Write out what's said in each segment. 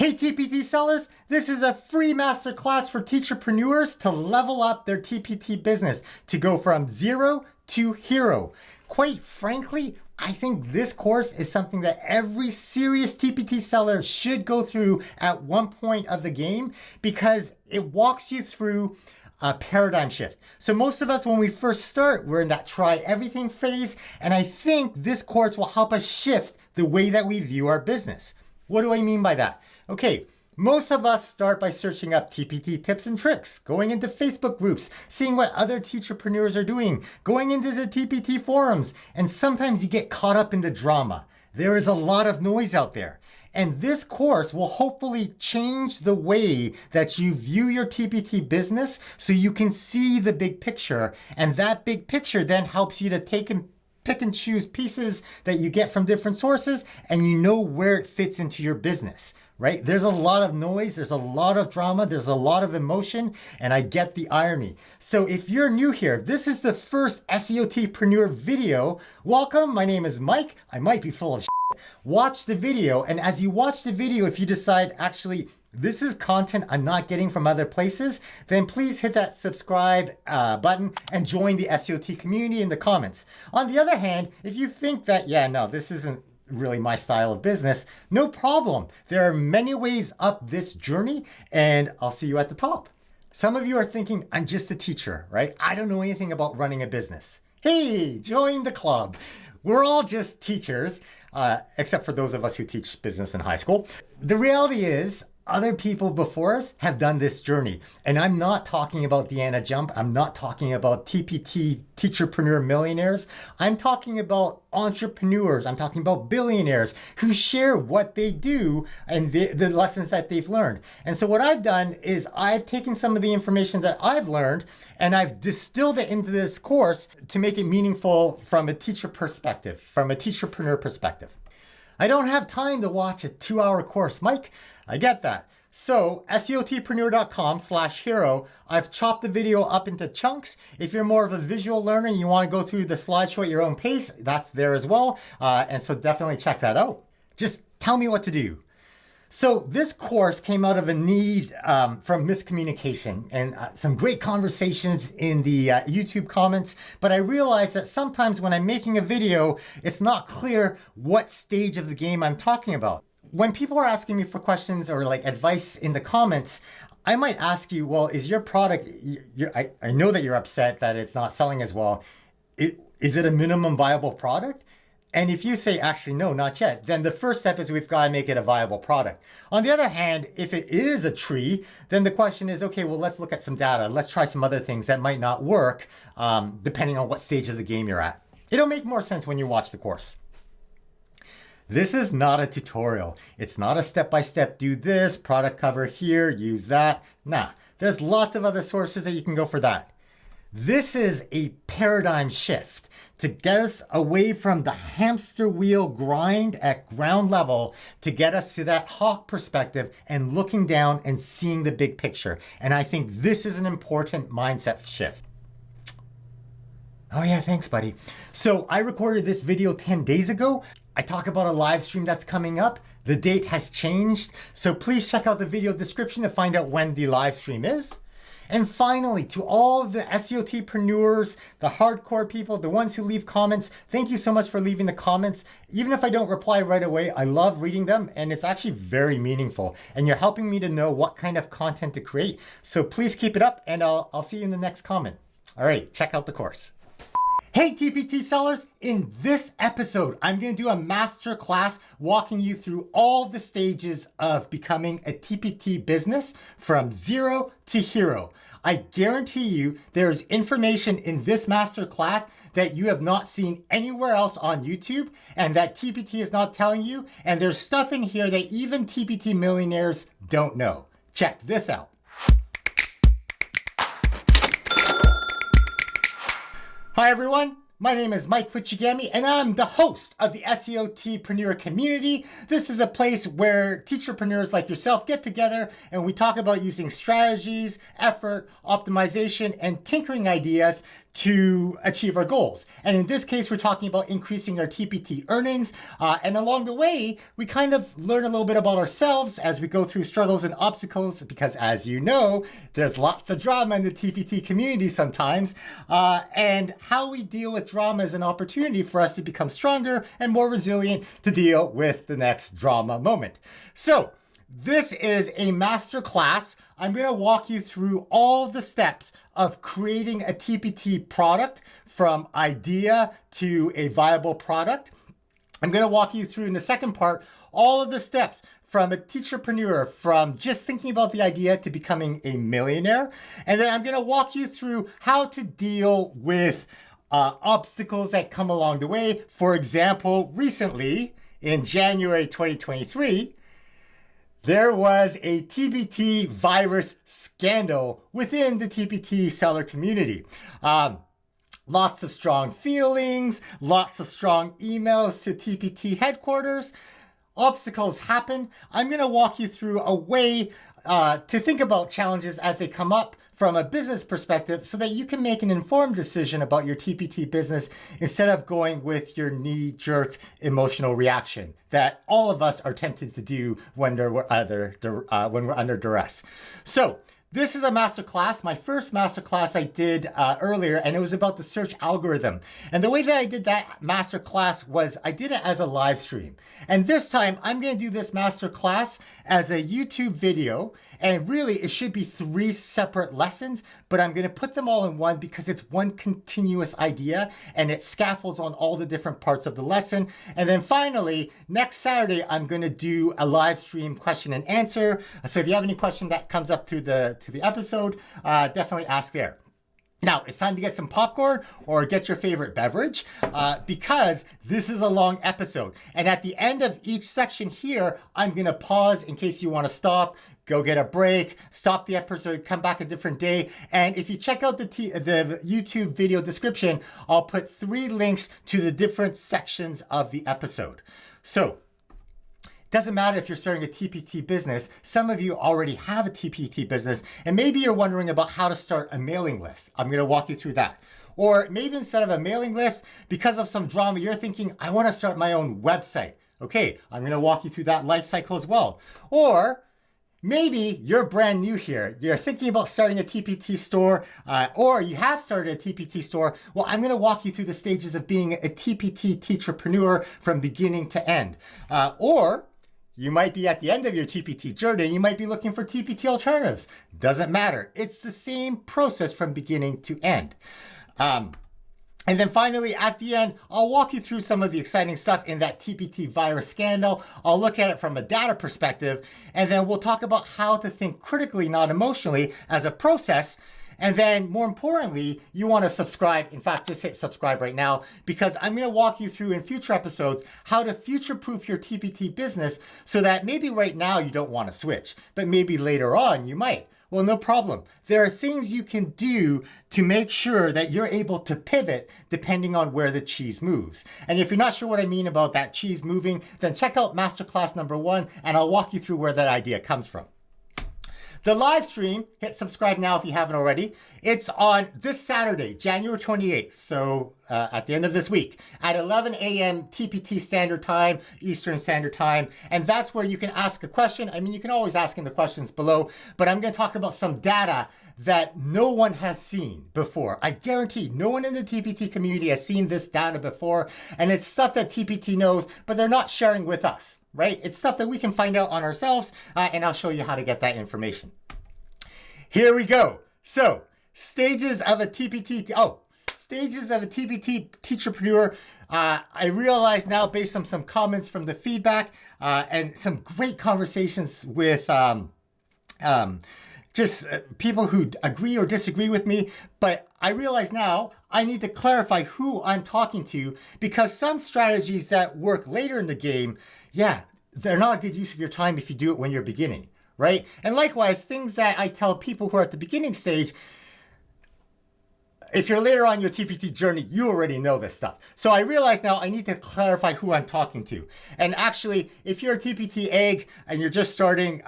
Hey TPT sellers, this is a free masterclass for teacherpreneurs to level up their TPT business to go from zero to hero. Quite frankly, I think this course is something that every serious TPT seller should go through at one point of the game because it walks you through a paradigm shift. So most of us, when we first start, we're in that try everything phase. And I think this course will help us shift the way that we view our business. What do I mean by that? Okay, most of us start by searching up TPT tips and tricks, going into Facebook groups, seeing what other teacherpreneurs are doing, going into the TPT forums, and sometimes you get caught up in the drama. There is a lot of noise out there. And this course will hopefully change the way that you view your TPT business so you can see the big picture. And that big picture then helps you to pick and choose pieces that you get from different sources, and you know where it fits into your business, right? There's a lot of noise, there's a lot of drama, there's a lot of emotion, and I get the irony. So if you're new here, this is the first SEOTpreneur video. Welcome, my name is Mike. I might be full of shit. Watch the video, and as you watch the video, if you decide actually this is content I'm not getting from other places, then please hit that subscribe button and join the SEOT community in the comments. On the other hand, if you think that, yeah, no, this isn't really my style of business, no problem. There are many ways up this journey, and I'll see you at the top. Some of you are thinking, I'm just a teacher, right? I don't know anything about running a business. Hey, join the club. We're all just teachers, except for those of us who teach business in high school. The reality is, other people before us have done this journey. And I'm not talking about Deanna Jump. I'm not talking about TPT, teacherpreneur millionaires. I'm talking about entrepreneurs. I'm talking about billionaires who share what they do and the lessons that they've learned. And so what I've done is I've taken some of the information that I've learned and I've distilled it into this course to make it meaningful from a teacher perspective, from a teacherpreneur perspective. I don't have time to watch a 2-hour course, Mike. I get that. So SEOTpreneur.com/hero, I've chopped the video up into chunks. If you're more of a visual learner and you want to go through the slideshow at your own pace, that's there as well. And so definitely check that out. Just tell me what to do. So this course came out of a need from miscommunication and some great conversations in the YouTube comments. But I realized that sometimes when I'm making a video, it's not clear what stage of the game I'm talking about. When people are asking me for questions or like advice in the comments, I might ask you, well, is your product, I know that you're upset that it's not selling as well. Is it a minimum viable product? And if you say, actually, no, not yet, then the first step is we've got to make it a viable product. On the other hand, if it is a tree, then the question is, okay, well, let's look at some data. Let's try some other things that might not work, depending on what stage of the game you're at. It'll make more sense when you watch the course. This is not a tutorial. It's not a step-by-step, do this, product cover here, use that. Nah, there's lots of other sources that you can go for that. This is a paradigm shift to get us away from the hamster wheel grind at ground level to get us to that hawk perspective and looking down and seeing the big picture. And I think this is an important mindset shift. Oh yeah, thanks buddy. So I recorded this video 10 days ago. I talk about a live stream that's coming up. The date has changed. So please check out the video description to find out when the live stream is. And finally, to all of the SEOTpreneurs, the hardcore people, the ones who leave comments, thank you so much for leaving the comments. Even if I don't reply right away, I love reading them and it's actually very meaningful. And you're helping me to know what kind of content to create. So please keep it up and I'll see you in the next comment. All right, check out the course. Hey TPT sellers, in this episode, I'm going to do a master class walking you through all the stages of becoming a TPT business from zero to hero. I guarantee you there's information in this master class that you have not seen anywhere else on YouTube and that TPT is not telling you. And there's stuff in here that even TPT millionaires don't know. Check this out. Hi everyone, my name is Mike Fuchigami and I'm the host of the SEOTpreneur community. This is a place where teacherpreneurs like yourself get together and we talk about using strategies, effort, optimization, and tinkering ideas to achieve our goals. And in this case, we're talking about increasing our TPT earnings. And along the way, we kind of learn a little bit about ourselves as we go through struggles and obstacles, because as you know, there's lots of drama in the TPT community sometimes. And how we deal with drama is an opportunity for us to become stronger and more resilient to deal with the next drama moment. So this is a master class. I'm going to walk you through all the steps of creating a TPT product from idea to a viable product. I'm going to walk you through in the second part all of the steps from a teacherpreneur, from just thinking about the idea to becoming a millionaire. And then I'm going to walk you through how to deal with obstacles that come along the way. For example, recently in January 2023, there was a TPT virus scandal within the TPT seller community. Lots of strong feelings, lots of strong emails to TPT headquarters. Obstacles happen. I'm going to walk you through a way to think about challenges as they come up from a business perspective so that you can make an informed decision about your TPT business instead of going with your knee-jerk emotional reaction that all of us are tempted to do when we're under duress. So this is a masterclass, my first masterclass I did earlier, and it was about the search algorithm. And the way that I did that masterclass was I did it as a live stream. And this time I'm going to do this masterclass as a YouTube video. And really, it should be 3 separate lessons, but I'm going to put them all in one because it's one continuous idea and it scaffolds on all the different parts of the lesson. And then finally, next Saturday, I'm going to do a live stream question and answer. So if you have any question that comes up through the episode, definitely ask there. Now, it's time to get some popcorn or get your favorite beverage because this is a long episode. And at the end of each section here, I'm going to pause in case you want to stop, go get a break, stop the episode, come back a different day. And if you check out the YouTube video description, I'll put 3 links to the different sections of the episode. So, doesn't matter if you're starting a TPT business. Some of you already have a TPT business, and maybe you're wondering about how to start a mailing list. I'm going to walk you through that. Or maybe instead of a mailing list, because of some drama, you're thinking, I want to start my own website. Okay, I'm going to walk you through that life cycle as well. Or maybe you're brand new here. You're thinking about starting a TPT store, or you have started a TPT store. Well, I'm going to walk you through the stages of being a TPT teacherpreneur from beginning to end. Or you might be at the end of your TPT journey. You might be looking for TPT alternatives. Doesn't matter. It's the same process from beginning to end. And then finally, at the end, I'll walk you through some of the exciting stuff in that TPT virus scandal. I'll look at it from a data perspective, and then we'll talk about how to think critically, not emotionally, as a process. And then more importantly, you want to subscribe. In fact, just hit subscribe right now because I'm going to walk you through in future episodes how to future-proof your TPT business so that maybe right now you don't want to switch, but maybe later on you might. Well, no problem. There are things you can do to make sure that you're able to pivot depending on where the cheese moves. And if you're not sure what I mean about that cheese moving, then check out masterclass number 1 and I'll walk you through where that idea comes from. The live stream, hit subscribe now if you haven't already. It's on this Saturday, January 28th. So at the end of this week at 11 a.m. TPT Standard Time, Eastern Standard Time. And that's where you can ask a question. I mean, you can always ask in the questions below, but I'm going to talk about some data that no one has seen before. I guarantee no one in the TPT community has seen this data before. And it's stuff that TPT knows, but they're not sharing with us, right? It's stuff that we can find out on ourselves, and I'll show you how to get that information. Here we go. So, stages of a TPT teacherpreneur. I realize now, based on some comments from the feedback and some great conversations with people who agree or disagree with me, but I realize now I need to clarify who I'm talking to because some strategies that work later in the game, they're not a good use of your time if you do it when you're beginning. Right? And likewise, things that I tell people who are at the beginning stage, if you're later on your TPT journey, you already know this stuff. So I realize now I need to clarify who I'm talking to. And actually, if you're a TPT egg and you're just starting,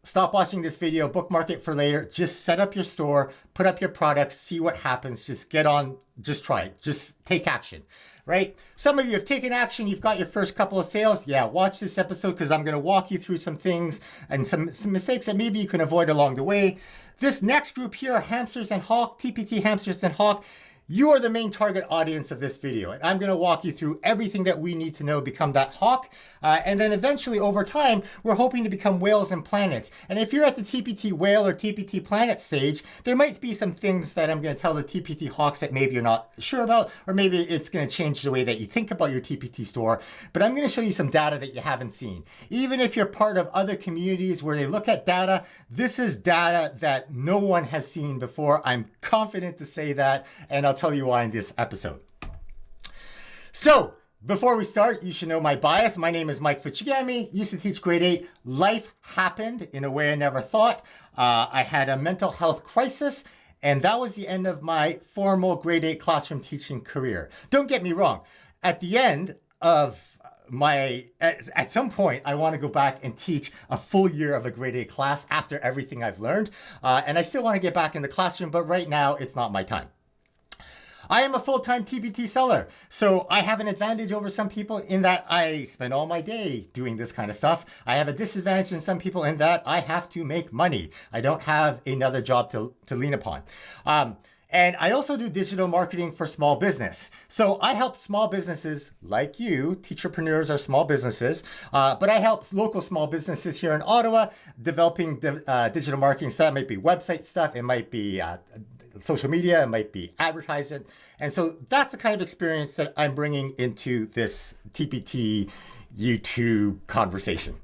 stop watching this video, bookmark it for later. Just set up your store, put up your products, see what happens. Just get on, just try it. Just take action, right? Some of you have taken action. You've got your first couple of sales. Yeah, watch this episode because I'm going to walk you through some things and some mistakes that maybe you can avoid along the way. This next group here, Hamsters and Hawk, TPT Hamsters and Hawk. You are the main target audience of this video, and I'm going to walk you through everything that we need to know, become that hawk, and then eventually over time, we're hoping to become whales and planets. And if you're at the TPT whale or TPT planet stage, there might be some things that I'm going to tell the TPT hawks that maybe you're not sure about, or maybe it's going to change the way that you think about your TPT store. But I'm going to show you some data that you haven't seen. Even if you're part of other communities where they look at data, this is data that no one has seen before. I'm confident to say that, and I'll tell you why in this episode. So, before we start, you should know my bias. My name is Mike Fuchigami. Used to teach grade 8. Life happened in a way I never thought. I had a mental health crisis, and that was the end of my formal grade 8 classroom teaching career. Don't get me wrong. At the end of at some point, I want to go back and teach a full year of a grade 8 class after everything I've learned. And I still want to get back in the classroom, but right now it's not my time. I am a full-time TPT seller, so I have an advantage over some people in that I spend all my day doing this kind of stuff. I have a disadvantage in some people in that I have to make money. I don't have another job to lean upon. And I also do digital marketing for small business. So I help small businesses like you, teacherpreneurs are small businesses, but I help local small businesses here in Ottawa developing digital marketing. So that might be website stuff, it might be social media, it might be advertising. And so that's the kind of experience that I'm bringing into this TPT YouTube conversation.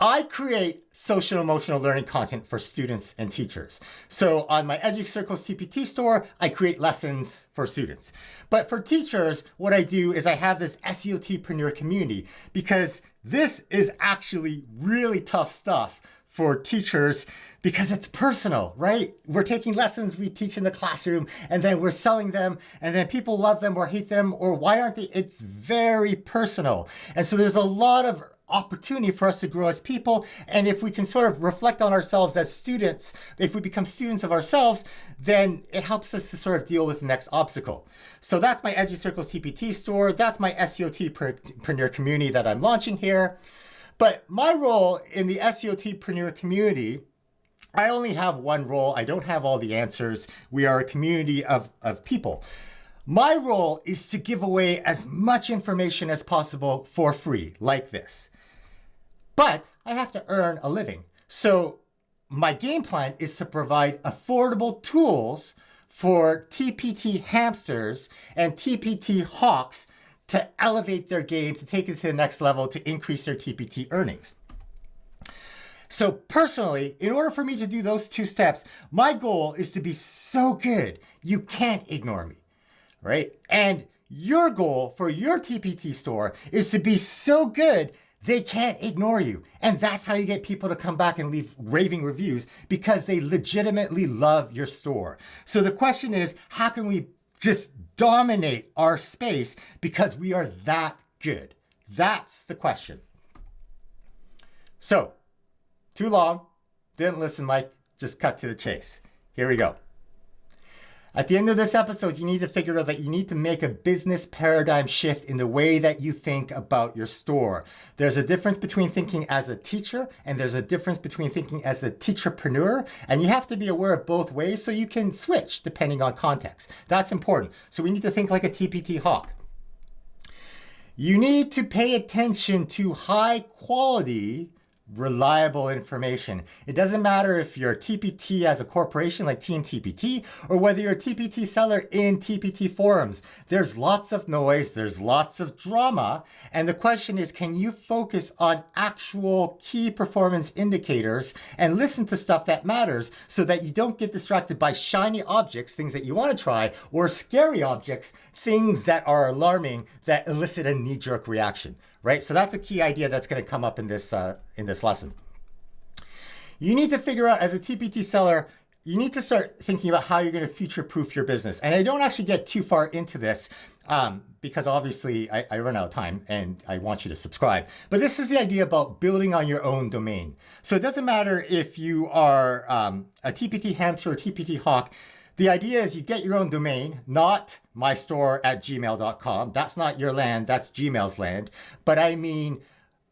I create social emotional learning content for students and teachers. So on my EduCircles TPT store, I create lessons for students. But for teachers, what I do is I have this SEOTpreneur community because this is actually really tough stuff for teachers because it's personal, right? We're taking lessons we teach in the classroom and then we're selling them and then people love them or hate them or why aren't they? It's very personal. And so there's a lot of opportunity for us to grow as people. And if we can sort of reflect on ourselves as students, if we become students of ourselves, then it helps us to sort of deal with the next obstacle. So that's my EduCircles TPT store. That's my SEOTpreneur community that I'm launching here. But my role in the SEOTpreneur community, I only have one role. I don't have all the answers. We are a community of people. My role is to give away as much information as possible for free, like this. But I have to earn a living. So my game plan is to provide affordable tools for TPT hamsters and TPT hawks to elevate their game, to take it to the next level, to increase their TPT earnings. So personally, in order for me to do those two steps, my goal is to be so good, you can't ignore me, right? And your goal for your TPT store is to be so good, they can't ignore you. And that's how you get people to come back and leave raving reviews because they legitimately love your store. So the question is, how can we just dominate our space because we are that good? That's the question. So, too long, didn't listen, Mike, just cut to the chase. Here we go. At the end of this episode, you need to figure out that you need to make a business paradigm shift in the way that you think about your store. There's a difference between thinking as a teacher and there's a difference between thinking as a teacherpreneur, and you have to be aware of both ways so you can switch depending on context. That's important. So we need to think like a TPT hawk. You need to pay attention to high quality, reliable information. It doesn't matter if you're a TPT as a corporation like Team TPT or whether you're a TPT seller in TPT forums. There's lots of noise, there's lots of drama, and the question is, can you focus on actual key performance indicators and listen to stuff that matters so that you don't get distracted by shiny objects, things that you want to try, or scary objects, things that are alarming that elicit a knee-jerk reaction. Right? So that's a key idea that's going to come up in this lesson. You need to figure out as a TPT seller, you need to start thinking about how you're going to future-proof your business. And I don't actually get too far into this because obviously I run out of time and I want you to subscribe. But this is the idea about building on your own domain. So it doesn't matter if you are a TPT hamster or TPT hawk. The idea is you get your own domain, not mystore@gmail.com. That's not your land, that's Gmail's land. But I mean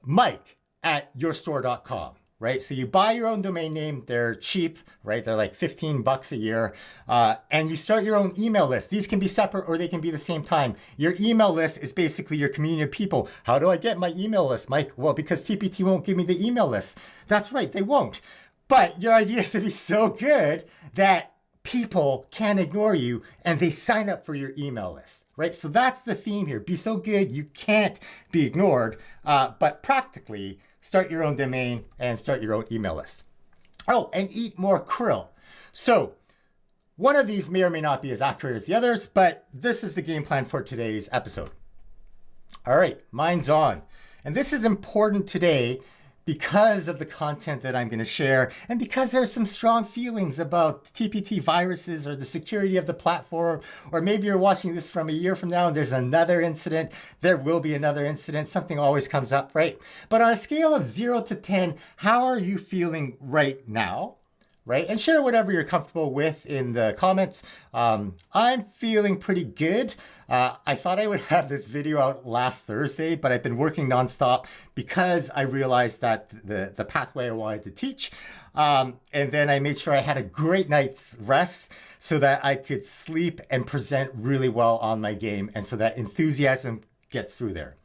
Mike@yourstore.com, right? So you buy your own domain name. They're cheap, right? They're like $15 a year. And you start your own email list. These can be separate or they can be the same time. Your email list is basically your community of people. How do I get my email list, Mike? Well, because TPT won't give me the email list. That's right, they won't. But your idea is to be so good that people can't ignore you and they sign up for your email list, right? So that's the theme here. Be so good you can't be ignored, but practically start your own domain and start your own email list. Oh, and eat more krill. So one of these may or may not be as accurate as the others, but this is the game plan for today's episode. All right, mine's on. And this is important today because of the content that I'm going to share and because there's some strong feelings about TPT viruses or the security of the platform, or maybe you're watching this from a year from now and there's another incident. There will be another incident. Something always comes up, right? But on a scale of 0 to 10, how are you feeling right now? Right? And share whatever you're comfortable with in the comments. I'm feeling pretty good. I thought I would have this video out last Thursday, but I've been working nonstop because I realized that the pathway I wanted to teach. And then I made sure I had a great night's rest so that I could sleep and present really well on my game, and so that enthusiasm gets through there.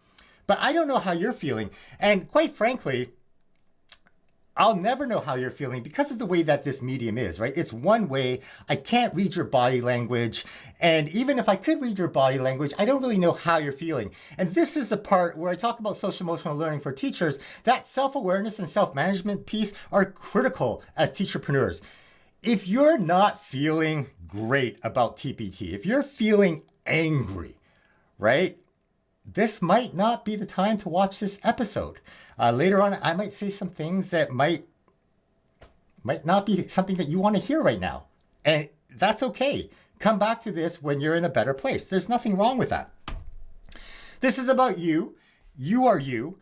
But I don't know how you're feeling. And quite frankly, I'll never know how you're feeling because of the way that this medium is, right? It's one way. I can't read your body language. And even if I could read your body language, I don't really know how you're feeling. And this is the part where I talk about social emotional learning for teachers. That self-awareness and self-management piece are critical as teacherpreneurs. If you're not feeling great about TPT, if you're feeling angry, right? This might not be the time to watch this episode. Later on, I might say some things that might not be something that you want to hear right now. And that's okay. Come back to this when you're in a better place. There's nothing wrong with that. This is about you. You are you.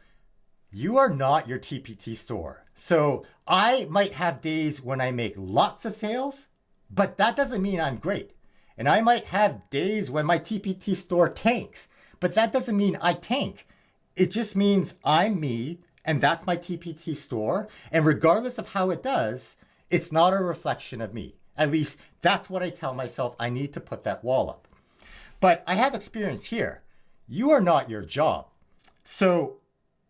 You are not your TPT store. So I might have days when I make lots of sales, but that doesn't mean I'm great. And I might have days when my TPT store tanks, but that doesn't mean I tank. It just means I'm me, and that's my TPT store. And regardless of how it does, it's not a reflection of me. At least that's what I tell myself. I need to put that wall up. But I have experience here. You are not your job. So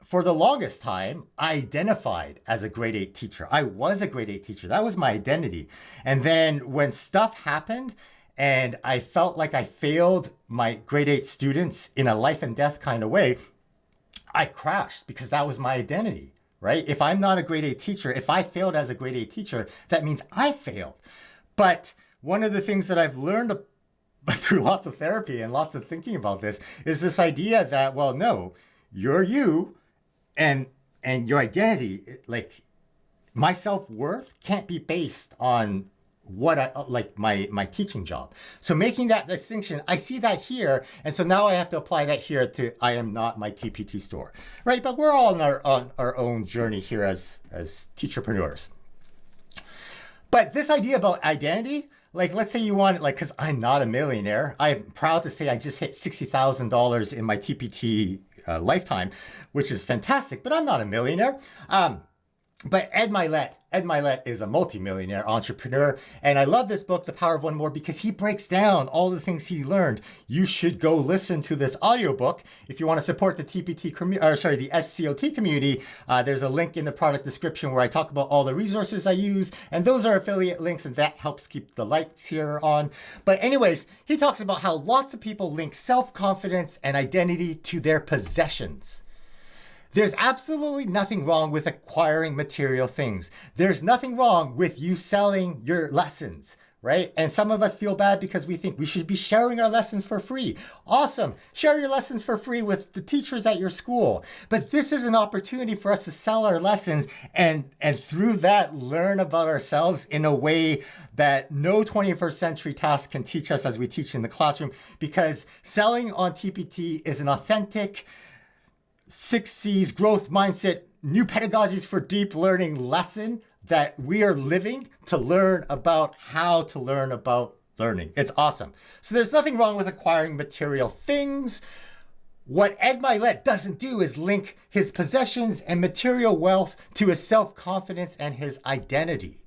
for the longest time, I identified as a grade 8 teacher. I was a grade 8 teacher. That was my identity. And then when stuff happened, and I felt like I failed my grade 8 students in a life and death kind of way, I crashed because that was my identity, right? If I'm not a grade 8 teacher, if I failed as a grade 8 teacher, that means I failed. But one of the things that I've learned through lots of therapy and lots of thinking about this is this idea that, well, no, you're you, and your identity, like my self-worth can't be based on what I like my teaching job. So making that distinction, I see that here, and so now I have to apply that here to I am not my TPT store, right? But we're all on our own journey here as teacherpreneurs. But this idea about identity, like let's say you want it, like, because I'm not a millionaire, I'm proud to say I just hit $60,000 in my TPT lifetime, which is fantastic, but I'm not a millionaire. But Ed Mylett is a multimillionaire entrepreneur. And I love this book, The Power of One More, because he breaks down all the things he learned. You should go listen to this audiobook. If you want to support the the SCOT community, there's a link in the product description where I talk about all the resources I use. And those are affiliate links, and that helps keep the lights here on. But anyways, he talks about how lots of people link self-confidence and identity to their possessions. There's absolutely nothing wrong with acquiring material things. There's nothing wrong with you selling your lessons, right? And some of us feel bad because we think we should be sharing our lessons for free. Awesome. Share your lessons for free with the teachers at your school. But this is an opportunity for us to sell our lessons and through that learn about ourselves in a way that no 21st century task can teach us as we teach in the classroom, because selling on TPT is an authentic 6 C's growth mindset, new pedagogies for deep learning lesson that we are living to learn about how to learn about learning. It's awesome. So there's nothing wrong with acquiring material things. What Ed Mylett doesn't do is link his possessions and material wealth to his self-confidence and his identity,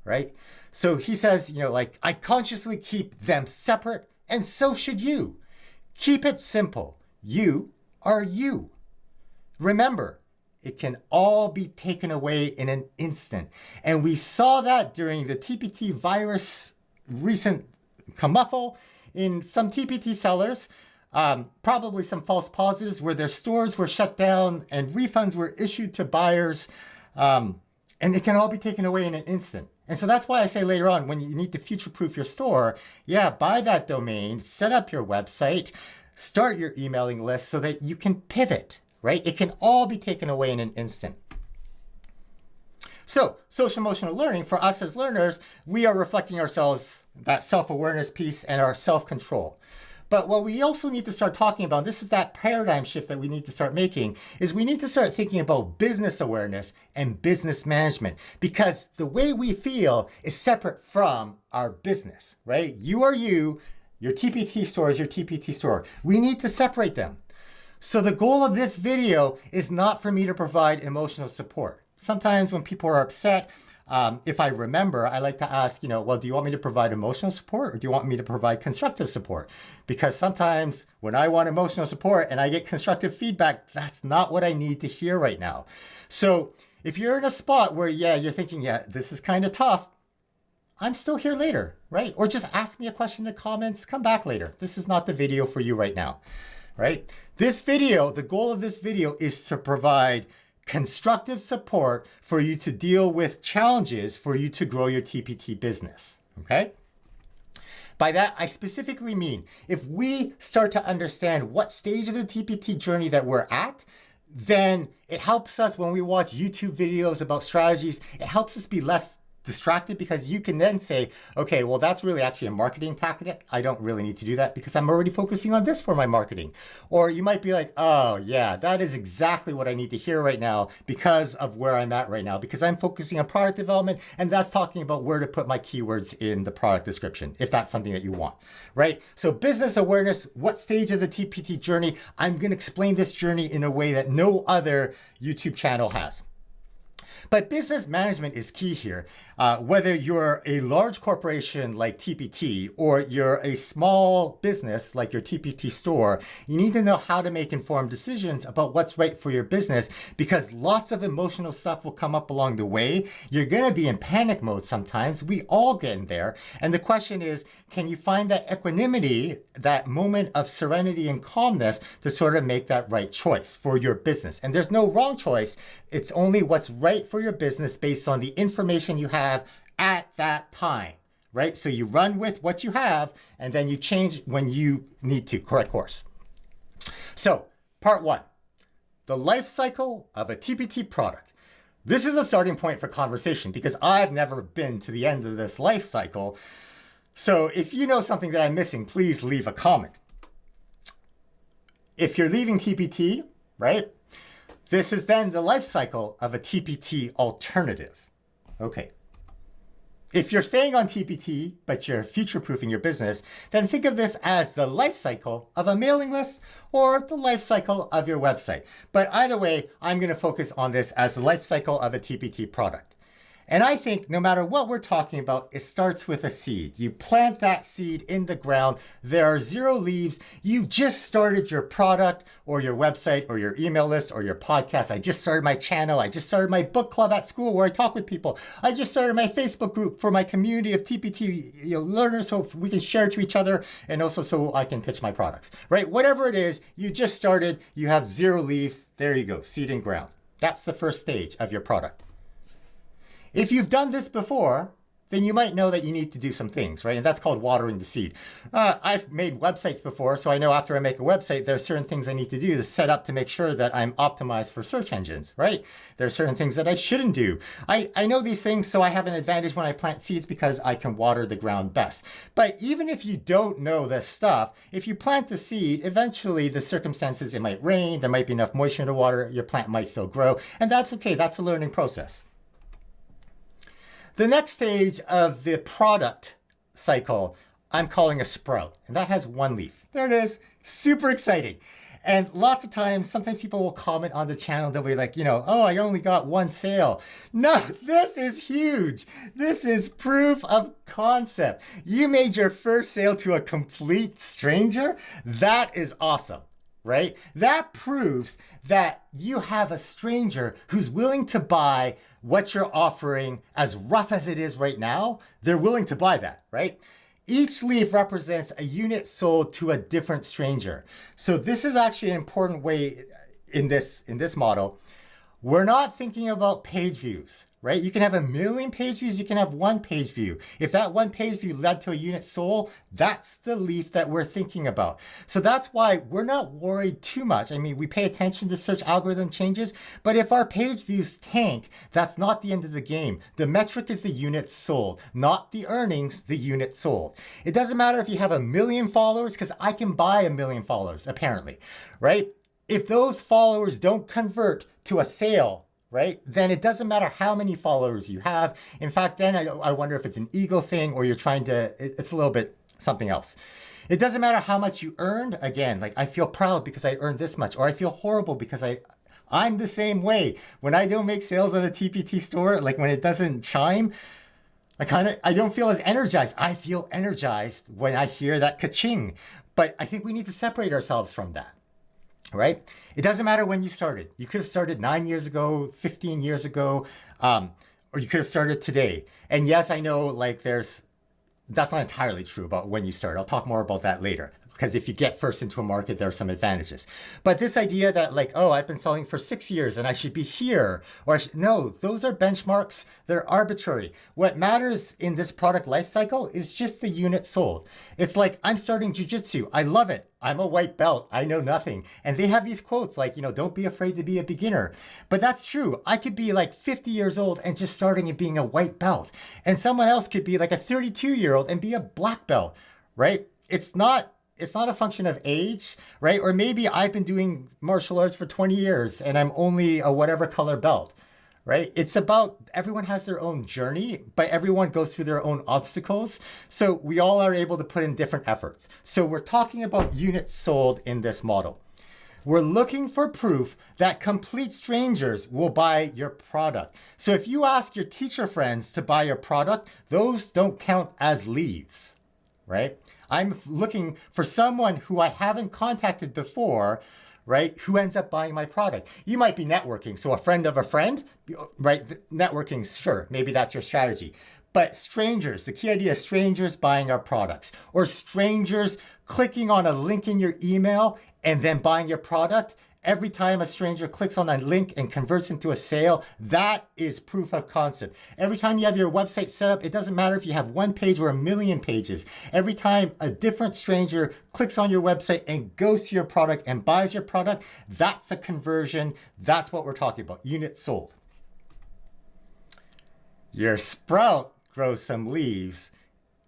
right? So he says, like, I consciously keep them separate, and so should you. Keep it simple. You are you. Remember, it can all be taken away in an instant. And we saw that during the TPT virus recent kerfuffle in some TPT sellers, probably some false positives where their stores were shut down and refunds were issued to buyers. And it can all be taken away in an instant. And so that's why I say later on, when you need to future-proof your store, buy that domain, set up your website, start your emailing list so that you can pivot. Right? It can all be taken away in an instant. So, social emotional learning, for us as learners, we are reflecting ourselves, that self-awareness piece and our self-control. But what we also need to start talking about, this is that paradigm shift that we need to start making, is we need to start thinking about business awareness and business management, because the way we feel is separate from our business, right? You are you, your TPT store is your TPT store. We need to separate them. So the goal of this video is not for me to provide emotional support. Sometimes when people are upset, if I remember, I like to ask, well, do you want me to provide emotional support or do you want me to provide constructive support? Because sometimes when I want emotional support and I get constructive feedback, that's not what I need to hear right now. So if you're in a spot where, you're thinking, this is kind of tough, I'm still here later, right? Or just ask me a question in the comments, come back later. This is not the video for you right now, right? This video, the goal of this video is to provide constructive support for you to deal with challenges for you to grow your TPT business, okay? By that, I specifically mean if we start to understand what stage of the TPT journey that we're at, then it helps us when we watch YouTube videos about strategies, it helps us be less distracted, because you can then say, okay, well, that's really actually a marketing tactic. I don't really need to do that because I'm already focusing on this for my marketing. Or you might be like, oh yeah, that is exactly what I need to hear right now because of where I'm at right now, because I'm focusing on product development, and that's talking about where to put my keywords in the product description, if that's something that you want, right? So business awareness, what stage of the TPT journey? I'm going to explain this journey in a way that no other YouTube channel has. But business management is key here. Whether you're a large corporation like TPT or you're a small business like your TPT store, you need to know how to make informed decisions about what's right for your business, because lots of emotional stuff will come up along the way. You're going to be in panic mode sometimes. We all get in there. And the question is, can you find that equanimity, that moment of serenity and calmness to sort of make that right choice for your business? And there's no wrong choice. It's only what's right for your business based on the information you have at that time, right? So you run with what you have and then you change when you need to. Correct course. So part 1, the life cycle of a TPT product. This is a starting point for conversation because I've never been to the end of this life cycle. So if you know something that I'm missing, please leave a comment. If you're leaving TPT, right? This is then the life cycle of a TPT alternative. Okay. If you're staying on TPT, but you're future-proofing your business, then think of this as the life cycle of a mailing list or the life cycle of your website. But either way, I'm going to focus on this as the life cycle of a TPT product. And I think no matter what we're talking about, it starts with a seed. You plant that seed in the ground. There are 0 leaves. You just started your product or your website or your email list or your podcast. I just started my channel. I just started my book club at school where I talk with people. I just started my Facebook group for my community of TPT learners so we can share to each other and also so I can pitch my products, right? Whatever it is, you just started. You have 0 leaves. There you go, seed in ground. That's the first stage of your product. If you've done this before, then you might know that you need to do some things, right? And that's called watering the seed. I've made websites before, so I know after I make a website, there are certain things I need to do to set up to make sure that I'm optimized for search engines, right? There are certain things that I shouldn't do. I know these things, so I have an advantage when I plant seeds because I can water the ground best. But even if you don't know this stuff, if you plant the seed, eventually the circumstances, it might rain, there might be enough moisture to water, your plant might still grow, and that's okay. That's a learning process. The next stage of the product cycle, I'm calling a sprout, and that has one leaf. There it is, super exciting. And lots of times, sometimes people will comment on the channel, they'll be like, oh, I only got one sale. No, this is huge. This is proof of concept. You made your first sale to a complete stranger. That is awesome, right? That proves that you have a stranger who's willing to buy what you're offering, as rough as it is right now. They're willing to buy that, right? Each leaf represents a unit sold to a different stranger. So this is actually an important way in this model. We're not thinking about page views, right? You can have 1 million page views, you can have one page view. If that one page view led to a unit sold, that's the leaf that we're thinking about. So that's why we're not worried too much. I mean, we pay attention to search algorithm changes, but if our page views tank, that's not the end of the game. The metric is the unit sold, not the earnings, the unit sold. It doesn't matter if you have 1 million followers, because I can buy 1 million followers, apparently, right? If those followers don't convert to a sale, right, then it doesn't matter how many followers you have. In fact, then I wonder if it's an ego thing or you're trying to, it's a little bit something else. It doesn't matter how much you earned. Again, like I feel proud because I earned this much, or I feel horrible because I'm the same way. When I don't make sales on a TPT store, like when it doesn't chime, I don't feel as energized. I feel energized when I hear that ka-ching. But I think we need to separate ourselves from that. Right? It doesn't matter when you started. You could have started 9 years ago, 15 years ago, or you could have started today. And yes, I know that's not entirely true about when you start. I'll talk more about that later. Because if you get first into a market, there are some advantages. But this idea that I've been selling for 6 years and I should be here, or no, those are benchmarks. They're arbitrary. What matters in this product life cycle is just the unit sold. It's like I'm starting jujitsu. I love it. I'm a white belt. I know nothing. And they have these quotes like, don't be afraid to be a beginner. But that's true. I could be 50 years old and just starting and being a white belt. And someone else could be a 32-year-old and be a black belt, right? It's not a function of age, right? Or maybe I've been doing martial arts for 20 years and I'm only a whatever color belt, right? It's about everyone has their own journey, but everyone goes through their own obstacles. So we all are able to put in different efforts. So we're talking about units sold in this model. We're looking for proof that complete strangers will buy your product. So if you ask your teacher friends to buy your product, those don't count as leads, right? I'm looking for someone who I haven't contacted before, right, who ends up buying my product. You might be networking. So a friend of a friend, right? Networking, sure, maybe that's your strategy. But strangers, the key idea is strangers buying our products, or strangers clicking on a link in your email and then buying your product. Every time a stranger clicks on that link and converts into a sale, that is proof of concept. Every time you have your website set up, it doesn't matter if you have 1 page or 1 million pages. Every time a different stranger clicks on your website and goes to your product and buys your product, that's a conversion. That's what we're talking about, units sold. Your sprout grows some leaves.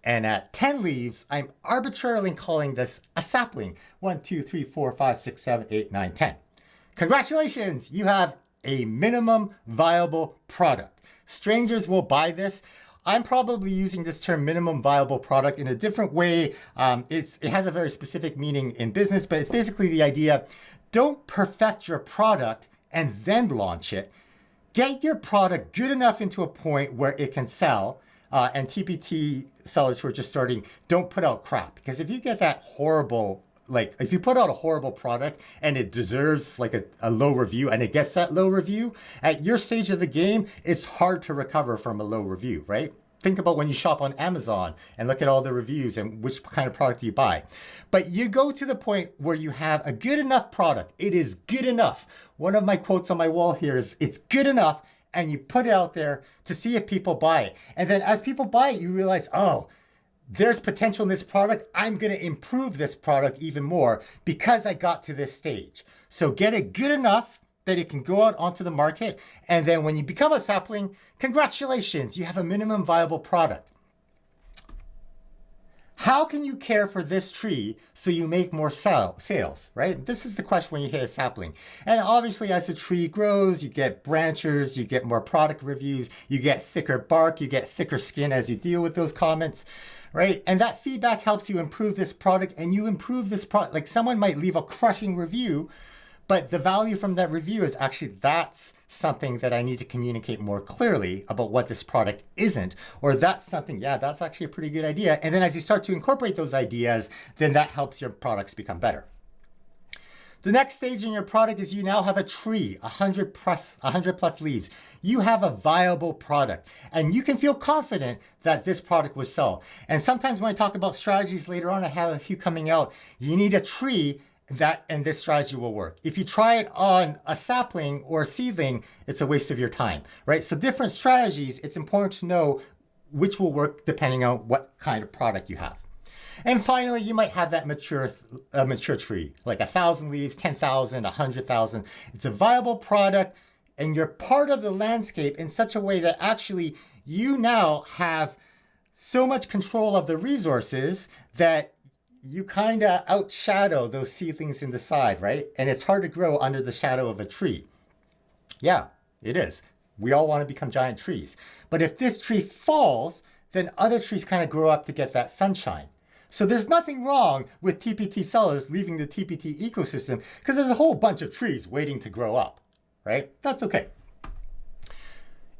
And at 10 leaves, I'm arbitrarily calling this a sapling. 1, 2, 3, 4, 5, 6, 7, 8, 9, 10. Congratulations, you have a minimum viable product. Strangers will buy this. I'm probably using this term minimum viable product in a different way. It has a very specific meaning in business, but it's basically the idea, don't perfect your product and then launch it. Get your product good enough into a point where it can sell. And TPT sellers who are just starting, don't put out crap. Because if you get that horrible, if you put out a horrible product and it deserves a low review and it gets that low review, at your stage of the game, it's hard to recover from a low review, right? Think about when you shop on Amazon and look at all the reviews and which kind of product you buy. But you go to the point where you have a good enough product. It is good enough. One of my quotes on my wall here is, it's good enough and you put it out there to see if people buy it. And then as people buy it, you realize, oh, there's potential in this product. I'm going to improve this product even more because I got to this stage. So get it good enough that it can go out onto the market. And then when you become a sapling, congratulations, you have a minimum viable product. How can you care for this tree so you make more sales, right? This is the question when you hit a sapling. And obviously as the tree grows, you get branches, you get more product reviews, you get thicker bark, you get thicker skin as you deal with those comments, right? And that feedback helps you improve this product, and you improve this product. Like someone might leave a crushing review, but the value from that review is actually that's something that I need to communicate more clearly about what this product isn't, or that's something, yeah, that's actually a pretty good idea. And then as you start to incorporate those ideas, then that helps your products become better. The next stage in your product is you now have a tree, 100 plus leaves. You have a viable product, and you can feel confident that this product will sell. And sometimes when I talk about strategies later on, I have a few coming out, you need a tree and this strategy will work. If you try it on a sapling or a seedling, it's a waste of your time, right? So different strategies, it's important to know which will work depending on what kind of product you have. And finally, you might have that mature tree, like 1,000 leaves, 10,000, 100,000. It's a viable product, and you're part of the landscape in such a way that actually you now have so much control of the resources that you kind of outshadow those seedlings in the side, right? And it's hard to grow under the shadow of a tree. Yeah, it is. We all want to become giant trees. But if this tree falls, then other trees kind of grow up to get that sunshine. So there's nothing wrong with TPT sellers leaving the TPT ecosystem because there's a whole bunch of trees waiting to grow up, right? That's okay.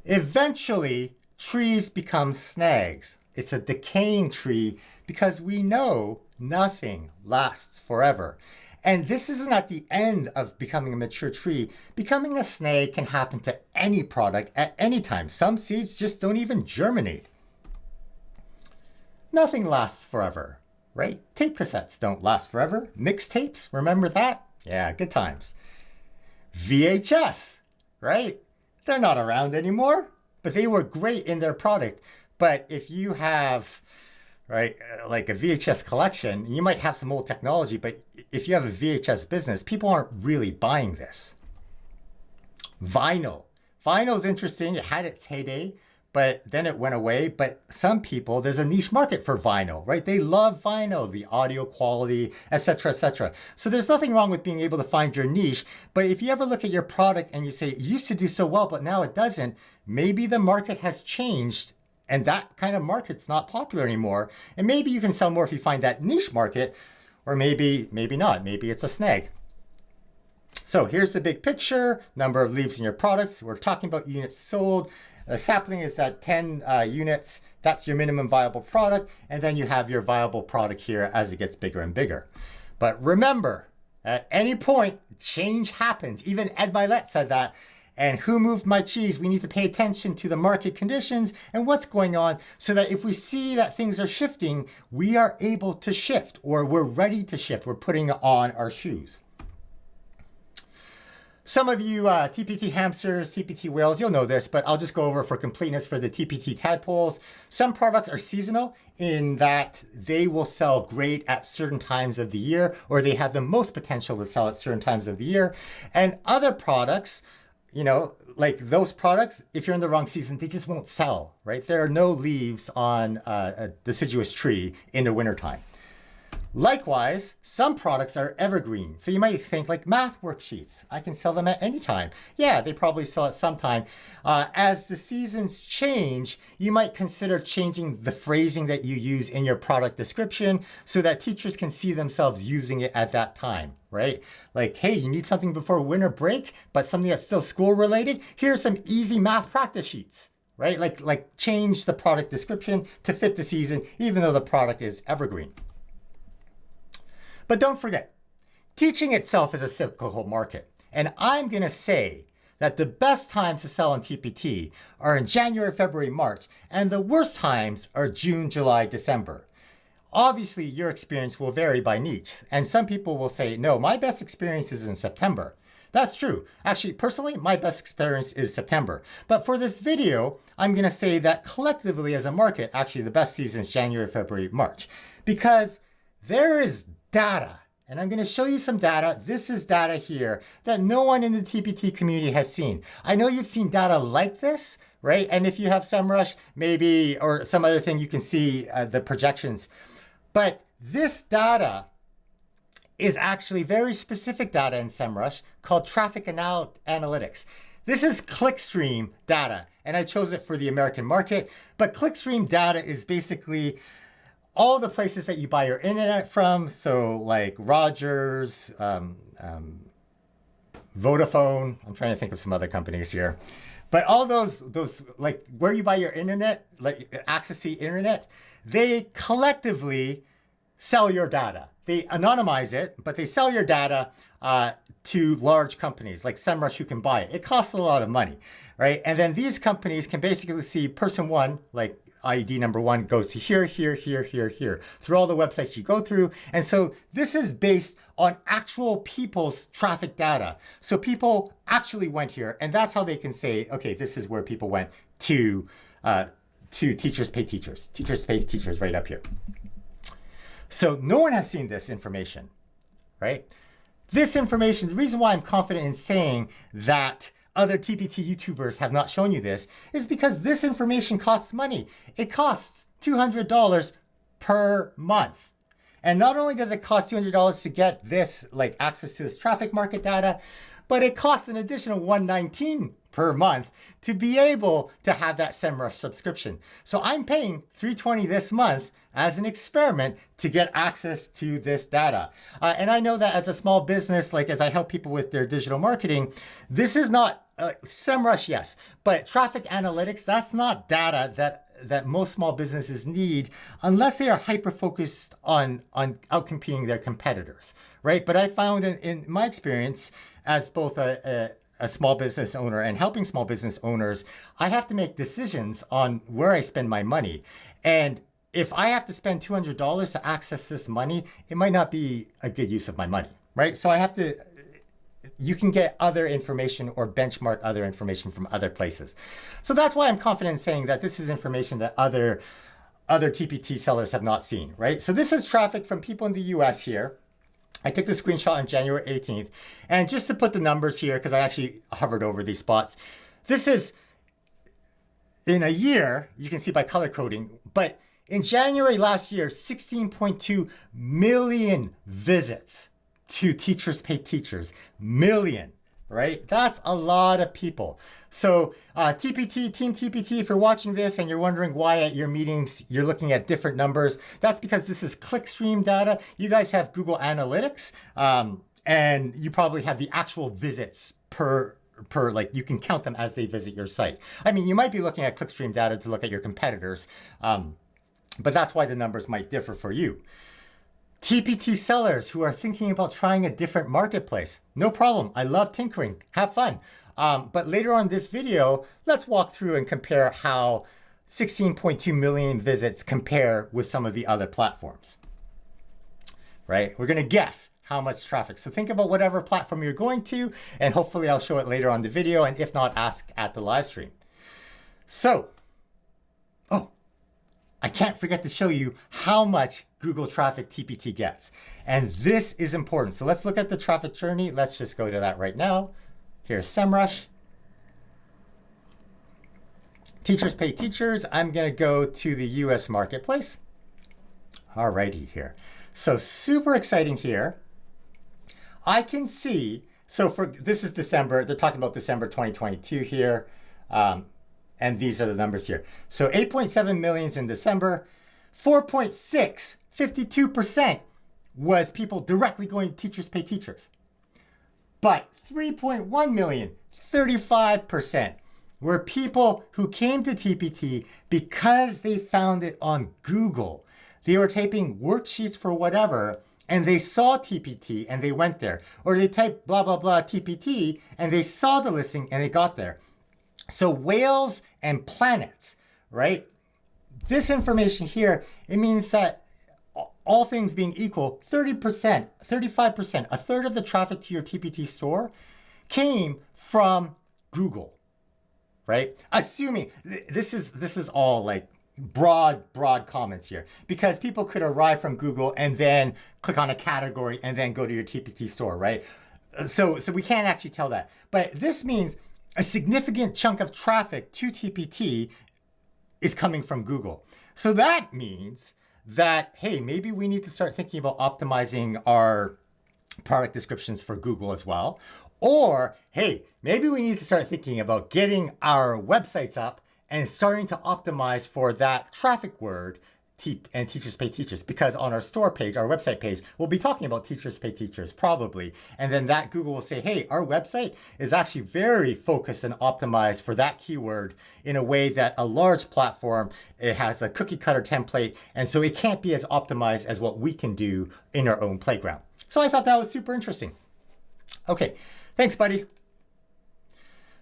Eventually, trees become snags. It's a decaying tree because we know nothing lasts forever. And this isn't at the end of becoming a mature tree. Becoming a snag can happen to any product at any time. Some seeds just don't even germinate. Nothing lasts forever, right? Tape cassettes don't last forever. Mixtapes, remember that? Yeah, good times. VHS, right? They're not around anymore, but they were great in their product. But if you have, right, like a VHS collection, you might have some old technology, but if you have a VHS business, people aren't really buying this. Vinyl. Vinyl is interesting. It had its heyday, but then it went away. But some people, there's a niche market for vinyl, right? They love vinyl, the audio quality, etc., etc. So there's nothing wrong with being able to find your niche. But if you ever look at your product and you say, it used to do so well, but now it doesn't, maybe the market has changed and that kind of market's not popular anymore. And maybe you can sell more if you find that niche market, or maybe not. Maybe it's a snag. So here's the big picture, number of leaves in your products. We're talking about units sold. A sapling is at 10 units. That's your minimum viable product. And then you have your viable product here as it gets bigger and bigger. But remember, at any point, change happens. Even Ed Milet said that. And who moved my cheese? We need to pay attention to the market conditions and what's going on so that if we see that things are shifting, we are able to shift, or we're ready to shift. We're putting on our shoes. Some of you TPT hamsters, TPT whales, you'll know this, but I'll just go over for completeness for the TPT tadpoles. Some products are seasonal in that they will sell great at certain times of the year, or they have the most potential to sell at certain times of the year. And other products, you know, like those products, if you're in the wrong season, they just won't sell, right? There are no leaves on a deciduous tree in the wintertime. Likewise, some products are evergreen. So you might think like math worksheets. I can sell them at any time. Yeah, they probably sell at some time. As the seasons change, you might consider changing the phrasing that you use in your product description so that teachers can see themselves using it at that time, right? Like, hey, you need something before winter break, but something that's still school related? Here are some easy math practice sheets, right? Like change the product description to fit the season, even though the product is evergreen. But don't forget, teaching itself is a cyclical market. And I'm going to say that the best times to sell in TPT are in January, February, March, and the worst times are June, July, December. Obviously, your experience will vary by niche. And some people will say, no, my best experience is in September. That's true. Actually, personally, my best experience is September. But for this video, I'm going to say that collectively as a market, actually the best season is January, February, March. Because there is data, and I'm going to show you some data. This is data here that no one in the TPT community has seen. I know you've seen data like this, right? And if you have SEMrush, maybe, or some other thing, you can see the projections. But this data is actually very specific data in SEMrush called traffic analytics. This is Clickstream data, and I chose it for the American market. But Clickstream data is basically all the places that you buy your internet from. So like Rogers, Vodafone. I'm trying to think of some other companies here. But all those like where you buy your internet, like access to the internet, they collectively sell your data. They anonymize it, but they sell your data to large companies like SEMrush who can buy it. It costs a lot of money, right? And then these companies can basically see person one, like ID number one, goes to here, here, here, here, here, through all the websites you go through. And so this is based on actual people's traffic data. So people actually went here, and that's how they can say, okay, this is where people went to Teachers Pay Teachers. Teachers Pay Teachers right up here. So no one has seen this information, right? This information, the reason why I'm confident in saying that other TPT YouTubers have not shown you this is because this information costs money. It costs $200 per month. And not only does it cost $200 to get this, like access to this traffic market data, but it costs an additional $119 per month to be able to have that SEMrush subscription. So I'm paying $320 this month as an experiment to get access to this data. And I know that as a small business, like as I help people with their digital marketing, this is not SEMrush, yes, but traffic analytics, that's not data that most small businesses need unless they are hyper-focused on outcompeting their competitors, right? But I found in my experience as both a small business owner and helping small business owners, I have to make decisions on where I spend my money. And if I have to spend $200 to access this money, it might not be a good use of my money, right? So I have to, you can get other information or benchmark other information from other places. So that's why I'm confident in saying that this is information that other TPT sellers have not seen, right? So this is traffic from people in the US here. I took the screenshot on January 18th. And just to put the numbers here, because I actually hovered over these spots, this is in a year, you can see by color coding, but in January last year, 16.2 million visits to Teachers Pay Teachers. Million, right? That's a lot of people. So TPT, Team TPT, if you're watching this and you're wondering why at your meetings you're looking at different numbers, that's because this is Clickstream data. You guys have Google Analytics, and you probably have the actual visits per like you can count them as they visit your site. I mean, you might be looking at Clickstream data to look at your competitors, but that's why the numbers might differ for you. TPT sellers who are thinking about trying a different marketplace, no problem. I love tinkering. Have fun. But later on this video, let's walk through and compare how 16.2 million visits compare with some of the other platforms, right? We're going to guess how much traffic. So think about whatever platform you're going to, and hopefully I'll show it later on the video. And if not, ask at the live stream. So, I can't forget to show you how much Google traffic TPT gets. And this is important. So let's look at the traffic journey. Let's just go to that right now. Here's SEMrush. Teachers Pay Teachers. I'm going to go to the US marketplace. Alrighty here. So super exciting here. I can see, so for this is December. They're talking about December 2022 here. And these are the numbers here. So 8.7 million in December, 4.6, 52% was people directly going to Teachers Pay Teachers. But 3.1 million, 35%, were people who came to TPT because they found it on Google. They were typing worksheets for whatever, and they saw TPT and they went there. Or they typed blah, blah, blah TPT, and they saw the listing and they got there. So whales and planets, right? This information here, it means that all things being equal, 30%, 35%, a third of the traffic to your TPT store came from Google, right? Assuming this is all like broad comments here, because people could arrive from Google and then click on a category and then go to your TPT store, right? So we can't actually tell that. But this means a significant chunk of traffic to TPT is coming from Google. So that means that, hey, maybe we need to start thinking about optimizing our product descriptions for Google as well. Or, hey, maybe we need to start thinking about getting our websites up and starting to optimize for that traffic word, and Teachers Pay Teachers, because on our store page, our website page, we'll be talking about Teachers Pay Teachers probably. And then that Google will say, hey, our website is actually very focused and optimized for that keyword in a way that a large platform, it has a cookie cutter template. And so it can't be as optimized as what we can do in our own playground. So I thought that was super interesting. Okay, thanks, buddy.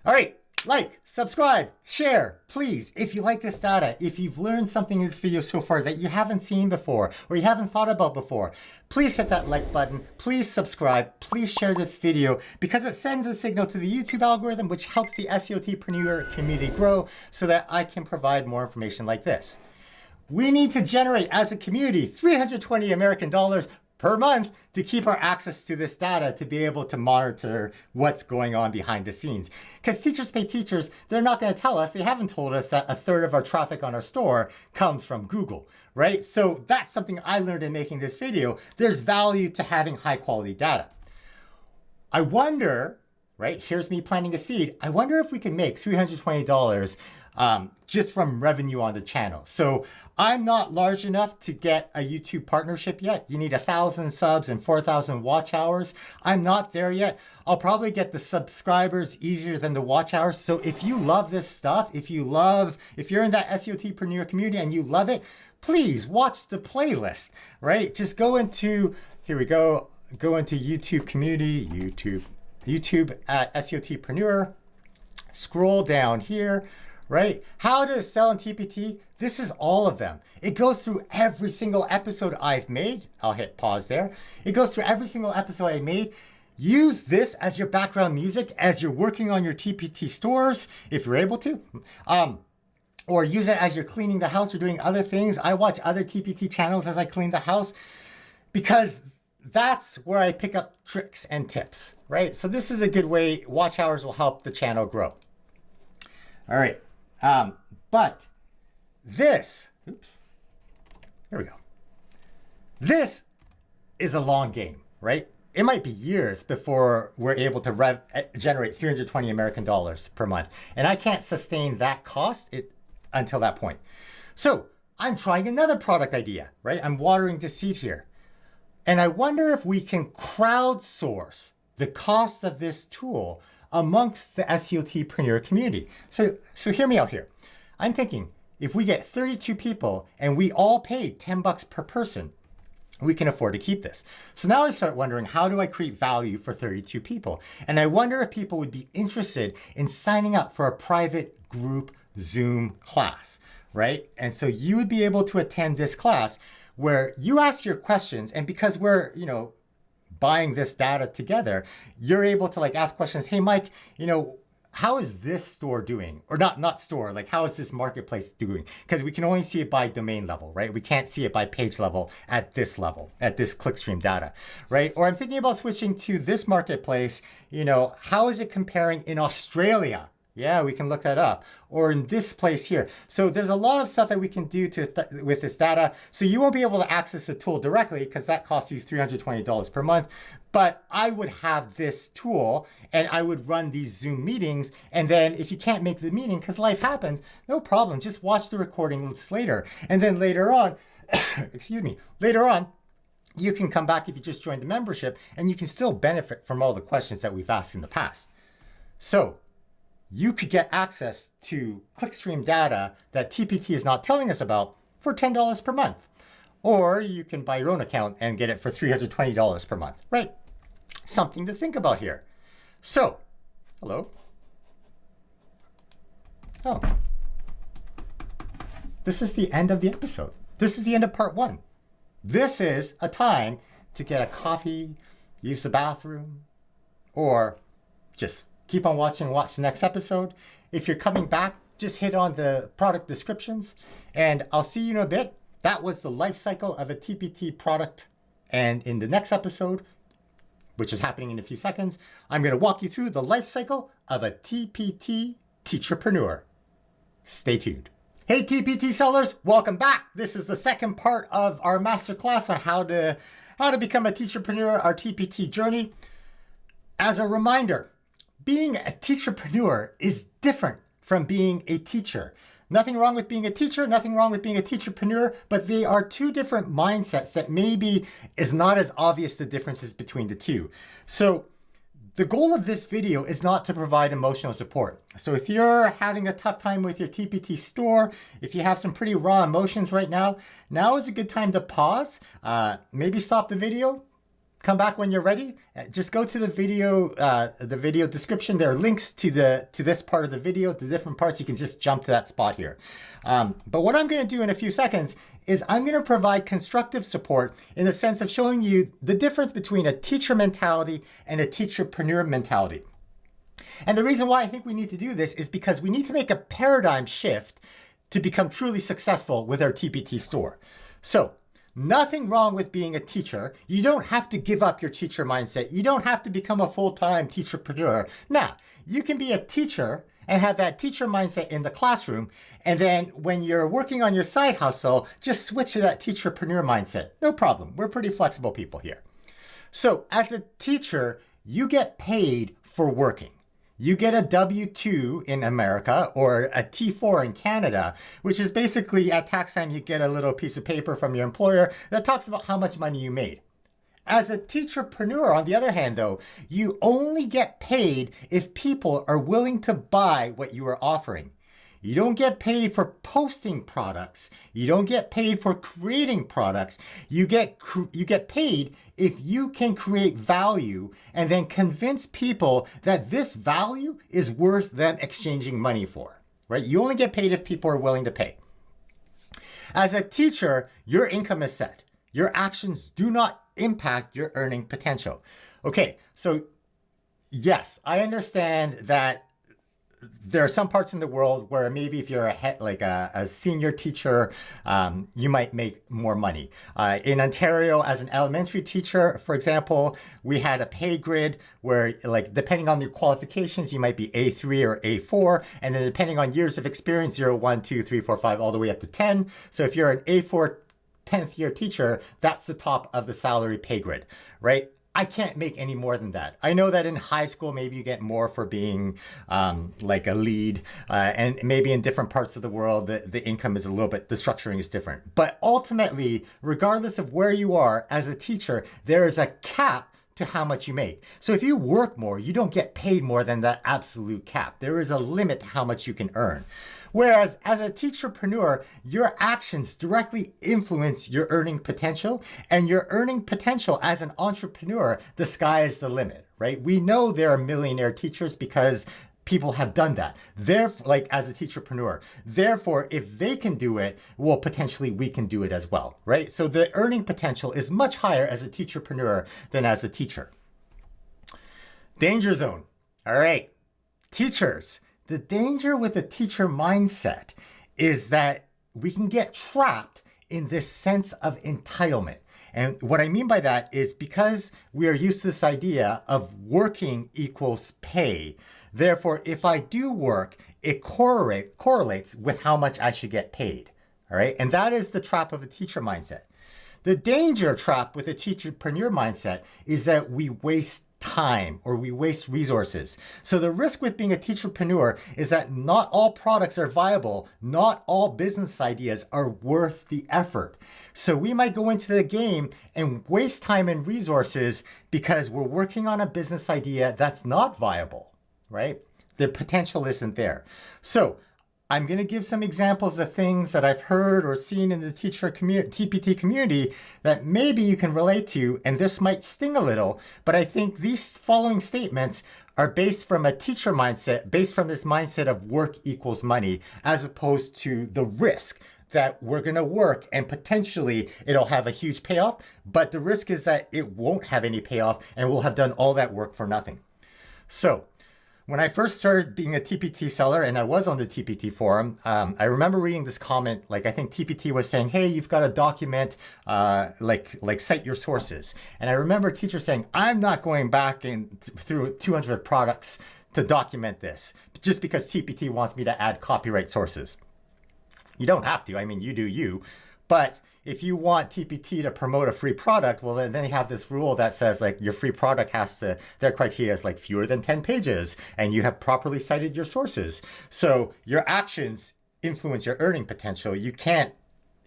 All right. Like, subscribe, share, please. If you like this data, if you've learned something in this video so far that you haven't seen before or you haven't thought about before, please hit that like button. Please subscribe. Please share this video because it sends a signal to the YouTube algorithm, which helps the SEOTpreneur community grow so that I can provide more information like this. We need to generate, as a community, $320 American per month to keep our access to this data to be able to monitor what's going on behind the scenes. Because Teachers Pay Teachers, they're not going to tell us, they haven't told us that a third of our traffic on our store comes from Google, right? So that's something I learned in making this video. There's value to having high quality data. I wonder, right, here's me planting a seed. I wonder if we can make $320 just from revenue on the channel. So I'm not large enough to get a YouTube partnership yet. You need 1,000 subs and 4,000 watch hours. I'm not there yet. I'll probably get the subscribers easier than the watch hours. So if you love this stuff, if you're in that SEOTpreneur community and you love it, please watch the playlist, right? Just go into, here we go into YouTube community, YouTube at SEOTpreneur, scroll down here, right? How to sell in TPT. This is all of them. It goes through every single episode I've made. I'll hit pause there. It goes through every single episode I made. Use this as your background music as you're working on your TPT stores, if you're able to. Or use it as you're cleaning the house or doing other things. I watch other TPT channels as I clean the house because that's where I pick up tricks and tips, right? So this is a good way. Watch hours will help the channel grow. All right. But this, oops, here we go. This is a long game, right? It might be years before we're able to generate $320 American per month. And I can't sustain that cost until that point. So I'm trying another product idea, right? I'm watering the seed here. And I wonder if we can crowdsource the cost of this tool amongst the SEOTpreneur community. So hear me out here. I'm thinking if we get 32 people and we all pay $10 per person, we can afford to keep this. So now I start wondering, how do I create value for 32 people? And I wonder if people would be interested in signing up for a private group Zoom class, right? And so you would be able to attend this class where you ask your questions, and because we're, buying this data together, you're able to ask questions. Hey, Mike, how is this store doing? Or not store, how is this marketplace doing? Because we can only see it by domain level, right? We can't see it by page level, at this clickstream data, right? Or I'm thinking about switching to this marketplace. How is it comparing in Australia? Yeah, we can look that up. Or in this place here. So there's a lot of stuff that we can do with this data. So you won't be able to access the tool directly because that costs you $320 per month. But I would have this tool and I would run these Zoom meetings. And then if you can't make the meeting because life happens, no problem. Just watch the recordings later. And then later on, later on, you can come back if you just joined the membership and you can still benefit from all the questions that we've asked in the past. So you could get access to clickstream data that TPT is not telling us about for $10 per month. Or you can buy your own account and get it for $320 per month, right? Something to think about here. So, hello. Oh. This is the end of the episode. This is the end of part 1. This is a time to get a coffee, use the bathroom, or just keep on watching, watch the next episode. If you're coming back, just hit on the product descriptions, and I'll see you in a bit. That was the life cycle of a TPT product. And in the next episode, which is happening in a few seconds, I'm going to walk you through the life cycle of a TPT teacherpreneur. Stay tuned. Hey TPT sellers, welcome back. This is the second part of our masterclass on how to become a teacherpreneur, our TPT journey. As a reminder, being a teacherpreneur is different from being a teacher. Nothing wrong with being a teacher, nothing wrong with being a teacherpreneur, but they are two different mindsets that maybe is not as obvious the differences between the two. So the goal of this video is not to provide emotional support. So if you're having a tough time with your TPT store, if you have some pretty raw emotions right now, now is a good time to pause, maybe stop the video, come back when you're ready. Just go to the video description. There are links to this part of the video, to different parts. You can just jump to that spot here. But what I'm going to do in a few seconds is I'm going to provide constructive support in the sense of showing you the difference between a teacher mentality and a teacherpreneur mentality. And the reason why I think we need to do this is because we need to make a paradigm shift to become truly successful with our TPT store. So, nothing wrong with being a teacher. You don't have to give up your teacher mindset. You don't have to become a full-time teacherpreneur. Now, you can be a teacher and have that teacher mindset in the classroom. And then when you're working on your side hustle, just switch to that teacherpreneur mindset. No problem. We're pretty flexible people here. So as a teacher, you get paid for working. You get a W-2 in America or a T4 in Canada, which is basically at tax time, you get a little piece of paper from your employer that talks about how much money you made. As a teacherpreneur, on the other hand, though, you only get paid if people are willing to buy what you are offering. You don't get paid for posting products. You don't get paid for creating products. You get paid if you can create value and then convince people that this value is worth them exchanging money for, right? You only get paid if people are willing to pay. As a teacher, your income is set. Your actions do not impact your earning potential. Okay, so yes, I understand that there are some parts in the world where maybe if you're a senior teacher, you might make more money. In Ontario, as an elementary teacher, for example, we had a pay grid where, like, depending on your qualifications, you might be A3 or A4, and then depending on years of experience, 0, 1, 2, 3, 4, 5, all the way up to 10. So if you're an A4 10th year teacher, that's the top of the salary pay grid, right? I can't make any more than that. I know that in high school, maybe you get more for being like a lead, and maybe in different parts of the world, the income is a little bit, the structuring is different. But ultimately, regardless of where you are as a teacher, there is a cap to how much you make. So if you work more, you don't get paid more than that absolute cap. There is a limit to how much you can earn. Whereas as a teacherpreneur, your actions directly influence your earning potential, and your earning potential as an entrepreneur, the sky is the limit, right? We know there are millionaire teachers because people have done that. Therefore, like as a teacherpreneur, therefore, if they can do it, well, potentially we can do it as well, right? So the earning potential is much higher as a teacherpreneur than as a teacher. Danger zone. All right, teachers. The danger with the teacher mindset is that we can get trapped in this sense of entitlement. And what I mean by that is because we are used to this idea of working equals pay. Therefore, if I do work, it correlates with how much I should get paid. All right. And that is the trap of a teacher mindset. The danger trap with a teacherpreneur mindset is that we waste time or we waste resources. So the risk with being a teacherpreneur is that not all products are viable. Not all business ideas are worth the effort. So we might go into the game and waste time and resources because we're working on a business idea that's not viable, right? The potential isn't there. So I'm going to give some examples of things that I've heard or seen in the teacher community, TPT community, that maybe you can relate to, and this might sting a little, but I think these following statements are based from a teacher mindset, based from this mindset of work equals money, as opposed to the risk that we're going to work and potentially it'll have a huge payoff, but the risk is that it won't have any payoff and we'll have done all that work for nothing. So When I first started being a TPT seller and I was on the TPT forum, I remember reading this comment, like I think TPT was saying, hey, you've got to document, like cite your sources. And I remember teachers saying, I'm not going back through 200 products to document this just because TPT wants me to add copyright sources. You don't have to. I mean, you do you. But if you want TPT to promote a free product, well, then you have this rule that says like your free product has to, their criteria is like fewer than 10 pages and you have properly cited your sources. So your actions influence your earning potential. You can't,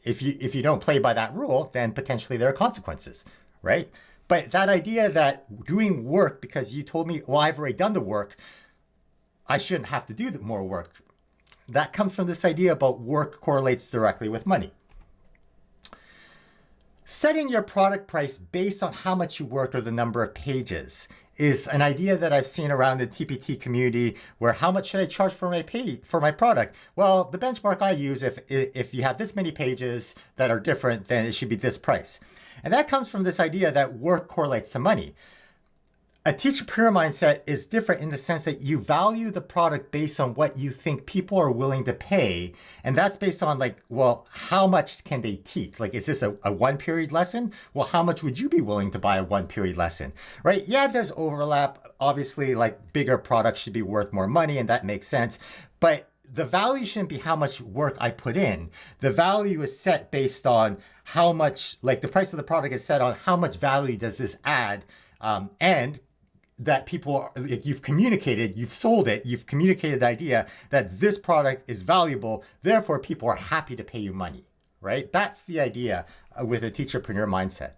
if you don't play by that rule, then potentially there are consequences, right? But that idea that doing work because you told me, well, I've already done the work, I shouldn't have to do more work. That comes from this idea about work correlates directly with money. Setting your product price based on how much you worked or the number of pages is an idea that I've seen around the TPT community where how much should I charge for my product? Well, the benchmark I use, if you have this many pages that are different, then it should be this price. And that comes from this idea that work correlates to money. A teacherpreneur mindset is different in the sense that you value the product based on what you think people are willing to pay. And that's based on like, well, how much can they teach? Like, is this a 1-period lesson? Well, how much would you be willing to buy a 1-period lesson, right? Yeah, there's overlap. Obviously, like bigger products should be worth more money and that makes sense. But the value shouldn't be how much work I put in. The value is set based on how much, like the price of the product is set on how much value does this add, and that people, you've communicated, you've sold it, you've communicated the idea that this product is valuable, therefore people are happy to pay you money, right? That's the idea with a teacherpreneur mindset.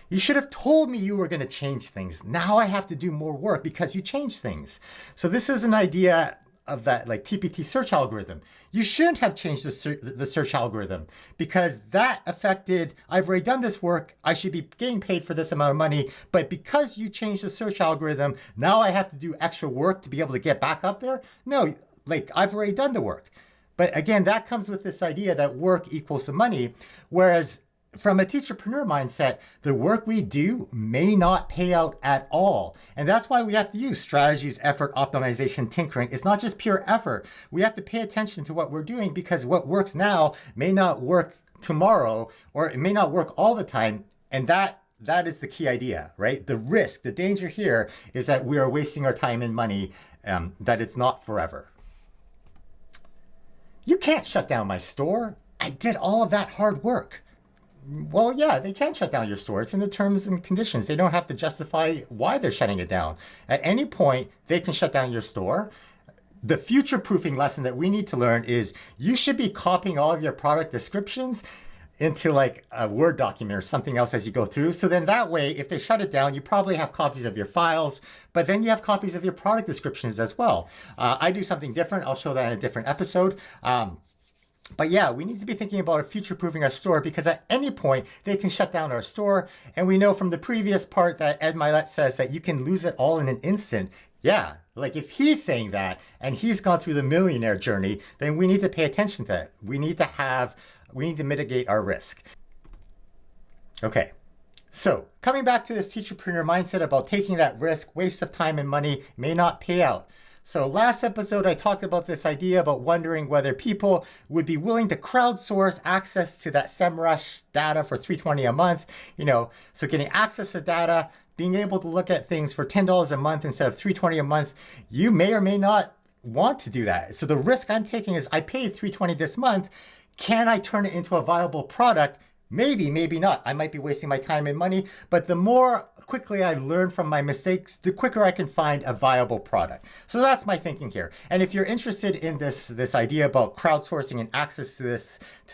You should have told me you were going to change things. Now I have to do more work because you changed things. So this is an idea of that like TPT search algorithm. You shouldn't have changed the search algorithm because that affected, I've already done this work, I should be getting paid for this amount of money, but because you changed the search algorithm, now I have to do extra work to be able to get back up there? No, like I've already done the work. But again, that comes with this idea that work equals the money, whereas from a teacherpreneur mindset, the work we do may not pay out at all. And that's why we have to use strategies, effort, optimization, tinkering. It's not just pure effort. We have to pay attention to what we're doing because what works now may not work tomorrow, or it may not work all the time. And that is the key idea, right? The risk, the danger here is that we are wasting our time and money, that it's not forever. You can't shut down my store. I did all of that hard work. Well, yeah, they can shut down your store. It's in the terms and conditions. They don't have to justify why they're shutting it down. At any point, they can shut down your store. The future-proofing lesson that we need to learn is you should be copying all of your product descriptions into like a Word document or something else as you go through. So then that way, if they shut it down, you probably have copies of your files, but then you have copies of your product descriptions as well. I do something different. I'll show that in a different episode. But yeah, we need to be thinking about future-proofing our store because at any point they can shut down our store. And we know from the previous part that Ed Mylett says that you can lose it all in an instant. Yeah, like if he's saying that and he's gone through the millionaire journey, then we need to pay attention to that. We need to mitigate our risk. Okay, so coming back to this teacherpreneur mindset about taking that risk, waste of time and money may not pay out. So last episode, I talked about this idea about wondering whether people would be willing to crowdsource access to that SEMrush data for $320 a month. So getting access to data, being able to look at things for $10 a month instead of $320 a month, you may or may not want to do that. So the risk I'm taking is I paid $320 this month. Can I turn it into a viable product? Maybe, maybe not. I might be wasting my time and money, but the more quickly I learn from my mistakes, the quicker I can find a viable product. So that's my thinking here. And if you're interested in this idea about crowdsourcing and access to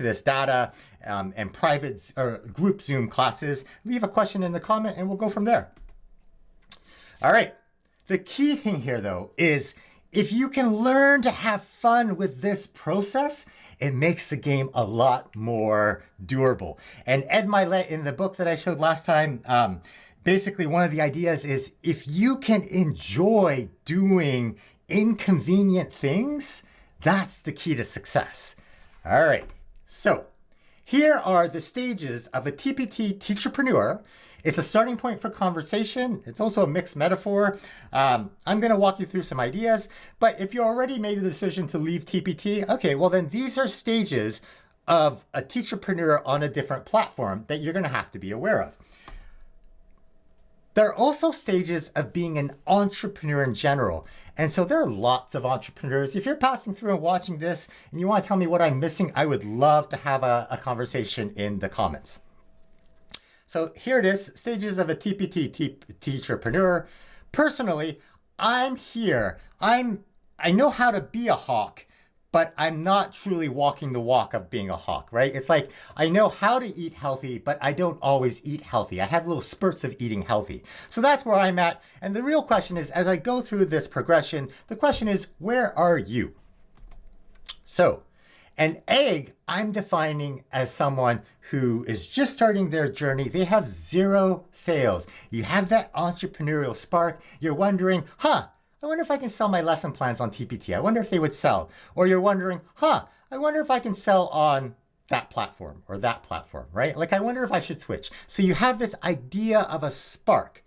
this data and private or group Zoom classes, leave a question in the comment and we'll go from there. All right. The key thing here though is if you can learn to have fun with this process, it makes the game a lot more durable. And Ed Mylett in the book that I showed last time, basically one of the ideas is if you can enjoy doing inconvenient things, that's the key to success. All right, so here are the stages of a TPT teacherpreneur. It's a starting point for conversation. It's also a mixed metaphor. I'm going to walk you through some ideas, but if you already made the decision to leave TPT, okay, well then these are stages of a teacherpreneur on a different platform that you're going to have to be aware of. There are also stages of being an entrepreneur in general. And so there are lots of entrepreneurs. If you're passing through and watching this and you want to tell me what I'm missing, I would love to have a conversation in the comments. So here it is, stages of a TPT teacherpreneur. Personally, I'm here. I know how to be a hawk, but I'm not truly walking the walk of being a hawk, right? It's like, I know how to eat healthy, but I don't always eat healthy. I have little spurts of eating healthy. So that's where I'm at. And the real question is, as I go through this progression, the question is, where are you? So an egg, I'm defining as someone who is just starting their journey. They have zero sales. You have that entrepreneurial spark. You're wondering, I wonder if I can sell my lesson plans on TPT. I wonder if they would sell. Or you're wondering, I wonder if I can sell on that platform or that platform, right? Like, I wonder if I should switch. So you have this idea of a spark.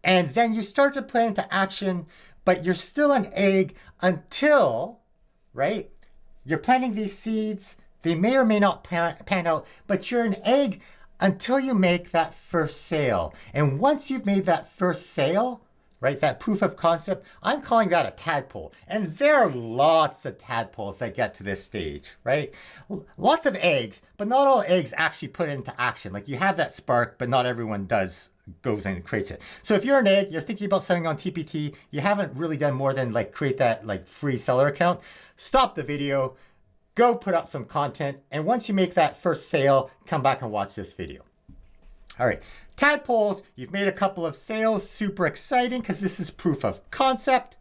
And then you start to put into action, but you're still an egg until, right? You're planting these seeds. They may or may not pan out, but you're an egg until you make that first sale. And once you've made that first sale, right, that proof of concept, I'm calling that a tadpole. And there are lots of tadpoles that get to this stage, right? Lots of eggs, but not all eggs actually put into action. Like, you have that spark, but not everyone goes and creates it. So if you're an egg, you're thinking about selling on TPT, you haven't really done more than like create that like free seller account, stop the video, go put up some content, and once you make that first sale, come back and watch this video. All right, tadpoles, you've made a couple of sales, super exciting because this is proof of concept.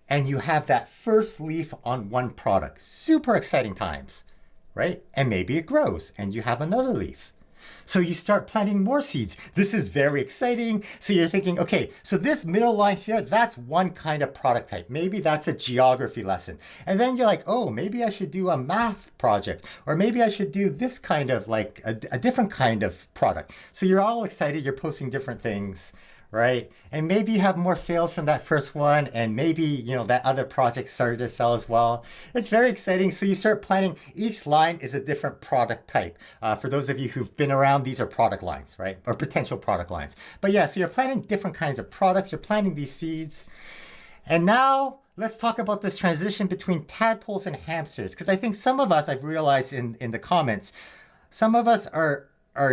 And you have that first leaf on one product, super exciting times, right? And maybe it grows and you have another leaf. So you start planting more seeds. This is very exciting. So you're thinking, okay, so this middle line here, that's one kind of product type. Maybe that's a geography lesson. And then you're like, oh, maybe I should do a math project, or maybe I should do this kind of like a different kind of product. So you're all excited. You're posting different things, right? And maybe you have more sales from that first one, and maybe, you know, that other project started to sell as well. It's very exciting. So you start planning. Each line is a different product type. For those of you who've been around, these are product lines, right? Or potential product lines. But yeah, so you're planning different kinds of products. You're planting these seeds. And now let's talk about this transition between tadpoles and hamsters. Because I think some of us, I've realized in the comments, some of us are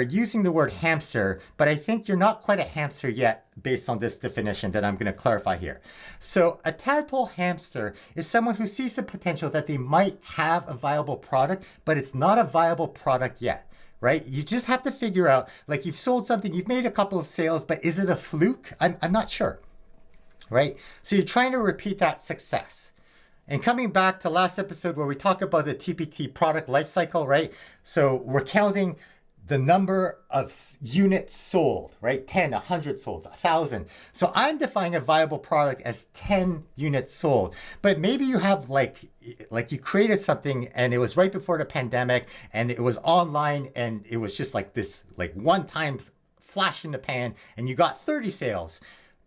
using the word hamster, but I think you're not quite a hamster yet based on this definition that I'm going to clarify here. So a tadpole hamster is someone who sees the potential that they might have a viable product, but it's not a viable product yet, right? You just have to figure out, like, you've sold something, you've made a couple of sales, but is it a fluke? I'm not sure, right? So you're trying to repeat that success. And coming back to last episode where we talked about the TPT product lifecycle, right? So we're counting the number of units sold, right? 10, 100 sold, 1,000. So I'm defining a viable product as 10 units sold. But maybe you have like you created something and it was right before the pandemic and it was online and it was just like this like one time flash in the pan and you got 30 sales.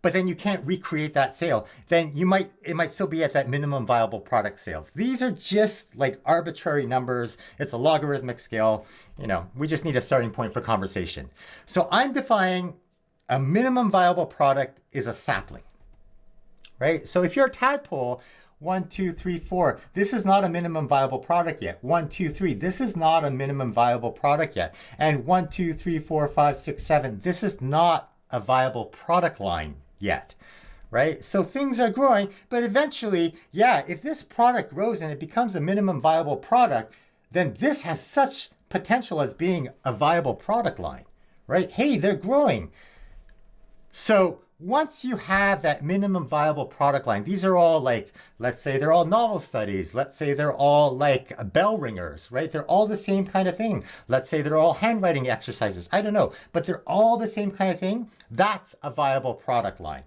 But then you can't recreate that sale, then it might still be at that minimum viable product sales. These are just like arbitrary numbers. It's a logarithmic scale. You know, we just need a starting point for conversation. So I'm defining a minimum viable product is a sapling, right? So if you're a tadpole, 1, 2, 3, 4, this is not a minimum viable product yet. 1, 2, 3, this is not a minimum viable product yet. And 1, 2, 3, 4, 5, 6, 7, this is not a viable product line yet, right? So things are growing, but eventually, yeah, if this product grows and it becomes a minimum viable product, then this has such potential as being a viable product line, right? Hey, they're growing. So once you have that minimum viable product line, these are all like, let's say they're all novel studies. Let's say they're all like bell ringers, right? They're all the same kind of thing. Let's say they're all handwriting exercises. I don't know, but they're all the same kind of thing. That's a viable product line.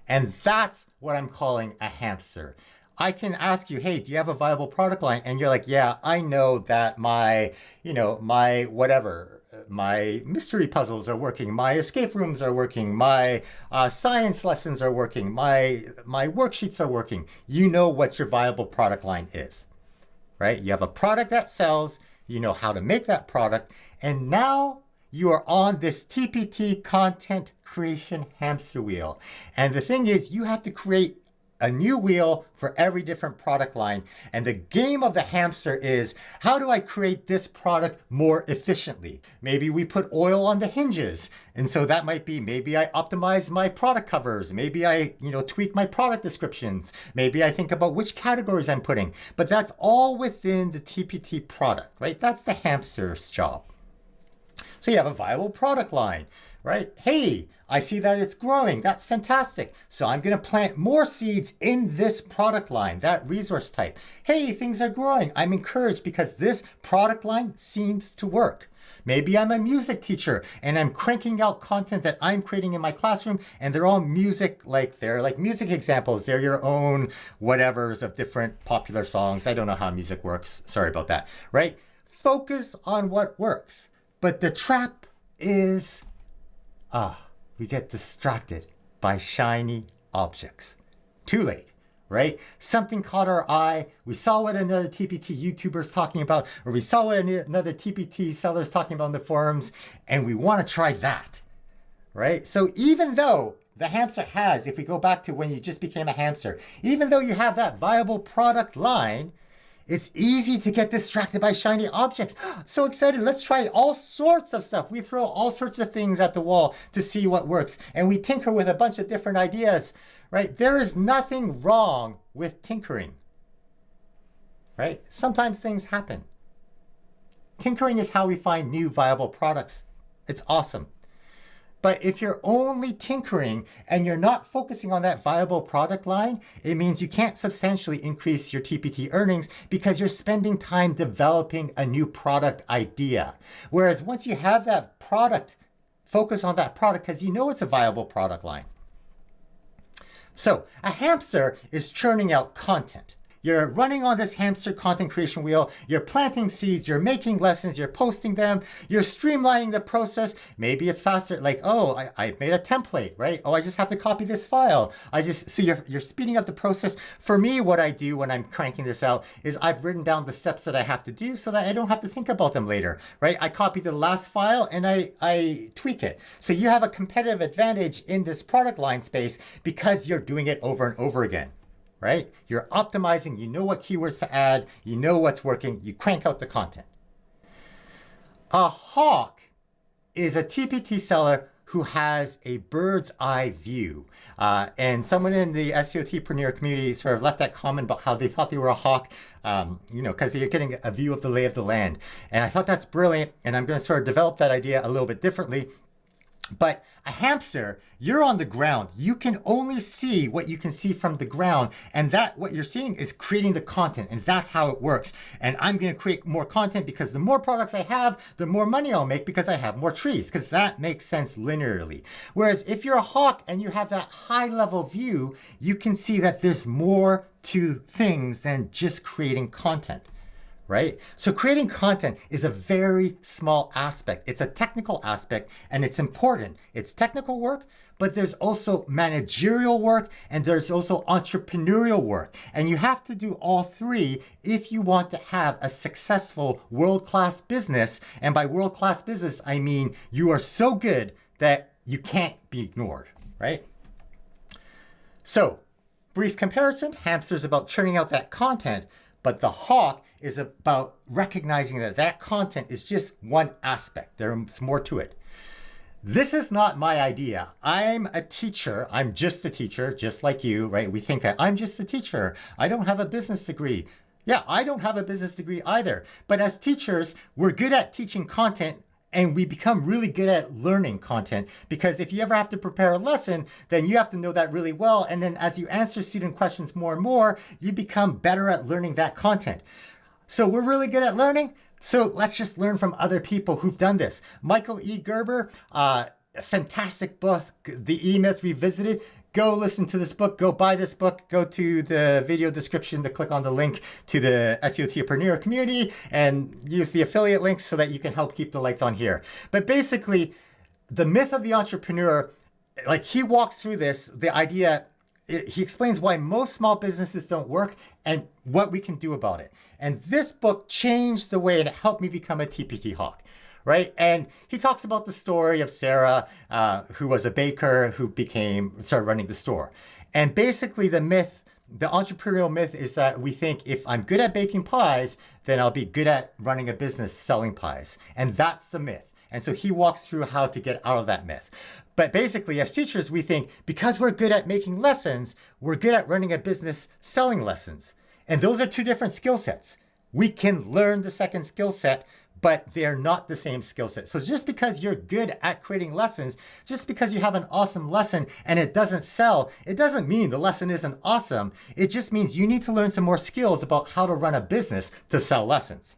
And that's what I'm calling a hamster. I can ask you, hey, do you have a viable product line? And you're like, yeah, I know that my whatever, my mystery puzzles are working, my escape rooms are working, my science lessons are working, my worksheets are working. You know what your viable product line is, right? You have a product that sells, you know how to make that product, and now you are on this TPT content creation hamster wheel. And the thing is, you have to create a new wheel for every different product line. And the game of the hamster is, how do I create this product more efficiently? Maybe we put oil on the hinges. And so that might be, maybe I optimize my product covers. Maybe I, tweak my product descriptions. Maybe I think about which categories I'm putting. But that's all within the TPT product, right? That's the hamster's job. So you have a viable product line, right? Hey, I see that it's growing. That's fantastic. So I'm going to plant more seeds in this product line, that resource type. Hey, things are growing. I'm encouraged because this product line seems to work. Maybe I'm a music teacher and I'm cranking out content that I'm creating in my classroom, and they're all music, they're like music examples. They're your own whatevers of different popular songs. I don't know how music works. Sorry about that, right? Focus on what works. But the trap is, we get distracted by shiny objects. Too late, right? Something caught our eye. We saw what another TPT YouTuber is talking about, or we saw what another TPT seller is talking about in the forums, and we want to try that, right? So even though the hamster has, if we go back to when you just became a hamster, even though you have that viable product line, it's easy to get distracted by shiny objects. So excited. Let's try all sorts of stuff. We throw all sorts of things at the wall to see what works. And we tinker with a bunch of different ideas, right? There is nothing wrong with tinkering, right? Sometimes things happen. Tinkering is how we find new viable products. It's awesome. But if you're only tinkering and you're not focusing on that viable product line, it means you can't substantially increase your TPT earnings because you're spending time developing a new product idea. Whereas once you have that product, focus on that product because you know it's a viable product line. So a hamster is churning out content. You're running on this hamster content creation wheel. You're planting seeds. You're making lessons. You're posting them. You're streamlining the process. Maybe it's faster. Like, I made a template, right? I just have to copy this file. So you're speeding up the process. For me, what I do when I'm cranking this out is I've written down the steps that I have to do so that I don't have to think about them later, right? I copy the last file and I tweak it. So you have a competitive advantage in this product line space because you're doing it over and over again. Right? You're optimizing, you know what keywords to add, you know what's working, you crank out the content. A hawk is a TPT seller who has a bird's eye view. And someone in the SEOtpreneur community sort of left that comment about how they thought they were a hawk, because they're getting a view of the lay of the land. And I thought that's brilliant, and I'm going to sort of develop that idea a little bit differently. But a hamster, you're on the ground. You can only see what you can see from the ground. And that what you're seeing is creating the content. And that's how it works. And I'm going to create more content because the more products I have, the more money I'll make because I have more trees. Because that makes sense linearly. Whereas if you're a hawk and you have that high level view, you can see that there's more to things than just creating content. Right? So creating content is a very small aspect. It's a technical aspect and it's important. It's technical work, but there's also managerial work and there's also entrepreneurial work. And you have to do all three if you want to have a successful world-class business. And by world-class business, I mean you are so good that you can't be ignored, right? So, brief comparison, hamster's about churning out that content, but the hawk is about recognizing that that content is just one aspect. There's more to it. This is not my idea. I'm a teacher. I'm just a teacher, just like you, right? We think that I'm just a teacher. I don't have a business degree. Yeah, I don't have a business degree either. But as teachers, we're good at teaching content and we become really good at learning content because if you ever have to prepare a lesson, then you have to know that really well. And then as you answer student questions more and more, you become better at learning that content. So we're really good at learning. So let's just learn from other people who've done this. Michael E. Gerber, a fantastic book, The E-Myth Revisited. go listen to this book, go buy this book, go to the video description to click on the link to the SEO Entrepreneur community and use the affiliate links so that you can help keep the lights on here. But basically, the myth of the entrepreneur, like he walks through this, the idea, he explains why most small businesses don't work and what we can do about it. And this book changed the way and it helped me become a TPT hawk. Right. And he talks about the story of Sarah, who was a baker who started running the store. And basically the entrepreneurial myth is that we think if I'm good at baking pies, then I'll be good at running a business selling pies. And that's the myth. And so he walks through how to get out of that myth. But basically, as teachers, we think because we're good at making lessons, we're good at running a business selling lessons. And those are two different skill sets. We can learn the second skill set, but they're not the same skill set. So just because you're good at creating lessons, just because you have an awesome lesson and it doesn't sell, it doesn't mean the lesson isn't awesome. It just means you need to learn some more skills about how to run a business to sell lessons.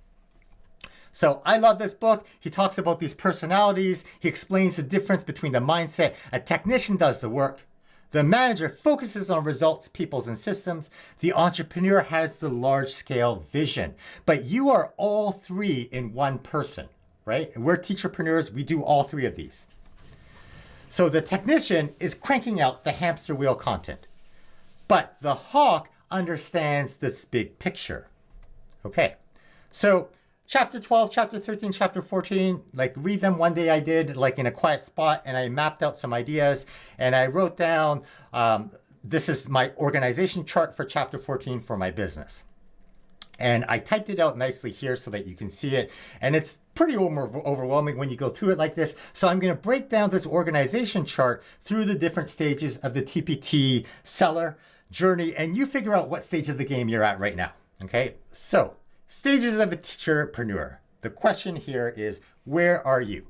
So I love this book. He talks about these personalities. He explains the difference between the mindset. A technician does the work. The manager focuses on results, peoples, and systems. The entrepreneur has the large-scale vision. But you are all three in one person, right? We're teacherpreneurs. We do all three of these. So the technician is cranking out the hamster wheel content. But the hawk understands this big picture. Okay, so Chapter 12, Chapter 13, Chapter 14, like read them one day I did like in a quiet spot and I mapped out some ideas and I wrote down, this is my organization chart for Chapter 14 for my business. And I typed it out nicely here so that you can see it. And it's pretty overwhelming when you go through it like this. So I'm going to break down this organization chart through the different stages of the TPT seller journey. And you figure out what stage of the game you're at right now. Okay, so stages of a teacherpreneur. The question here is, where are you?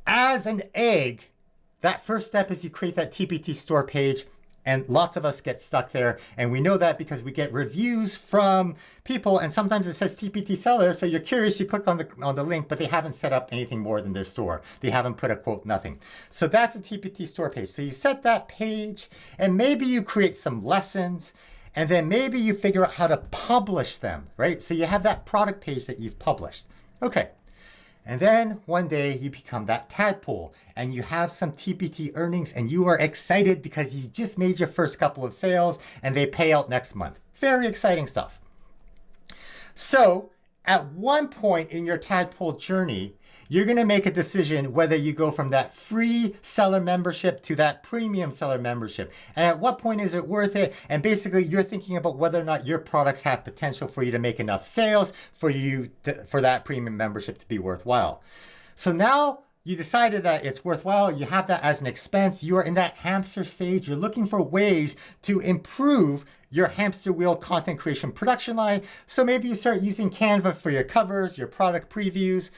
As an egg, that first step is you create that TPT store page, and lots of us get stuck there. And we know that because we get reviews from people, and sometimes it says TPT seller, so you're curious, you click on the link, but they haven't set up anything more than their store. They haven't put a quote, nothing. So that's a TPT store page. So you set that page, and maybe you create some lessons, and then maybe you figure out how to publish them, right? So you have that product page that you've published. Okay. And then one day you become that tadpole and you have some TPT earnings and you are excited because you just made your first couple of sales and they pay out next month. Very exciting stuff. So at one point in your tadpole journey, you're going to make a decision whether you go from that free seller membership to that premium seller membership. And at what point is it worth it? And basically you're thinking about whether or not your products have potential for you to make enough sales for that premium membership to be worthwhile. So now you decided that it's worthwhile. You have that as an expense. You are in that hamster stage. You're looking for ways to improve your hamster wheel content creation production line. So maybe you start using Canva for your covers, your product previews.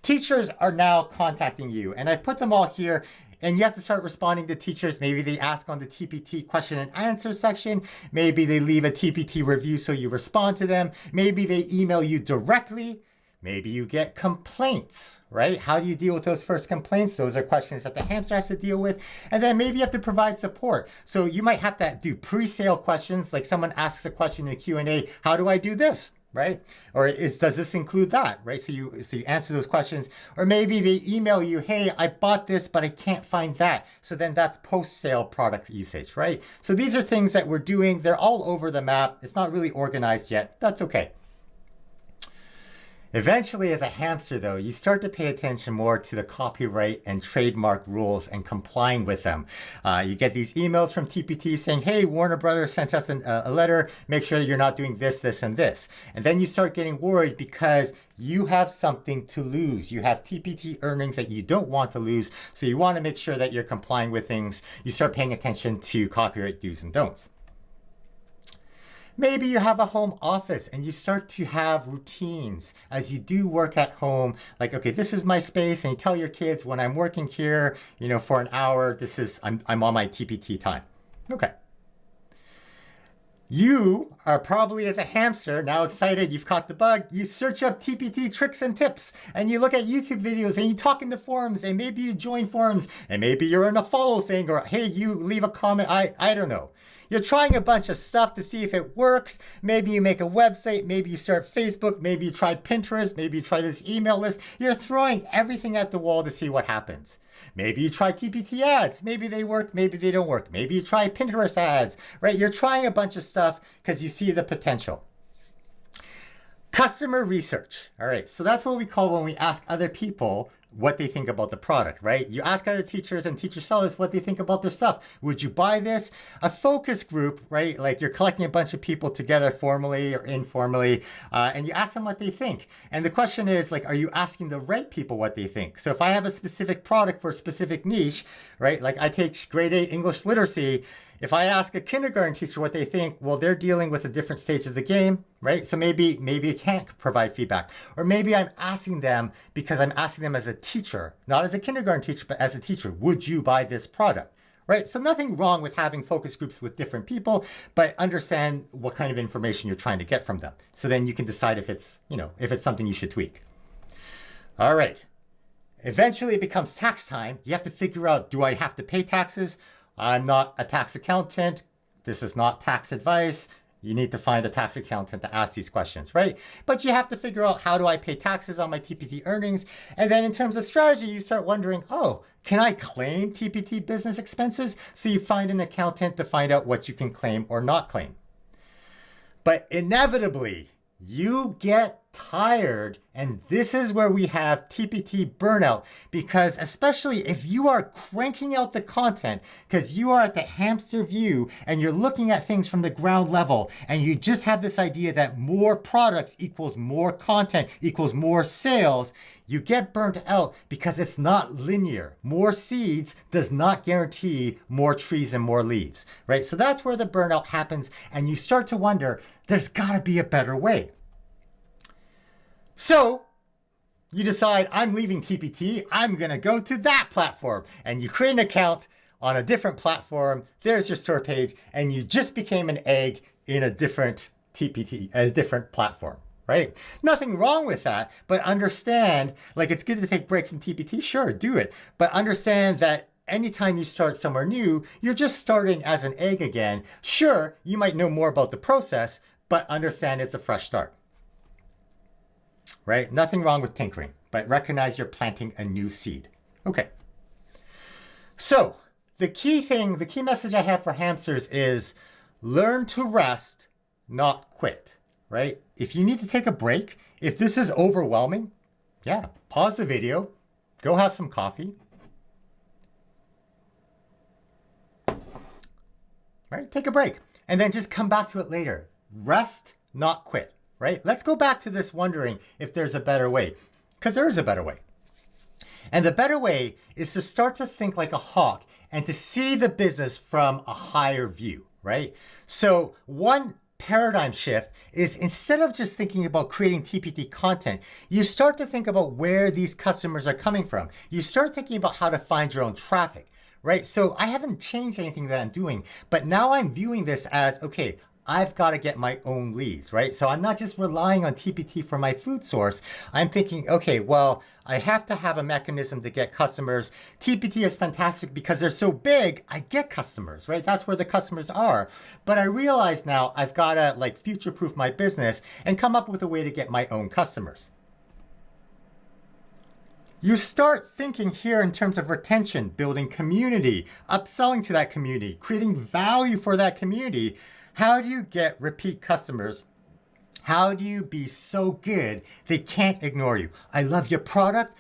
Teachers are now contacting you, and I put them all here, and you have to start responding to teachers. Maybe they ask on the TPT question and answer section. Maybe they leave a TPT review so you respond to them. Maybe they email you directly. Maybe you get complaints, right? How do you deal with those first complaints? Those are questions that the hamster has to deal with. And then maybe you have to provide support. So you might have to do pre-sale questions, like someone asks a question in the Q&A, how do I do this? Right? Or does this include that? Right? So you answer those questions. Or maybe they email you, hey, I bought this, but I can't find that. So then that's post-sale product usage, right? So these are things that we're doing. They're all over the map. It's not really organized yet. That's okay. Eventually, as a hamster, though, you start to pay attention more to the copyright and trademark rules and complying with them. You get these emails from TPT saying, hey, Warner Brothers sent us a letter. Make sure you're not doing this, this, and this. And then you start getting worried because you have something to lose. You have TPT earnings that you don't want to lose. So you want to make sure that you're complying with things. You start paying attention to copyright do's and don'ts. Maybe you have a home office and you start to have routines as you do work at home. Like, okay, this is my space, and you tell your kids when I'm working here, for an hour, I'm on my TPT time. Okay. You are probably as a hamster now excited you've caught the bug. You search up TPT tricks and tips and you look at YouTube videos and you talk in the forums and maybe you join forums and maybe you're in a follow thing or hey, you leave a comment. I don't know. You're trying a bunch of stuff to see if it works. Maybe you make a website, maybe you start Facebook, maybe you try Pinterest, maybe you try this email list. You're throwing everything at the wall to see what happens. Maybe you try TPT ads. Maybe they work, maybe they don't work. Maybe you try Pinterest ads, right? You're trying a bunch of stuff because you see the potential. Customer research. All right, so that's what we call when we ask other people what they think about the product, right? You ask other teachers and teacher sellers what they think about their stuff. Would you buy this? A focus group, right? Like you're collecting a bunch of people together formally or informally, and you ask them what they think. And the question is like, are you asking the right people what they think? So if I have a specific product for a specific niche, right? Like I teach grade 8 English literacy. If I ask a kindergarten teacher what they think, well, they're dealing with a different stage of the game, right? So maybe I can't provide feedback. Or maybe I'm asking them because I'm asking them as a teacher, not as a kindergarten teacher, but as a teacher, would you buy this product? Right? So nothing wrong with having focus groups with different people, but understand what kind of information you're trying to get from them. So then you can decide if it's, if it's something you should tweak. All right. Eventually it becomes tax time. You have to figure out, do I have to pay taxes? I'm not a tax accountant. This is not tax advice. You need to find a tax accountant to ask these questions, right? But you have to figure out, how do I pay taxes on my TPT earnings? And then in terms of strategy, you start wondering, oh, can I claim TPT business expenses? So you find an accountant to find out what you can claim or not claim. But inevitably, you get tired, and this is where we have TPT burnout, because especially if you are cranking out the content because you are at the hamster view and you're looking at things from the ground level and you just have this idea that more products equals more content equals more sales, you get burnt out because it's not linear. More seeds does not guarantee more trees and more leaves, right? So that's where the burnout happens, and you start to wonder, there's got to be a better way. So you decide, I'm leaving TPT, I'm going to go to that platform. And you create an account on a different platform. There's your store page. And you just became an egg in a different TPT, a different platform, right? Nothing wrong with that. But understand, like, it's good to take breaks from TPT. Sure, do it. But understand that anytime you start somewhere new, you're just starting as an egg again. Sure, you might know more about the process, but understand it's a fresh start. Right? Nothing wrong with tinkering, but recognize you're planting a new seed. Okay. So the key message I have for hamsters is learn to rest, not quit, right? If you need to take a break, if this is overwhelming, yeah, pause the video, go have some coffee, right? Take a break and then just come back to it later. Rest, not quit. Right? Let's go back to this wondering if there's a better way, because there is a better way. And the better way is to start to think like a hawk and to see the business from a higher view, right? So one paradigm shift is, instead of just thinking about creating TPT content, you start to think about where these customers are coming from. You start thinking about how to find your own traffic, right? So I haven't changed anything that I'm doing, but now I'm viewing this as, okay, I've got to get my own leads, right? So I'm not just relying on TPT for my food source. I'm thinking, okay, well, I have to have a mechanism to get customers. TPT is fantastic because they're so big, I get customers, right? That's where the customers are. But I realize now I've got to like future-proof my business and come up with a way to get my own customers. You start thinking here in terms of retention, building community, upselling to that community, creating value for that community. How do you get repeat customers? How do you be so good they can't ignore you? I love your product.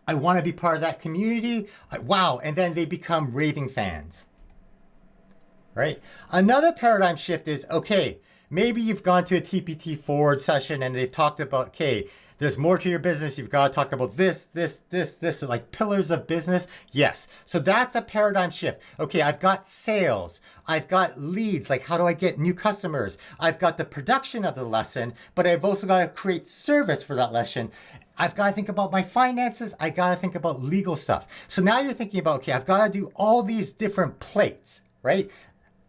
I want to be part of that community. Wow. And then they become raving fans, right? Another paradigm shift is, okay, maybe you've gone to a TPT Forward session and they've talked about, okay, there's more to your business. You've got to talk about this, like pillars of business. Yes. So that's a paradigm shift. Okay, I've got sales. I've got leads. Like, how do I get new customers? I've got the production of the lesson, but I've also got to create service for that lesson. I've got to think about my finances. I got to think about legal stuff. So now you're thinking about, okay, I've got to do all these different plates, right?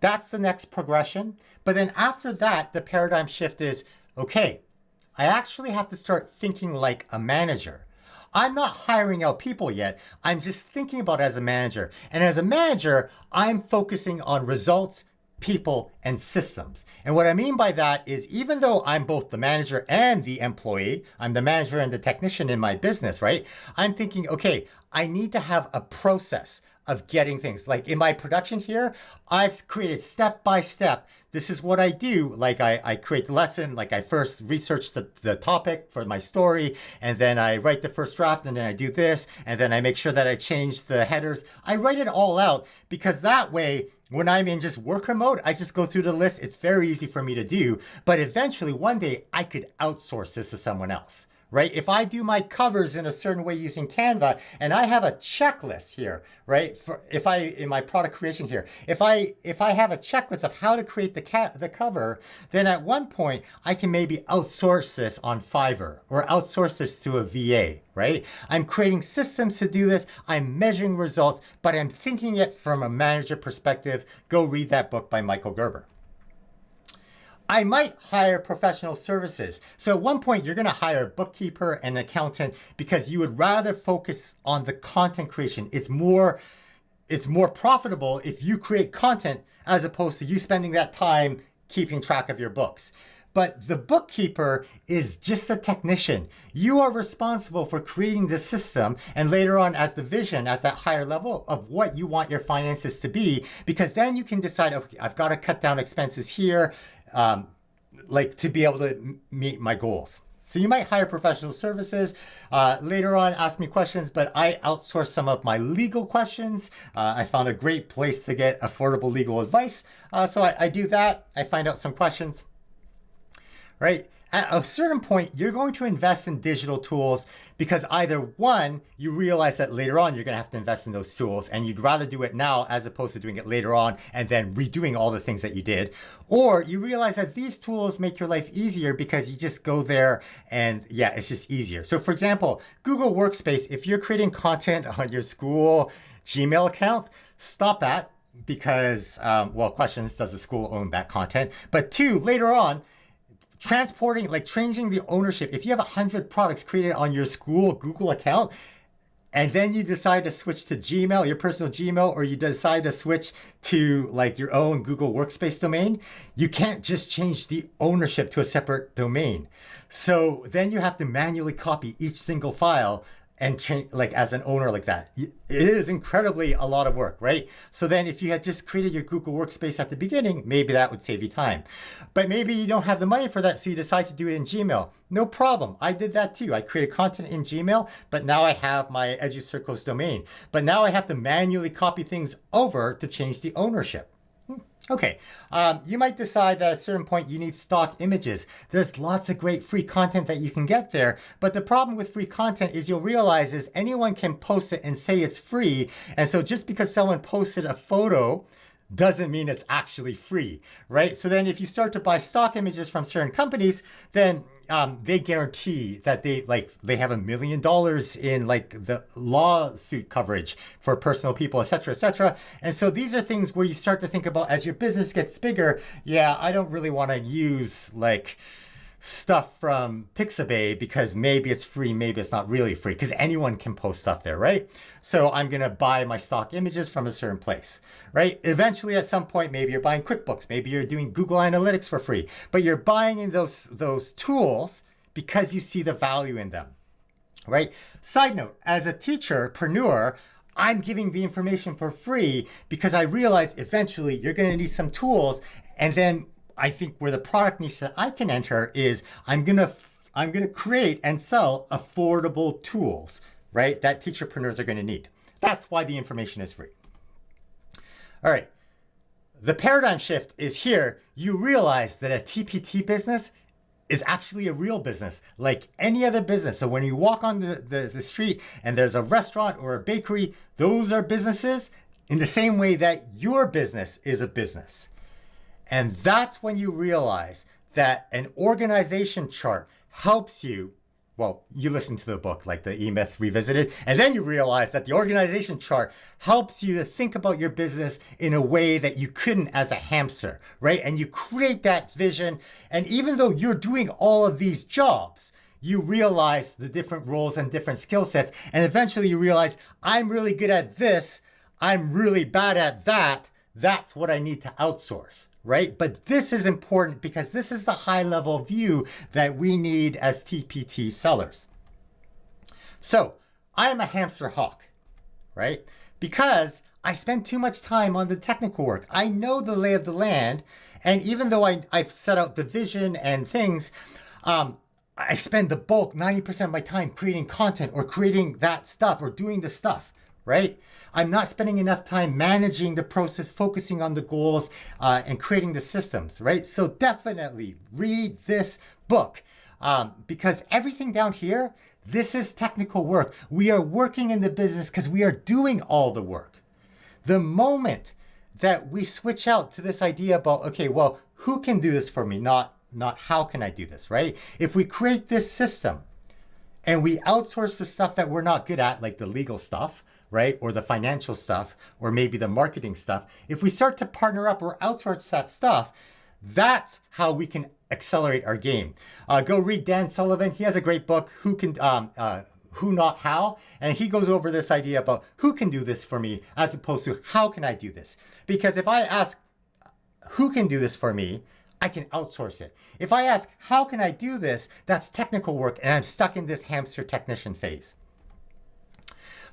That's the next progression. But then after that, the paradigm shift is, okay, I actually have to start thinking like a manager. I'm not hiring out people yet. I'm just thinking about it as a manager. And as a manager, I'm focusing on results, people, and systems. And what I mean by that is even though I'm both the manager and the employee, I'm the manager and the technician in my business, right? I'm thinking, okay, I need to have a process of getting things. Like in my production here, I've created step by step. This is what I do. Like I create the lesson, like I first research the topic for my story, and then I write the first draft, and then I do this, and then I make sure that I change the headers. I write it all out because that way, when I'm in just worker mode, I just go through the list. It's very easy for me to do. But eventually, one day, I could outsource this to someone else, right? If I do my covers in a certain way using Canva, and I have a checklist here, right? In my product creation here, if I have a checklist of how to create the cover, then at one point I can maybe outsource this on Fiverr or outsource this to a VA, right? I'm creating systems to do this. I'm measuring results, but I'm thinking it from a manager perspective. Go read that book by Michael Gerber. I might hire professional services. So at one point, you're going to hire a bookkeeper and an accountant because you would rather focus on the content creation. It's more profitable if you create content as opposed to you spending that time keeping track of your books. But the bookkeeper is just a technician. You are responsible for creating the system and later on as the vision at that higher level of what you want your finances to be, because then you can decide, okay, I've got to cut down expenses here, like to be able to meet my goals. So you might hire professional services. Later on, ask me questions, but I outsource some of my legal questions. I found a great place to get affordable legal advice. So I do that. I find out some questions. Right? At a certain point, you're going to invest in digital tools because either one, you realize that later on you're going to have to invest in those tools and you'd rather do it now as opposed to doing it later on and then redoing all the things that you did. Or you realize that these tools make your life easier because you just go there and yeah, it's just easier. So for example, Google Workspace, if you're creating content on your school Gmail account, stop that because, questions, does the school own that content? But two, later on, transporting, like changing the ownership. If you have 100 products created on your school Google account, and then you decide to switch to Gmail, your personal Gmail, or you decide to switch to like your own Google Workspace domain, you can't just change the ownership to a separate domain. So then you have to manually copy each single file and change, like as an owner like that. It is incredibly a lot of work, right? So then if you had just created your Google Workspace at the beginning, maybe that would save you time. But maybe you don't have the money for that, so you decide to do it in Gmail. No problem. I did that too. I created content in Gmail, but now I have my EduCircles domain. But now I have to manually copy things over to change the ownership. Okay, you might decide that at a certain point you need stock images. There's lots of great free content that you can get there, but the problem with free content is you'll realize is anyone can post it and say it's free, and so just because someone posted a photo doesn't mean it's actually free, right? So then if you start to buy stock images from certain companies, then they guarantee that they have $1 million in like the lawsuit coverage for personal people, et cetera, et cetera. And so these are things where you start to think about as your business gets bigger, yeah, I don't really want to use like stuff from Pixabay because maybe it's free, maybe it's not really free because anyone can post stuff there, right? So I'm going to buy my stock images from a certain place, right? Eventually at some point, maybe you're buying QuickBooks, maybe you're doing Google Analytics for free, but you're buying in those tools because you see the value in them, right? Side note, as a teacherpreneur, I'm giving the information for free because I realize eventually you're going to need some tools, and then I think where the product niche that I can enter is I'm gonna create and sell affordable tools, right? That teacherpreneurs are gonna need. That's why the information is free. All right, the paradigm shift is here. You realize that a TPT business is actually a real business like any other business. So when you walk on the street and there's a restaurant or a bakery, those are businesses in the same way that your business is a business. And that's when you realize that an organization chart helps you well, you listen to the book, like the E-Myth Revisited, and then you realize that the organization chart helps you to think about your business in a way that you couldn't as a hamster, right? And you create that vision. And even though you're doing all of these jobs, you realize the different roles and different skill sets. And eventually you realize, I'm really good at this. I'm really bad at that. That's what I need to outsource. Right? But this is important because this is the high level view that we need as TPT sellers. So I'm a hamster hawk, right? Because I spend too much time on the technical work. I know the lay of the land. And even though I've set out the vision and things, I spend the bulk 90% of my time creating content or creating that stuff or doing the stuff, right? I'm not spending enough time managing the process, focusing on the goals, and creating the systems, right? So definitely read this book because everything down here, this is technical work. We are working in the business because we are doing all the work. The moment that we switch out to this idea about, okay, well, who can do this for me? Not how can I do this, right? If we create this system and we outsource the stuff that we're not good at, like the legal stuff, right? Or the financial stuff, or maybe the marketing stuff. If we start to partner up or outsource that stuff, that's how we can accelerate our game. Go read Dan Sullivan. He has a great book, Who Not How. And he goes over this idea about who can do this for me as opposed to how can I do this? Because if I ask who can do this for me, I can outsource it. If I ask how can I do this, that's technical work and I'm stuck in this hamster technician phase.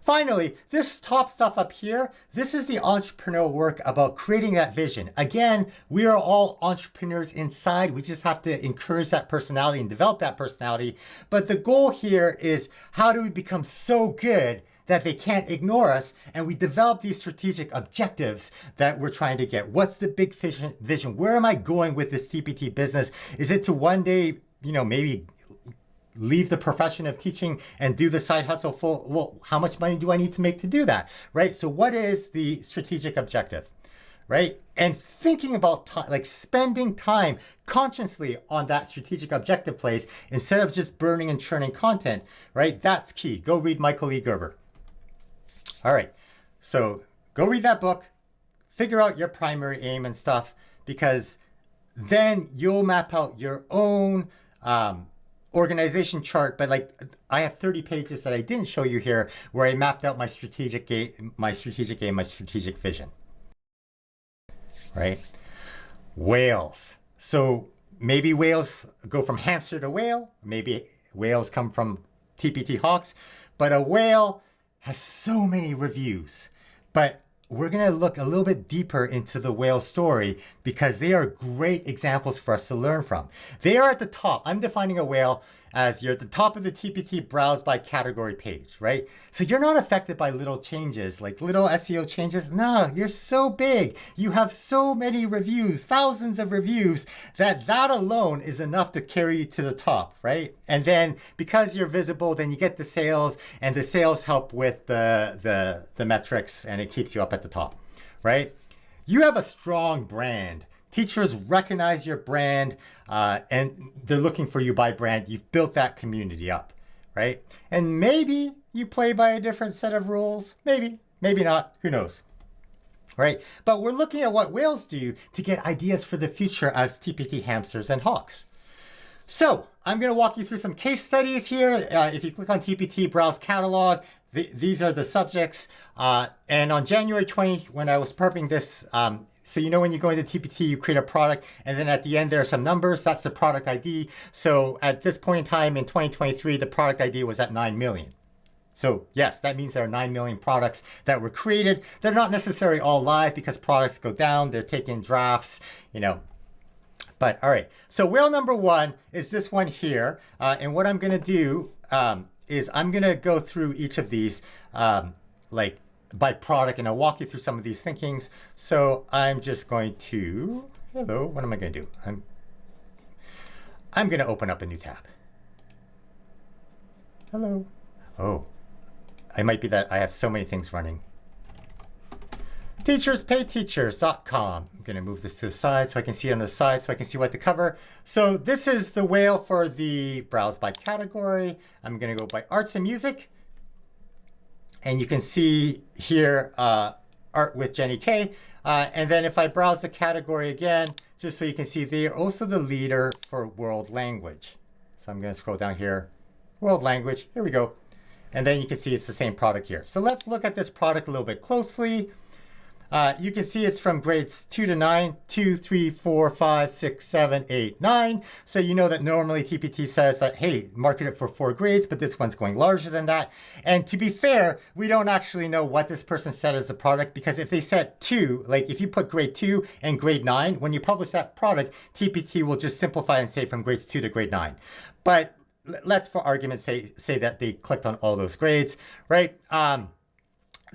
Finally, this top stuff up here, this is the entrepreneurial work about creating that vision. Again, we are all entrepreneurs inside. We just have to encourage that personality and develop that personality. But the goal here is how do we become so good that they can't ignore us and we develop these strategic objectives that we're trying to get. What's the big vision? Where am I going with this TPT business? Is it to one day, maybe leave the profession of teaching and do the side hustle full? Well, how much money do I need to make to do that, right? So what is the strategic objective, right? And thinking about like spending time consciously on that strategic objective place instead of just burning and churning content, right? That's key. Go read Michael E. Gerber. All right, so go read that book, figure out your primary aim and stuff, because then you'll map out your own organization chart. But like I have 30 pages that I didn't show you here where I mapped out my strategic aim, my strategic vision, right? Whales. So maybe whales go from hamster to whale. Maybe whales come from TPT hawks, but a whale has so many reviews. But we're going to look a little bit deeper into the whale story because they are great examples for us to learn from. They are at the top. I'm defining a whale as you're at the top of the TPT browse by category page, right? So you're not affected by little changes, like little SEO changes. No, you're so big. You have so many reviews, thousands of reviews, that alone is enough to carry you to the top, right? And then because you're visible, then you get the sales, and the sales help with the metrics, and it keeps you up at the top, right? You have a strong brand. Teachers recognize your brand and they're looking for you by brand. You've built that community up, right? And maybe you play by a different set of rules. Maybe not. Who knows, right? But we're looking at what whales do to get ideas for the future as TPT hamsters and hawks. So I'm going to walk you through some case studies here. If you click on TPT Browse Catalog, these are the subjects. And on January 20, when I was prepping this, so when you go into TPT, you create a product, and then at the end there are some numbers. That's the product ID. So at this point in time in 2023, the product ID was at 9 million. So yes, that means there are 9 million products that were created. They're not necessarily all live because products go down. They're taking drafts, But all right, so whale number one is this one here. And what I'm going to do is I'm going to go through each of these like by product, and I'll walk you through some of these thinkings. So I'm just going to, hello, what am I going to do? I'm going to open up a new tab. Hello. Oh, I might be that I have so many things running. teacherspayteachers.com. I'm going to move this to the side so I can see it on the side so I can see what to cover. So this is the whale for the browse by category. I'm going to go by arts and music. And you can see here art with Jenny K. And then if I browse the category again, just so you can see, they are also the leader for world language. So I'm going to scroll down here, world language. Here we go. And then you can see it's the same product here. So let's look at this product a little bit closely. You can see it's from grades 2 to 9, 2, 3, 4, 5, 6, 7, 8, 9. So you know that normally TPT says that, hey, market it for 4 grades, but this one's going larger than that. And to be fair, we don't actually know what this person said as a product, because if they said 2, like if you put grade 2 and grade 9, when you publish that product, TPT will just simplify and say from grades 2 to grade 9. But let's, for argument's sake, say that they clicked on all those grades, right?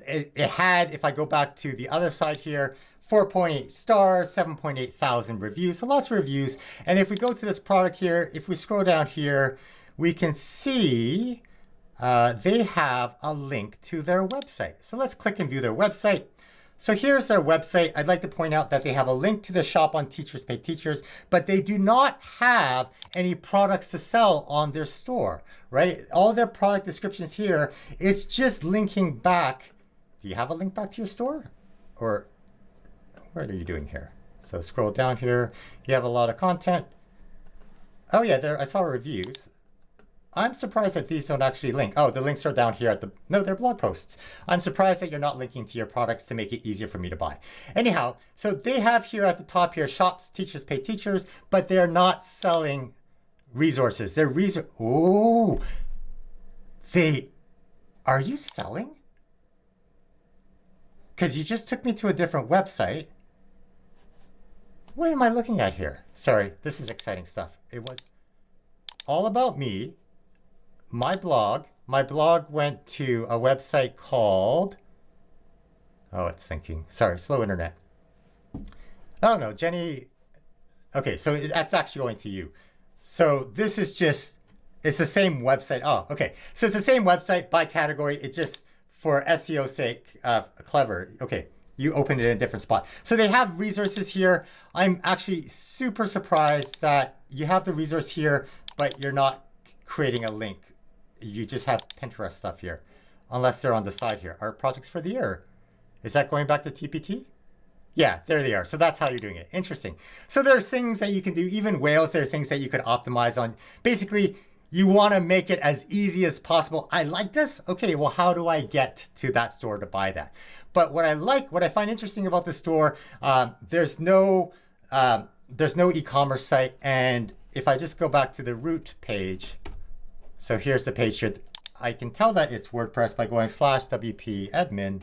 It had, if I go back to the other side here, 4.8 stars, 7.8 thousand reviews, so lots of reviews. And if we go to this product here, if we scroll down here, we can see they have a link to their website. So let's click and view their website. So here's their website. I'd like to point out that they have a link to the shop on Teachers Pay Teachers, but they do not have any products to sell on their store, right? All their product descriptions here is just linking back. Do you have a link back to your store? Or what are you doing here? So scroll down here. You have a lot of content. Oh yeah, there I saw reviews. I'm surprised that these don't actually link. Oh, the links are down here at the, no, they're blog posts. I'm surprised that you're not linking to your products to make it easier for me to buy. Anyhow, so they have here at the top here, shops, Teachers Pay Teachers, but they're not selling resources. They're oh, are you selling? Because you just took me to a different website. What am I looking at here? Sorry, this is exciting stuff. It was all about me. My blog went to a website called, oh, it's thinking. Sorry, slow internet. Oh no, Jenny. Okay, so that's actually going to you. So this is just, it's the same website. Oh, okay. So it's the same website by category. It just, for SEO sake, clever. Okay, you opened it in a different spot. So they have resources here. I'm actually super surprised that you have the resource here, but you're not creating a link. You just have Pinterest stuff here, unless they're on the side here. Art projects for the year. Is that going back to TPT? Yeah, there they are. So that's how you're doing it. Interesting. So there's things that you can do. Even whales, there are things that you could optimize on. Basically, you want to make it as easy as possible. I like this. Okay, well, how do I get to that store to buy that? But what I find interesting about the store, there's no e-commerce site. And if I just go back to the root page, so here's the page here. I can tell that it's WordPress by going /WP admin.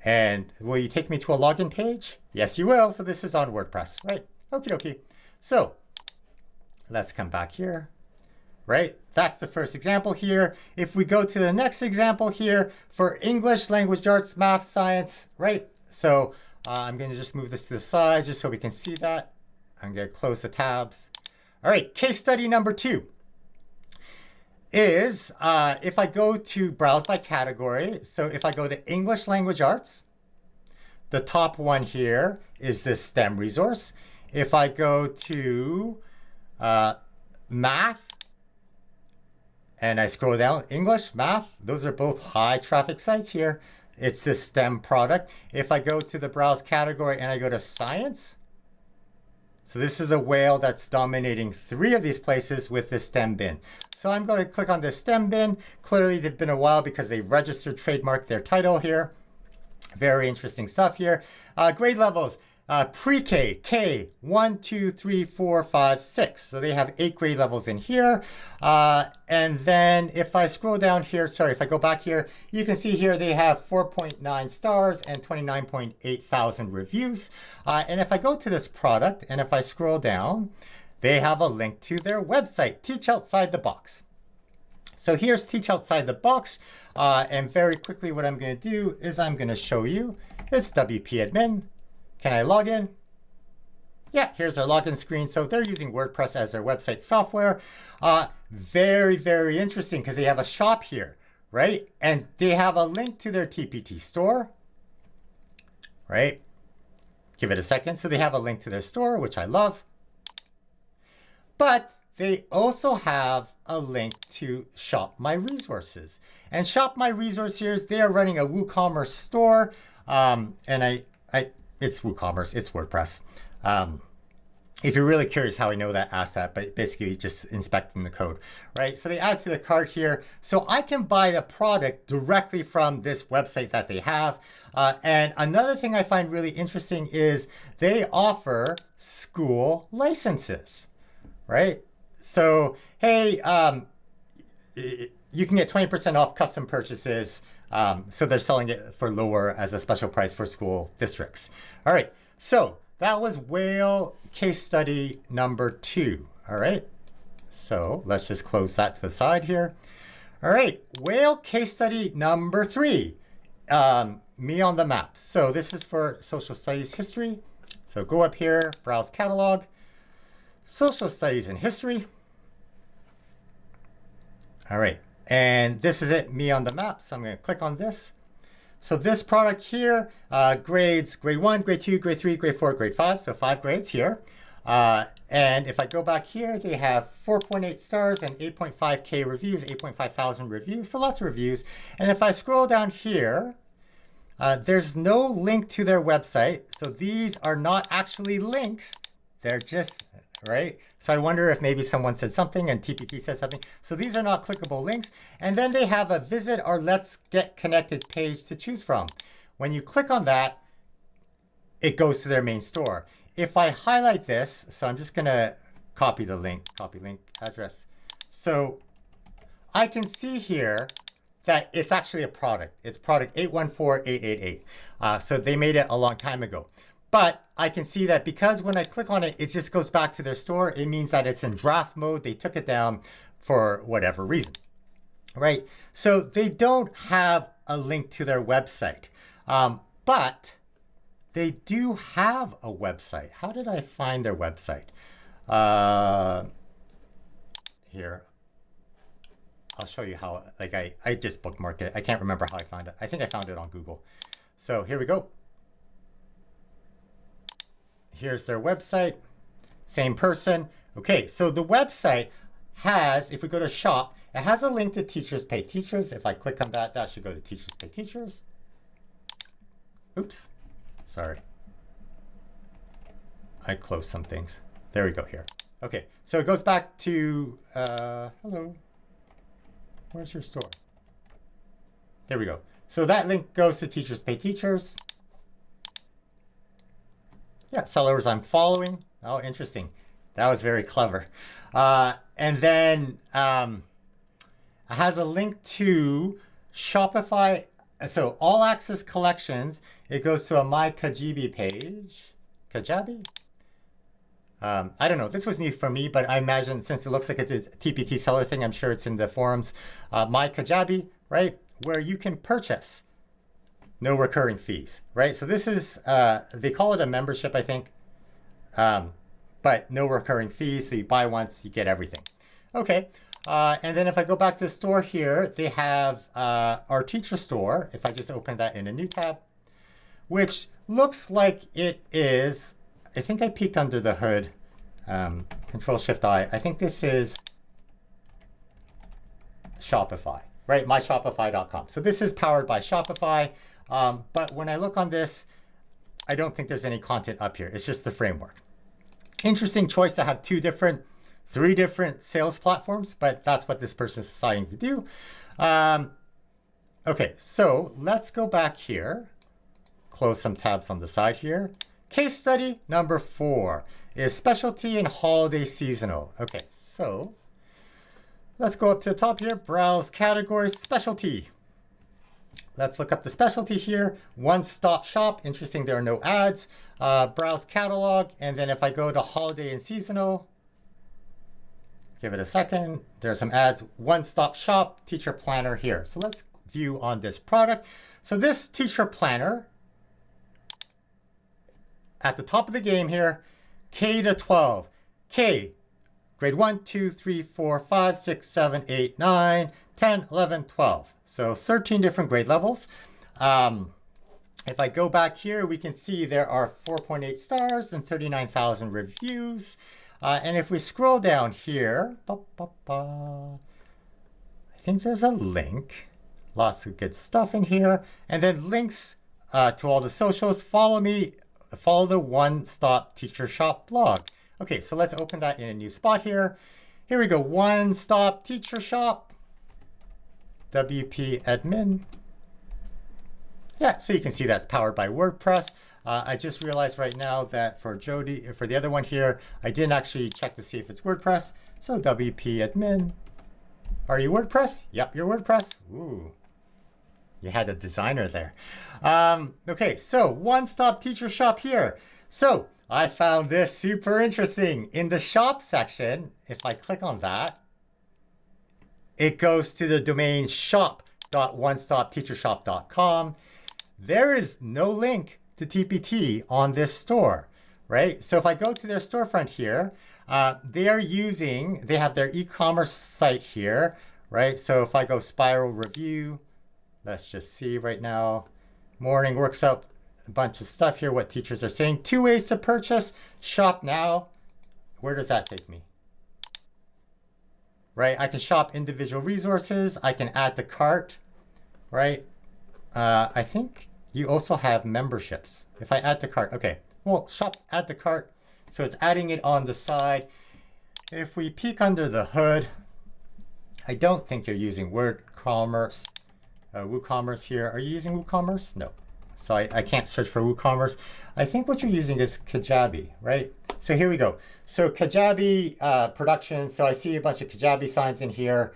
And will you take me to a login page? Yes, you will. So this is on WordPress, right? Okie dokie. So let's come back here, right? That's the first example here. If we go to the next example here for English, language arts, math, science, right? So I'm going to just move this to the side just so we can see that. I'm going to close the tabs. All right, case study number 2 is if I go to browse by category. So if I go to English language arts, the top one here is this STEM resource. If I go to math and I scroll down, English, math, those are both high traffic sites here. It's this STEM product. If I go to the browse category and I go to science, so this is a whale that's dominating 3 of these places with the STEM bin. So I'm going to click on the STEM bin. Clearly they've been a while because they registered, trademarked their title here. Very interesting stuff here. Grade levels. Pre-K, K, 1, 2, 3, 4, 5, 6. So they have 8 grade levels in here. And then if I scroll down here, sorry, if I go back here, you can see here they have 4.9 stars and 29.8 thousand reviews. And if I go to this product and if I scroll down, they have a link to their website, Teach Outside the Box. So here's Teach Outside the Box. And very quickly what I'm going to do is I'm going to show you. It's WP admin. Can I log in? Yeah, here's our login screen. So they're using WordPress as their website software. Very, very interesting because they have a shop here, right? And they have a link to their TPT store. right? Give it a second. So they have a link to their store, which I love. But they also have a link to Shop My Resources. And Shop My Resources, they are running a WooCommerce store. It's WooCommerce, it's WordPress. If you're really curious how I know that, ask that, but basically just inspecting the code, right? So they add to the cart here. So I can buy the product directly from this website that they have. And another thing I find really interesting is they offer school licenses, right? So, hey, you can get 20% off custom purchases. So they're selling it for lower as a special price for school districts. All right, so that was whale case study number 2. All right, so let's just close that to the side here. All right, whale case study number 3, me on the map. So this is for social studies history. So go up here, browse catalog, social studies and history. All right, and this is it, me on the map. So I'm going to click on this. So this product here, grades, grade 1, grade 2, grade 3, grade 4, grade 5. So 5 grades here. And if I go back here, they have 4.8 stars and 8.5K reviews, 8.5 thousand reviews. So lots of reviews. And if I scroll down here, there's no link to their website. So these are not actually links. They're just, right? So I wonder if maybe someone said something and TPT said something. So these are not clickable links. And then they have a visit or let's get connected page to choose from. When you click on that, it goes to their main store. If I highlight this, so I'm just going to copy the link, copy link address. So I can see here that it's actually a product. It's product 814888. So they made it a long time ago. But I can see that because when I click on it, it just goes back to their store. It means that it's in draft mode. They took it down for whatever reason, right? So they don't have a link to their website, but they do have a website. How did I find their website? Here, I'll show you how, like I just bookmarked it. I can't remember how I found it. I think I found it on Google. So here we go. Here's their website, same person. Okay, so the website has, if we go to shop, it has a link to Teachers Pay Teachers. If I click on that, that should go to Teachers Pay Teachers. Oops, sorry. I closed some things. There we go here. Okay, so it goes back to, hello, where's your store? There we go. So that link goes to Teachers Pay Teachers. Yeah, sellers I'm following. Oh, interesting. That was very clever. And then it has a link to Shopify. So all access collections, it goes to a My Kajabi page. Kajabi? I don't know. This was new for me, but I imagine since it looks like it's a TPT seller thing, I'm sure it's in the forums. My Kajabi, right? Where you can purchase. No recurring fees, right? So this is, they call it a membership, I think, but no recurring fees. So you buy once, you get everything. Okay, and then if I go back to the store here, they have our teacher store. If I just open that in a new tab, which looks like it is, I think I peeked under the hood, Control-Shift-I. I think this is Shopify, right? MyShopify.com. So this is powered by Shopify. But when I look on this, I don't think there's any content up here. It's just the framework. Interesting choice to have 3 different sales platforms, but that's what this person is deciding to do. Okay, so let's go back here, close some tabs on the side here. Case study number 4 is specialty and holiday seasonal. Okay, so let's go up to the top here, browse categories, specialty. Let's look up the specialty here. One-stop shop. Interesting, there are no ads. Browse catalog. And then if I go to holiday and seasonal, give it a second. There are some ads. One-stop shop, teacher planner here. So let's view on this product. So this teacher planner, at the top of the game here, K to 12. K, grade 1, 2, 3, 4, 5, 6, 7, 8, 9, 10, 11, 12. So 13 different grade levels. If I go back here, we can see there are 4.8 stars and 39,000 reviews. And if we scroll down here, I think there's a link. Lots of good stuff in here. And then links to all the socials. Follow me. Follow the One Stop Teacher Shop blog. Okay, so let's open that in a new spot here. Here we go. One Stop Teacher Shop. WP admin. Yeah, so you can see that's powered by WordPress. I just realized right now that for Jody, for the other one here, I didn't actually check to see if it's WordPress. So WP admin. Are you WordPress? Yep, you're WordPress. Ooh, you had a designer there. Okay, so One Stop Teacher Shop here. So I found this super interesting. In the shop section, if I click on that, it goes to the domain shop.onestopteachershop.com. There is no link to TPT on this store, right? So if I go to their storefront here, they have their e-commerce site here, right? So if I go Spiral Review, let's just see right now. Morning works up a bunch of stuff here, what teachers are saying. 2 ways to purchase, shop now. Where does that take me? Right, I can shop individual resources. I can add to cart, right? I think you also have memberships. If I add to cart, okay. Well, shop, add to cart. So it's adding it on the side. If we peek under the hood, I don't think you're using WooCommerce. WooCommerce here. Are you using WooCommerce? No. So I can't search for WooCommerce. I think what you're using is Kajabi, right? So here we go. So Kajabi production. So I see a bunch of Kajabi signs in here.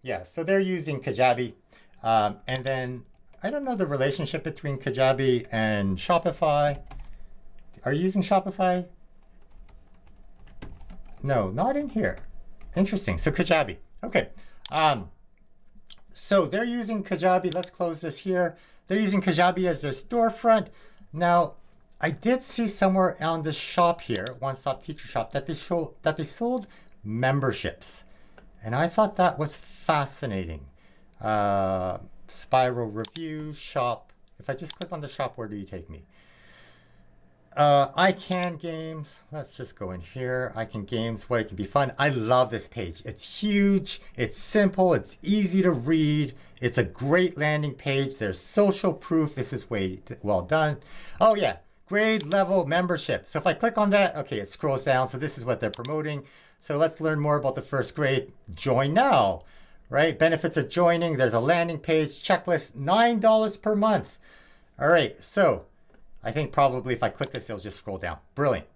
Yeah, so they're using Kajabi. And then I don't know the relationship between Kajabi and Shopify. Are you using Shopify? No, not in here. Interesting. So Kajabi. Okay. So they're using Kajabi. Let's close this here. They're using Kajabi as their storefront. Now, I did see somewhere on the shop here, One Stop Teacher Shop, that they sold memberships, and I thought that was fascinating. Spiral Review shop. If I just click on the shop, where do you take me? iCan Games. Let's just go in here. iCan Games, where it can be fun. I love this page. It's huge. It's simple. It's easy to read. It's a great landing page. There's social proof. This is way well done. Oh yeah, grade level membership. So if I click on that, okay, it scrolls down. So this is what they're promoting. So let's learn more about the first grade. Join now, right? Benefits of joining. There's a landing page, checklist, $9 per month. All right, so I think probably if I click this, it'll just scroll down. Brilliant.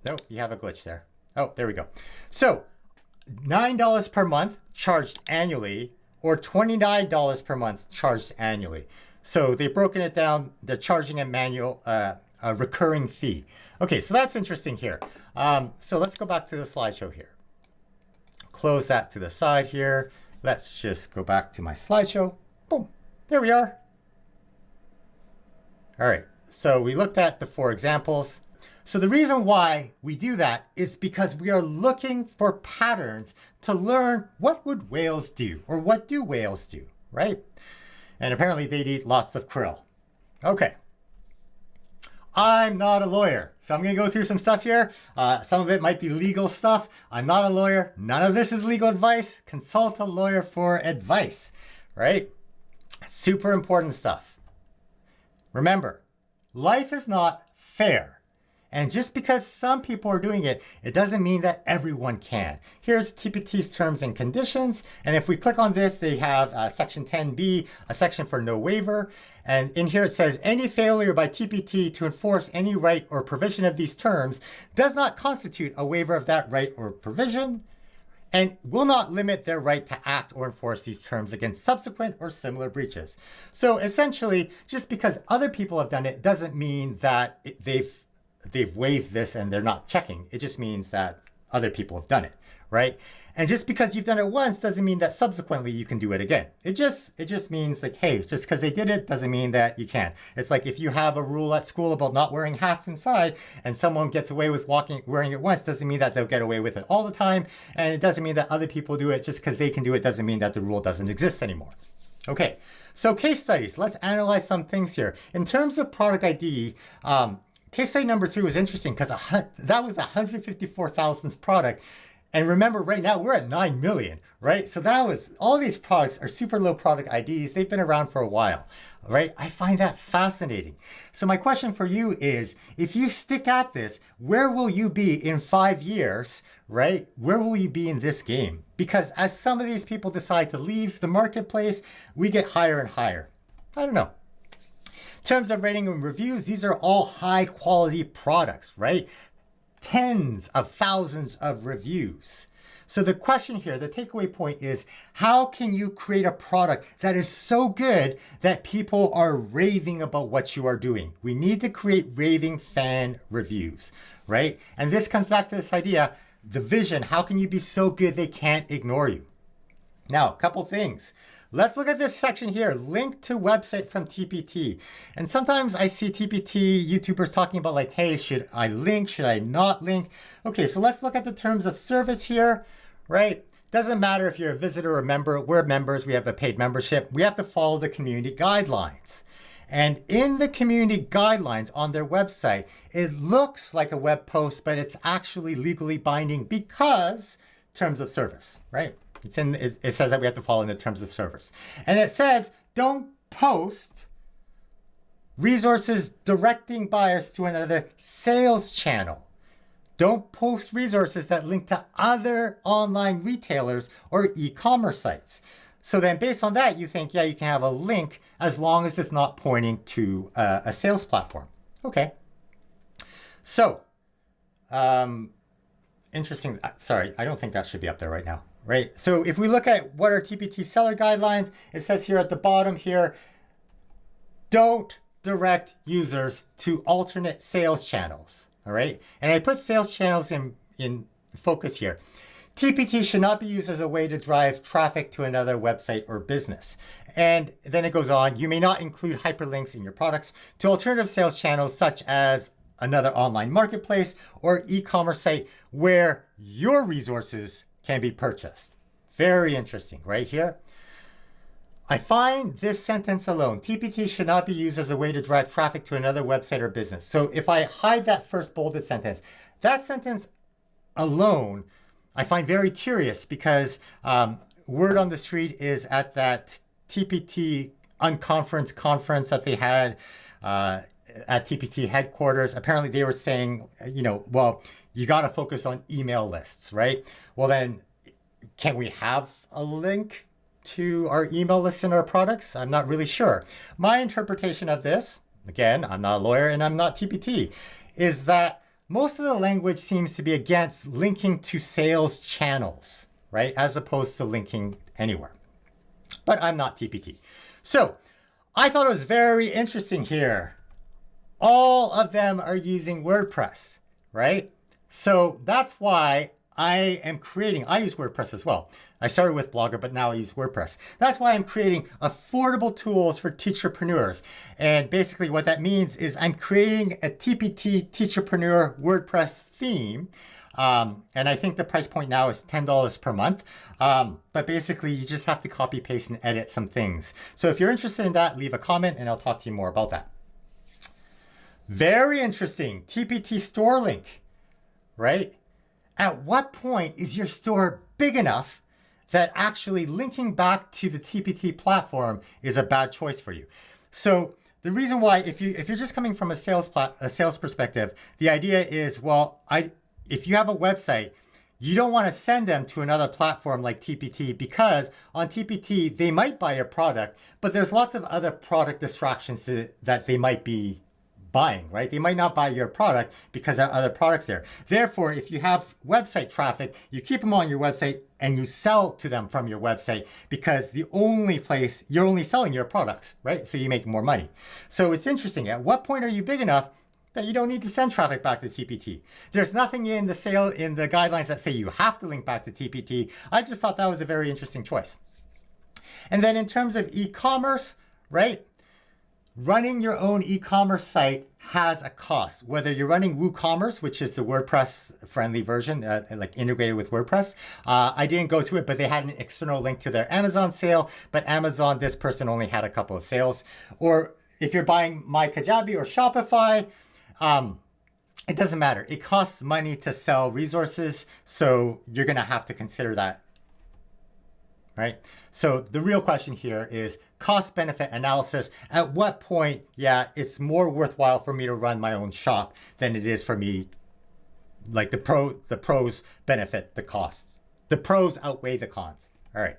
Nope, you have a glitch there. Oh, there we go. So $9 per month charged annually, or $29 per month charged annually. So they've broken it down. They're charging a recurring fee. Okay, so that's interesting here. So let's go back to the slideshow here. Close that to the side here. Let's just go back to my slideshow. Boom, there we are. All right. So we looked at the 4 examples. So the reason why we do that is because we are looking for patterns to learn what would whales do, or what do whales do, right? And apparently they'd eat lots of krill. Okay. I'm not a lawyer, so I'm going to go through some stuff here. Some of it might be legal stuff. I'm not a lawyer. None of this is legal advice. Consult a lawyer for advice, right? Super important stuff. Remember, life is not fair. And just because some people are doing it, it doesn't mean that everyone can. Here's TPT's terms and conditions. And if we click on this, they have section 10B, a section for no waiver. And in here it says, any failure by TPT to enforce any right or provision of these terms does not constitute a waiver of that right or provision, and will not limit their right to act or enforce these terms against subsequent or similar breaches. So essentially, just because other people have done it doesn't mean that they've waived this and they're not checking. It just means that other people have done it, right? And just because you've done it once doesn't mean that subsequently you can do it again. It just means like, hey, just because they did it doesn't mean that you can. It's like if you have a rule at school about not wearing hats inside and someone gets away with wearing it once, doesn't mean that they'll get away with it all the time. And it doesn't mean that other people do it. Just because they can do it doesn't mean that the rule doesn't exist anymore. Okay, So case studies, let's analyze some things here. In terms of product ID, case study number 3 was interesting because that was the 154,000th product. And remember, right now we're at 9 million, right? So that was, all these products are super low product IDs. They've been around for a while, right? I find that fascinating. So my question for you is, if you stick at this, where will you be in 5 years, right? Where will you be in this game? Because as some of these people decide to leave the marketplace, we get higher and higher. I don't know. In terms of rating and reviews, these are all high quality products, right? Tens of thousands of reviews. So the question here, the takeaway point is, how can you create a product that is so good that people are raving about what you are doing? We need to create raving fan reviews, right? And this comes back to this idea, the vision. How can you be so good they can't ignore you? Now, a couple things. Let's look at this section here, link to website from TPT. And sometimes I see TPT YouTubers talking about like, hey, should I link? Should I not link? Okay, so let's look at the terms of service here, right? Doesn't matter if you're a visitor or a member. We're members. We have a paid membership. We have to follow the community guidelines. And in the community guidelines on their website, it looks like a web post, but it's actually legally binding because terms of service, right? It says that we have to follow in the terms of service. And it says, don't post resources directing buyers to another sales channel. Don't post resources that link to other online retailers or e-commerce sites. So then based on that, you think, yeah, you can have a link as long as it's not pointing to a sales platform. Okay. So, interesting. Sorry, I don't think that should be up there right now. Right. So if we look at what are TPT seller guidelines, it says here at the bottom here, don't direct users to alternate sales channels. All right. And I put sales channels in focus here. TPT should not be used as a way to drive traffic to another website or business. And then it goes on, you may not include hyperlinks in your products to alternative sales channels such as another online marketplace or e-commerce site where your resources can be purchased. Very interesting right here. I find this sentence alone, TPT should not be used as a way to drive traffic to another website or business. So if I hide that first bolded sentence, that sentence alone, I find very curious because word on the street is at that TPT unconference conference that they had at TPT headquarters. Apparently they were saying, well, you got to focus on email lists, right? Well, then can we have a link to our email lists in our products? I'm not really sure. My interpretation of this, again, I'm not a lawyer and I'm not TPT, is that most of the language seems to be against linking to sales channels, right? As opposed to linking anywhere. But I'm not TPT. So I thought it was very interesting here. All of them are using WordPress, right? So that's why I use WordPress as well. I started with Blogger, but now I use WordPress. That's why I'm creating affordable tools for teacherpreneurs. And basically what that means is I'm creating a TPT Teacherpreneur WordPress theme. And I think the price point now is $10 per month. But basically you just have to copy, paste, and edit some things. So if you're interested in that, leave a comment and I'll talk to you more about that. Very interesting, TPT store link, right? At what point is your store big enough that actually linking back to the TPT platform is a bad choice for you? So the reason why, if you're just coming from a sales perspective, the idea is, well, if you have a website, you don't want to send them to another platform like TPT because on TPT, they might buy your product, but there's lots of other product distractions that they might be buying, right? They might not buy your product because there are other products there. Therefore, if you have website traffic, you keep them on your website and you sell to them from your website because the only place you're only selling your products, right? So you make more money. So it's interesting. At what point are you big enough that you don't need to send traffic back to TPT? There's nothing in the guidelines that say you have to link back to TPT. I just thought that was a very interesting choice. And then in terms of e-commerce, right? running your own e-commerce site has a cost. Whether you're running WooCommerce, which is the WordPress friendly version, like integrated with WordPress. I didn't go to it, but they had an external link to their Amazon sale. But Amazon, this person only had a couple of sales. Or if you're buying MyKajabi or Shopify, it doesn't matter. It costs money to sell resources. So you're going to have to consider that. Right? So the real question here is cost benefit analysis. At what point, yeah, it's more worthwhile for me to run my own shop than it is for me, like the pros benefit the costs. The pros outweigh the cons. All right.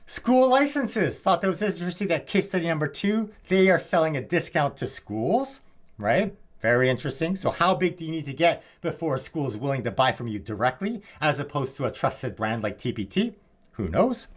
School licenses. Thought that was interesting that case study number 2, they are selling a discount to schools, right? Very interesting. So how big do you need to get before a school is willing to buy from you directly as opposed to a trusted brand like TPT? Who knows?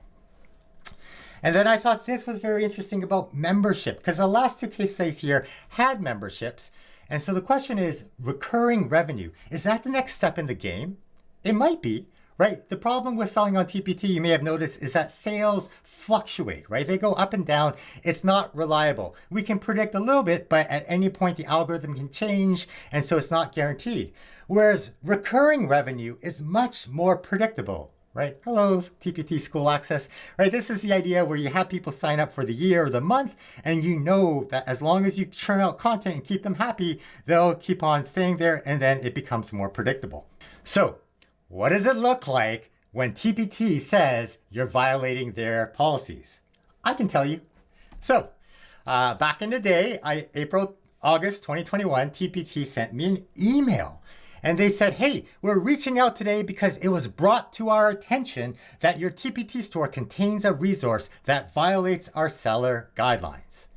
And then I thought this was very interesting about membership, because the last 2 case studies here had memberships. And so the question is, recurring revenue. Is that the next step in the game? It might be, right? The problem with selling on TPT, you may have noticed, is that sales fluctuate, right? They go up and down. It's not reliable. We can predict a little bit, but at any point the algorithm can change, and so it's not guaranteed. Whereas recurring revenue is much more predictable. Right? Hello, TPT School Access. Right? This is the idea where you have people sign up for the year or the month, and you know that as long as you churn out content and keep them happy, they'll keep on staying there, and then it becomes more predictable. So what does it look like when TPT says you're violating their policies? I can tell you. So back in the day, August 2021, TPT sent me an email. And they said, hey, we're reaching out today because it was brought to our attention that your TPT store contains a resource that violates our seller guidelines.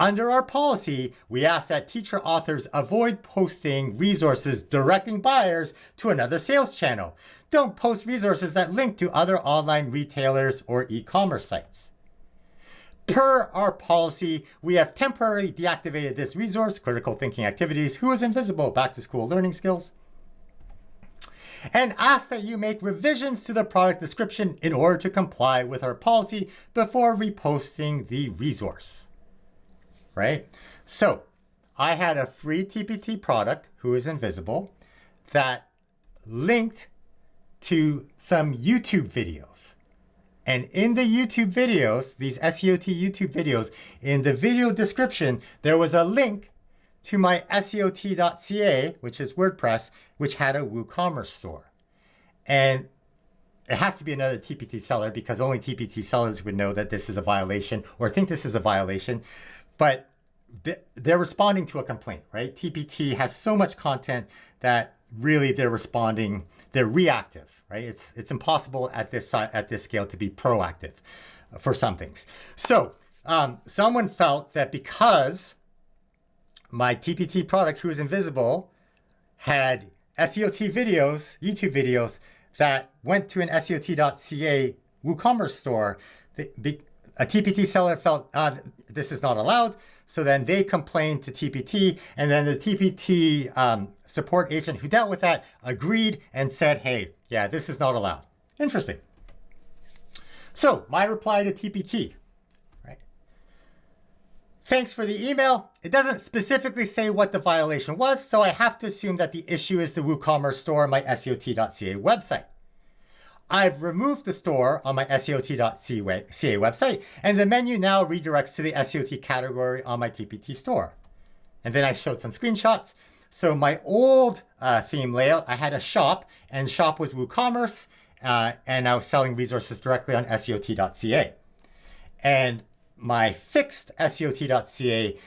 Under our policy, we ask that teacher authors avoid posting resources directing buyers to another sales channel. Don't post resources that link to other online retailers or e-commerce sites. Per our policy, we have temporarily deactivated this resource, Critical Thinking Activities, Who is Invisible, Back to School Learning Skills, and ask that you make revisions to the product description in order to comply with our policy before reposting the resource. Right? So I had a free TPT product, Who is Invisible, that linked to some YouTube videos. And in the YouTube videos, these SEOT YouTube videos, in the video description, there was a link to my SEOT.ca, which is WordPress, which had a WooCommerce store. And it has to be another TPT seller because only TPT sellers would know that this is a violation or think this is a violation. But they're responding to a complaint, right? TPT has so much content that really they're responding, they're reactive, right? It's impossible at this scale to be proactive for some things. So someone felt that because my TPT product, Who is Invisible, had SEOT videos, YouTube videos that went to an SEOT.ca WooCommerce store, a TPT seller felt this is not allowed. So then they complained to TPT, and then the TPT support agent who dealt with that agreed and said, hey, yeah, this is not allowed. Interesting. So my reply to TPT, right? Thanks for the email. It doesn't specifically say what the violation was, so I have to assume that the issue is the WooCommerce store on my SEOT.ca website. I've removed the store on my SEOT.ca website, and the menu now redirects to the SEOT category on my TPT store. And then I showed some screenshots. So my old theme layout, I had a shop, and shop was WooCommerce, and I was selling resources directly on SEOT.ca. And my fixed SEOT.ca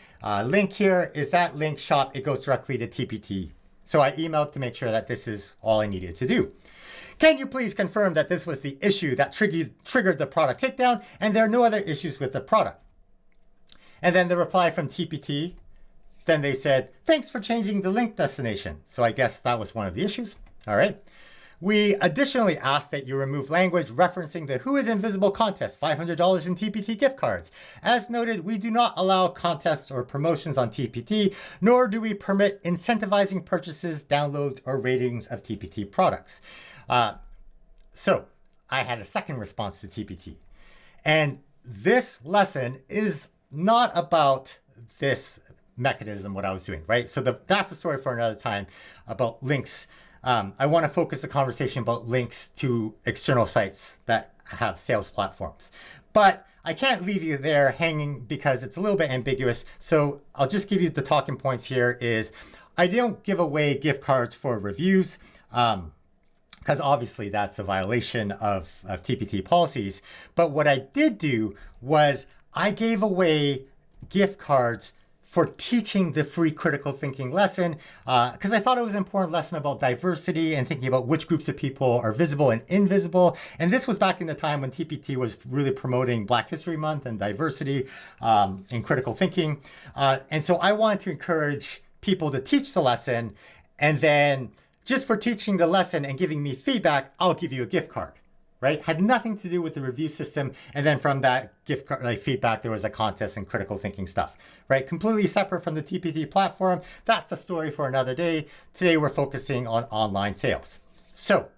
link here is that link shop. It goes directly to TPT. So I emailed to make sure that this is all I needed to do. Can you please confirm that this was the issue that triggered the product takedown and there are no other issues with the product? And then the reply from TPT, then they said, thanks for changing the link destination. So I guess that was one of the issues. All right. We additionally asked that you remove language referencing the Who is Invisible contest, $500 in TPT gift cards. As noted, we do not allow contests or promotions on TPT, nor do we permit incentivizing purchases, downloads, or ratings of TPT products. So I had a second response to TPT. And this lesson is not about this mechanism, what I was doing, right? So that's a story for another time about links. I want to focus the conversation about links to external sites that have sales platforms. But I can't leave you there hanging because it's a little bit ambiguous. So I'll just give you the talking points here is I don't give away gift cards for reviews because obviously that's a violation of TPT policies. But what I did do was I gave away gift cards for teaching the free critical thinking lesson because I thought it was an important lesson about diversity and thinking about which groups of people are visible and invisible. And this was back in the time when TPT was really promoting Black History Month and diversity in critical thinking. And so I wanted to encourage people to teach the lesson, and then just for teaching the lesson and giving me feedback, I'll give you a gift card. Right? Had nothing to do with the review system. And then from that gift card feedback, there was a contest and critical thinking stuff, right? Completely separate from the TPT platform. That's a story for another day. Today, we're focusing on online sales. So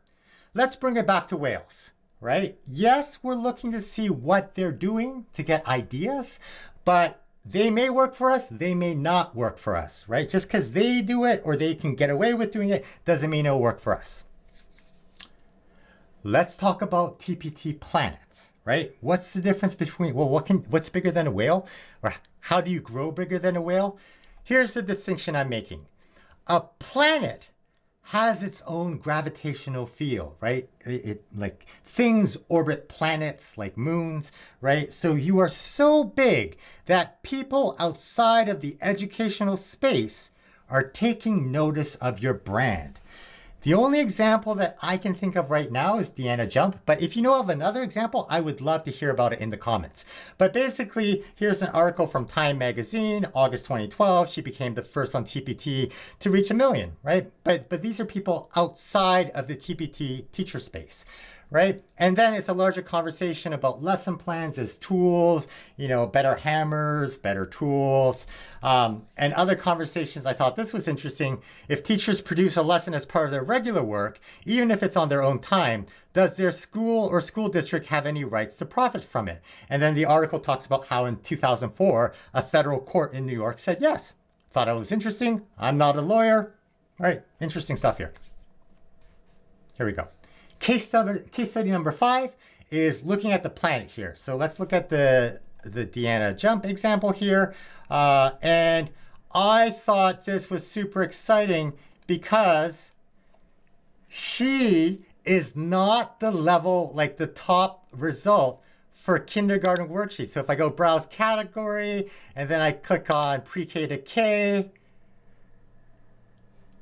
let's bring it back to whales, right? Yes, we're looking to see what they're doing to get ideas, but they may work for us. They may not work for us, right? Just because they do it or they can get away with doing it doesn't mean it'll work for us. Let's talk about TPT planets, right? What's the difference between, well, what's bigger than a whale? Or how do you grow bigger than a whale? Here's the distinction I'm making. A planet has its own gravitational field, right? It like things orbit planets like moons, right? So you are so big that people outside of the educational space are taking notice of your brand. The only example that I can think of right now is Deanna Jump, but if you know of another example, I would love to hear about it in the comments. But basically, here's an article from Time Magazine, August 2012. She became the first on TPT to reach 1 million, right? But these are people outside of the TPT teacher space, right? And then it's a larger conversation about lesson plans as tools, better hammers, better tools, and other conversations. I thought this was interesting. If teachers produce a lesson as part of their regular work, even if it's on their own time, does their school or school district have any rights to profit from it? And then the article talks about how in 2004, a federal court in New York said yes. Thought it was interesting. I'm not a lawyer. All right, interesting stuff here. Here we go. Case study number 5 is looking at the planet here. So let's look at the Deanna Jump example here. And I thought this was super exciting because she is not the level, like the top result for kindergarten worksheets. So if I go browse category and then I click on pre-K to K,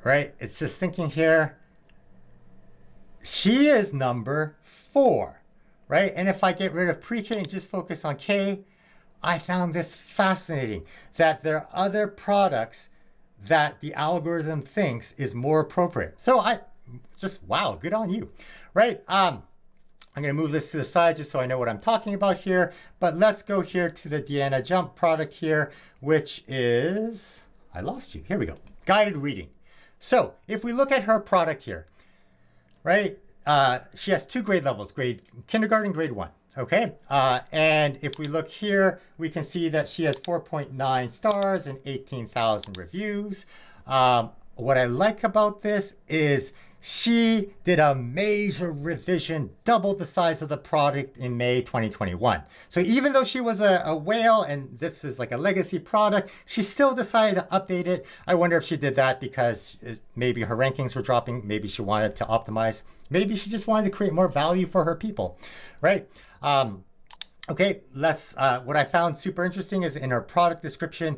right? It's just thinking here. She is number 4, right? And if I get rid of pre-K and just focus on K, I found this fascinating, that there are other products that the algorithm thinks is more appropriate. So wow, good on you, right? I'm going to move this to the side just so I know what I'm talking about here. But let's go here to the Deanna Jump product here, which is, I lost you. Here we go. Guided reading. So if we look at her product here, right? She has 2 grade levels, kindergarten, grade 1. Okay. And if we look here, we can see that she has 4.9 stars and 18,000 reviews. What I like about this is she did a major revision, doubled the size of the product in May 2021. So even though she was a whale and this is like a legacy product, she still decided to update it. I wonder if she did that because maybe her rankings were dropping. Maybe she wanted to optimize. Maybe she just wanted to create more value for her people, right? Okay, what I found super interesting is in her product description,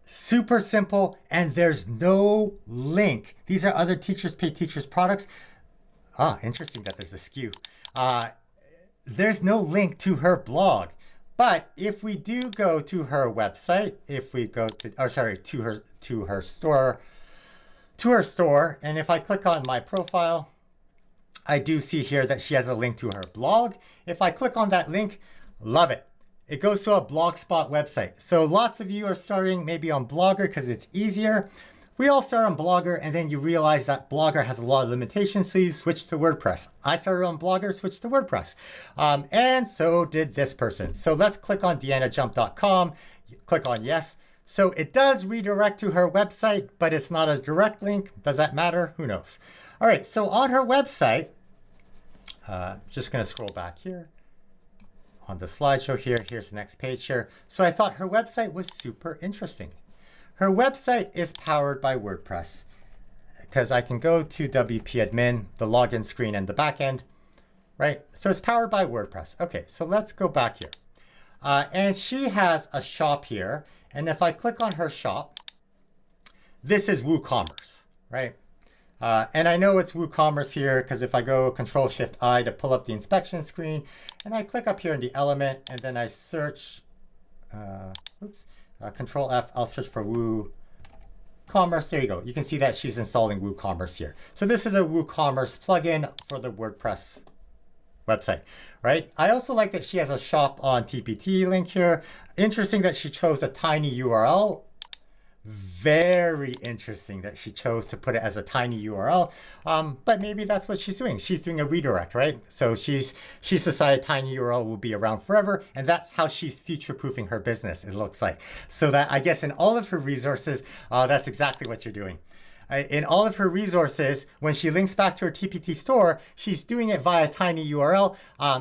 super simple, and there's no link. These are other Teachers Pay Teachers products. Interesting that there's a skew. There's no link to her blog. But if we do go to her website, if we go to her store, and if I click on my profile, I do see here that she has a link to her blog. If I click on that link, love it. It goes to a Blogspot website. So lots of you are starting maybe on Blogger because it's easier. We all start on Blogger and then you realize that Blogger has a lot of limitations, so you switch to WordPress. I started on Blogger, switched to WordPress. And so did this person. So let's click on DeannaJump.com. Click on yes. So it does redirect to her website, but it's not a direct link. Does that matter? Who knows? All right, so on her website, just going to scroll back here on the slideshow here. Here's the next page here. So I thought her website was super interesting. Her website is powered by WordPress because I can go to WP Admin, the login screen and the backend, right? So it's powered by WordPress. Okay, so let's go back here. And she has a shop here. And if I click on her shop, this is WooCommerce, right? And I know it's WooCommerce here because if I go Control-Shift-I to pull up the inspection screen, and I click up here in the element, and then I search, Control-F, I'll search for WooCommerce. There you go. You can see that she's installing WooCommerce here. So this is a WooCommerce plugin for the WordPress website, right? I also like that she has a shop on TPT link here. Interesting that she chose a tiny URL. Very interesting that she chose to put it as a tiny URL. But maybe that's what she's doing. She's doing a redirect, right? So she's decided tiny URL will be around forever, and that's how she's future-proofing her business, it looks like. So that I guess in all of her resources, that's exactly what you're doing. In all of her resources, when she links back to her TPT store, she's doing it via tiny URL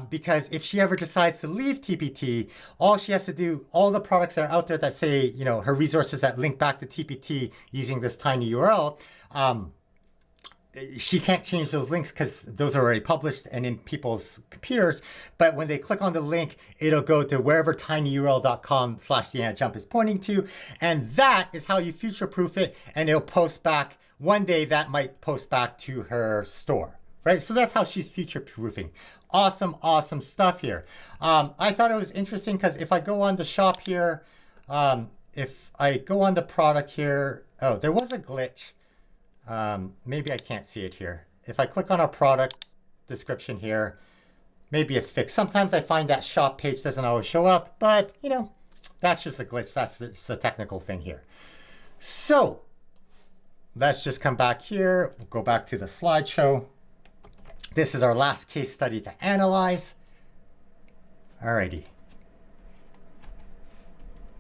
because if she ever decides to leave TPT, all she has to do, all the products that are out there that say, you know, her resources that link back to TPT using this tiny URL, she can't change those links because those are already published and in people's computers. But when they click on the link, it'll go to wherever tinyurl.com/TheAntJump is pointing to. And that is how you future-proof it. And it'll post back. One day that might post back to her store, right? So that's how she's future-proofing. Awesome, awesome stuff here. I thought it was interesting because if I go on the shop here, if I go on the product here, oh, there was a glitch. Maybe I can't see it here. If I click on our product description here, maybe it's fixed. Sometimes I find that shop page doesn't always show up, but you know, that's just a glitch. That's just a technical thing here. So let's just come back here. We'll go back to the slideshow. This is our last case study to analyze. Alrighty.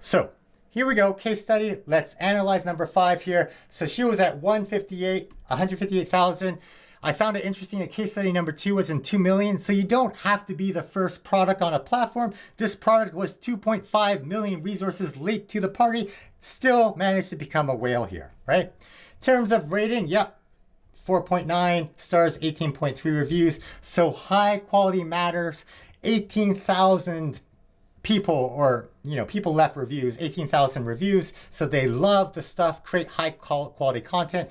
So here we go, case study. Let's analyze number 5 here. So she was at 158,000. I found it interesting that case study number 2 was in 2 million. So you don't have to be the first product on a platform. This product was 2.5 million resources late to the party, still managed to become a whale here, right? In terms of rating, yep, 4.9 stars, 18.3 reviews. So high quality matters. 18,000 people, or you know, people left reviews, 18,000 reviews. So they love the stuff, create high quality content.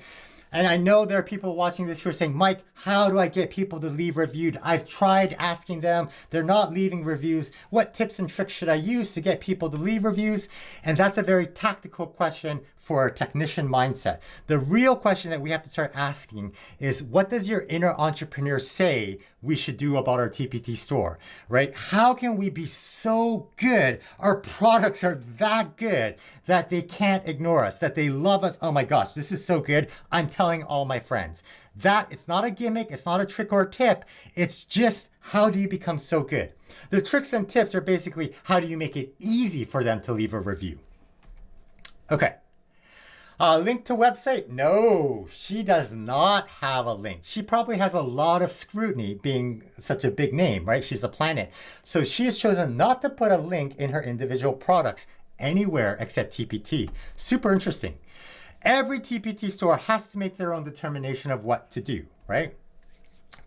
And I know there are people watching this who are saying, Mike, how do I get people to leave reviews? I've tried asking them. They're not leaving reviews. What tips and tricks should I use to get people to leave reviews? And that's a very tactical question for a technician mindset. The real question that we have to start asking is, what does your inner entrepreneur say we should do about our TPT store, right? How can we be so good? Our products are that good that they can't ignore us, that they love us. Oh my gosh, this is so good. I'm telling all my friends. That it's not a gimmick, it's not a trick or a tip. It's just, how do you become so good? The tricks and tips are basically, how do you make it easy for them to leave a review? Okay. Link to website? No, she does not have a link. She probably has a lot of scrutiny being such a big name, right? She's a planet. So she has chosen not to put a link in her individual products anywhere except TPT. Super interesting. Every TPT store has to make their own determination of what to do, right?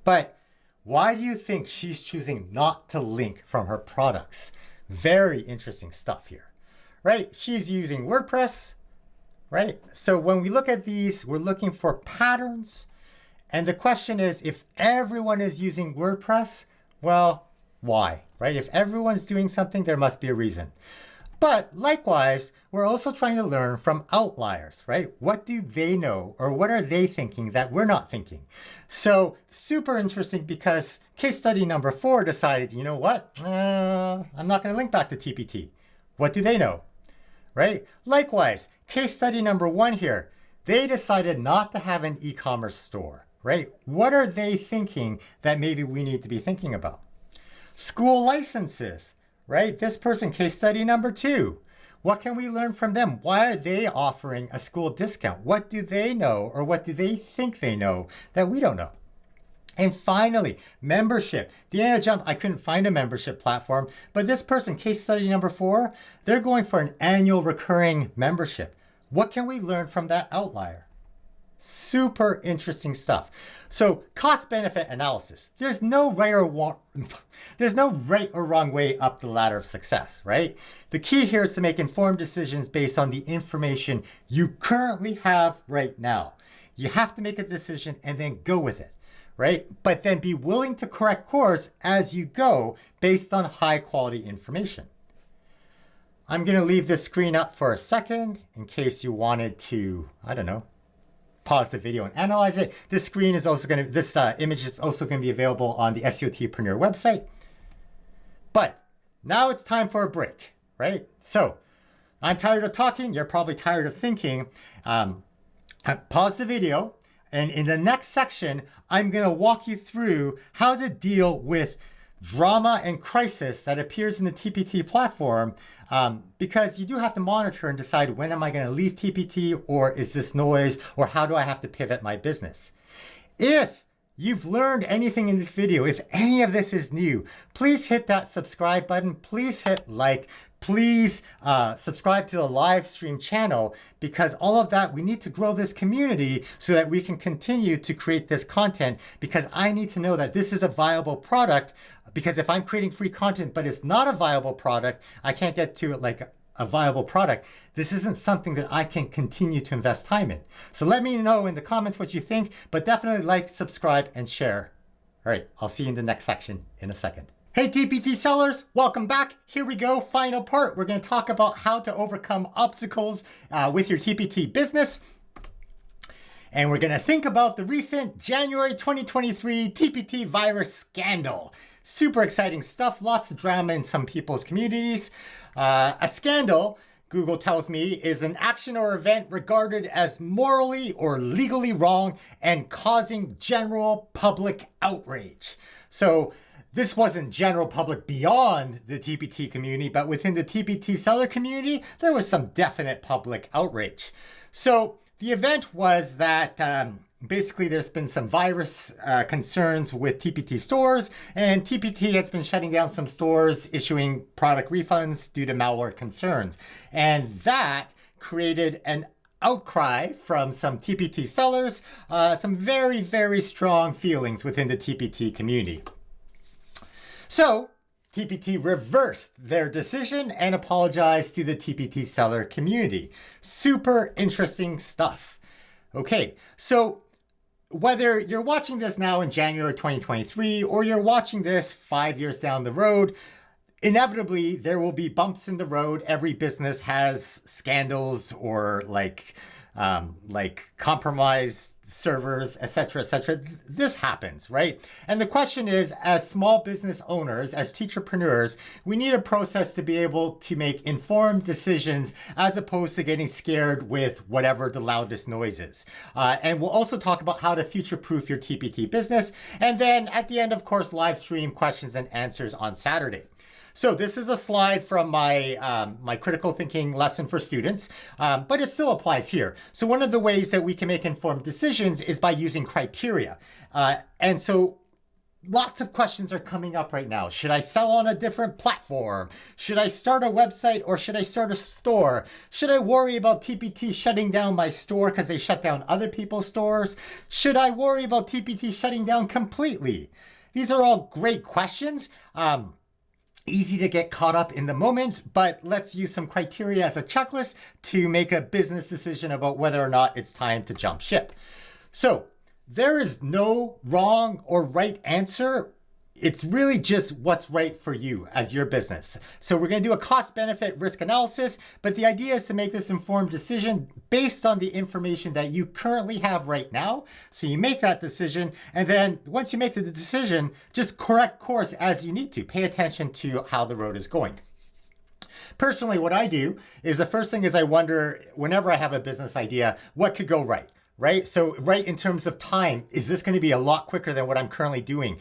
But why do you think she's choosing not to link from her products? Very interesting stuff here, right? She's using WordPress, right? So when we look at these, we're looking for patterns. And the question is, if everyone is using WordPress, well, why, right? If everyone's doing something, there must be a reason. But likewise, we're also trying to learn from outliers, right? What do they know, or what are they thinking that we're not thinking? So super interesting, because case study number 4 decided, you know what? I'm not going to link back to TPT. What do they know, right? Likewise, case study number 1 here, they decided not to have an e-commerce store, right? What are they thinking that maybe we need to be thinking about? School licenses, right? This person, case study number 2. What can we learn from them? Why are they offering a school discount? What do they know, or what do they think they know that we don't know? And finally, membership. Deanna Jump, I couldn't find a membership platform, but this person, case study number 4, they're going for an annual recurring membership. What can we learn from that outlier? Super interesting stuff. So cost benefit analysis. There's no right or wrong way up the ladder of success, right? The key here is to make informed decisions based on the information you currently have right now. You have to make a decision and then go with it, right? But then be willing to correct course as you go based on high quality information. I'm going to leave this screen up for a second in case you wanted to, I don't know, pause the video and analyze it. This image is also going to be available on the SEOtpreneur website. But now it's time for a break, right? So I'm tired of talking. You're probably tired of thinking. Pause the video. And in the next section, I'm going to walk you through how to deal with drama and crisis that appears in the TPT platform, because you do have to monitor and decide, when am I going to leave TPT, or is this noise, or how do I have to pivot my business? If you've learned anything in this video, if any of this is new, please hit that subscribe button. Please hit like. Please subscribe to the live stream channel, because all of that, we need to grow this community so that we can continue to create this content, because I need to know that this is a viable product. Because if I'm creating free content, but it's not a viable product, I can't get to it like a viable product. This isn't something that I can continue to invest time in. So let me know in the comments what you think, but definitely like, subscribe, and share. All right, I'll see you in the next section in a second. Hey TPT sellers, welcome back. Here we go, final part. We're going to talk about how to overcome obstacles with your TPT business. And we're going to think about the recent January 2023 TPT virus scandal. Super exciting stuff, lots of drama in some people's communities. A scandal, Google tells me, is an action or event regarded as morally or legally wrong and causing general public outrage. So this wasn't general public beyond the TPT community, but within the TPT seller community, there was some definite public outrage. So the event was that basically there's been some virus concerns with TPT stores, and TPT has been shutting down some stores, issuing product refunds due to malware concerns. And that created an outcry from some TPT sellers, some very, very strong feelings within the TPT community. So TPT reversed their decision and apologized to the TPT seller community. Super interesting stuff. Okay, so whether you're watching this now in January 2023 or you're watching this 5 years down the road, inevitably there will be bumps in the road. Every business has scandals or like compromised servers, etc., etc. This happens, right? And the question is, as small business owners, as teacherpreneurs, we need a process to be able to make informed decisions as opposed to getting scared with whatever the loudest noise is. And we'll also talk about how to future-proof your TPT business. And then at the end, of course, live stream questions and answers on Saturday. So this is a slide from my my critical thinking lesson for students, but it still applies here. So one of the ways that we can make informed decisions is by using criteria. And so lots of questions are coming up right now. Should I sell on a different platform? Should I start a website or should I start a store? Should I worry about TPT shutting down my store because they shut down other people's stores? Should I worry about TPT shutting down completely? These are all great questions. Easy to get caught up in the moment, but let's use some criteria as a checklist to make a business decision about whether or not it's time to jump ship. So there is no wrong or right answer. It's really just what's right for you as your business. So we're going to do a cost benefit risk analysis, but the idea is to make this informed decision based on the information that you currently have right now. So you make that decision, and then once you make the decision, just correct course as you need to. Pay attention to how the road is going. Personally, what I do is the first thing is I wonder, whenever I have a business idea, what could go right? right? So, right in terms of time, is this going to be a lot quicker than what I'm currently doing?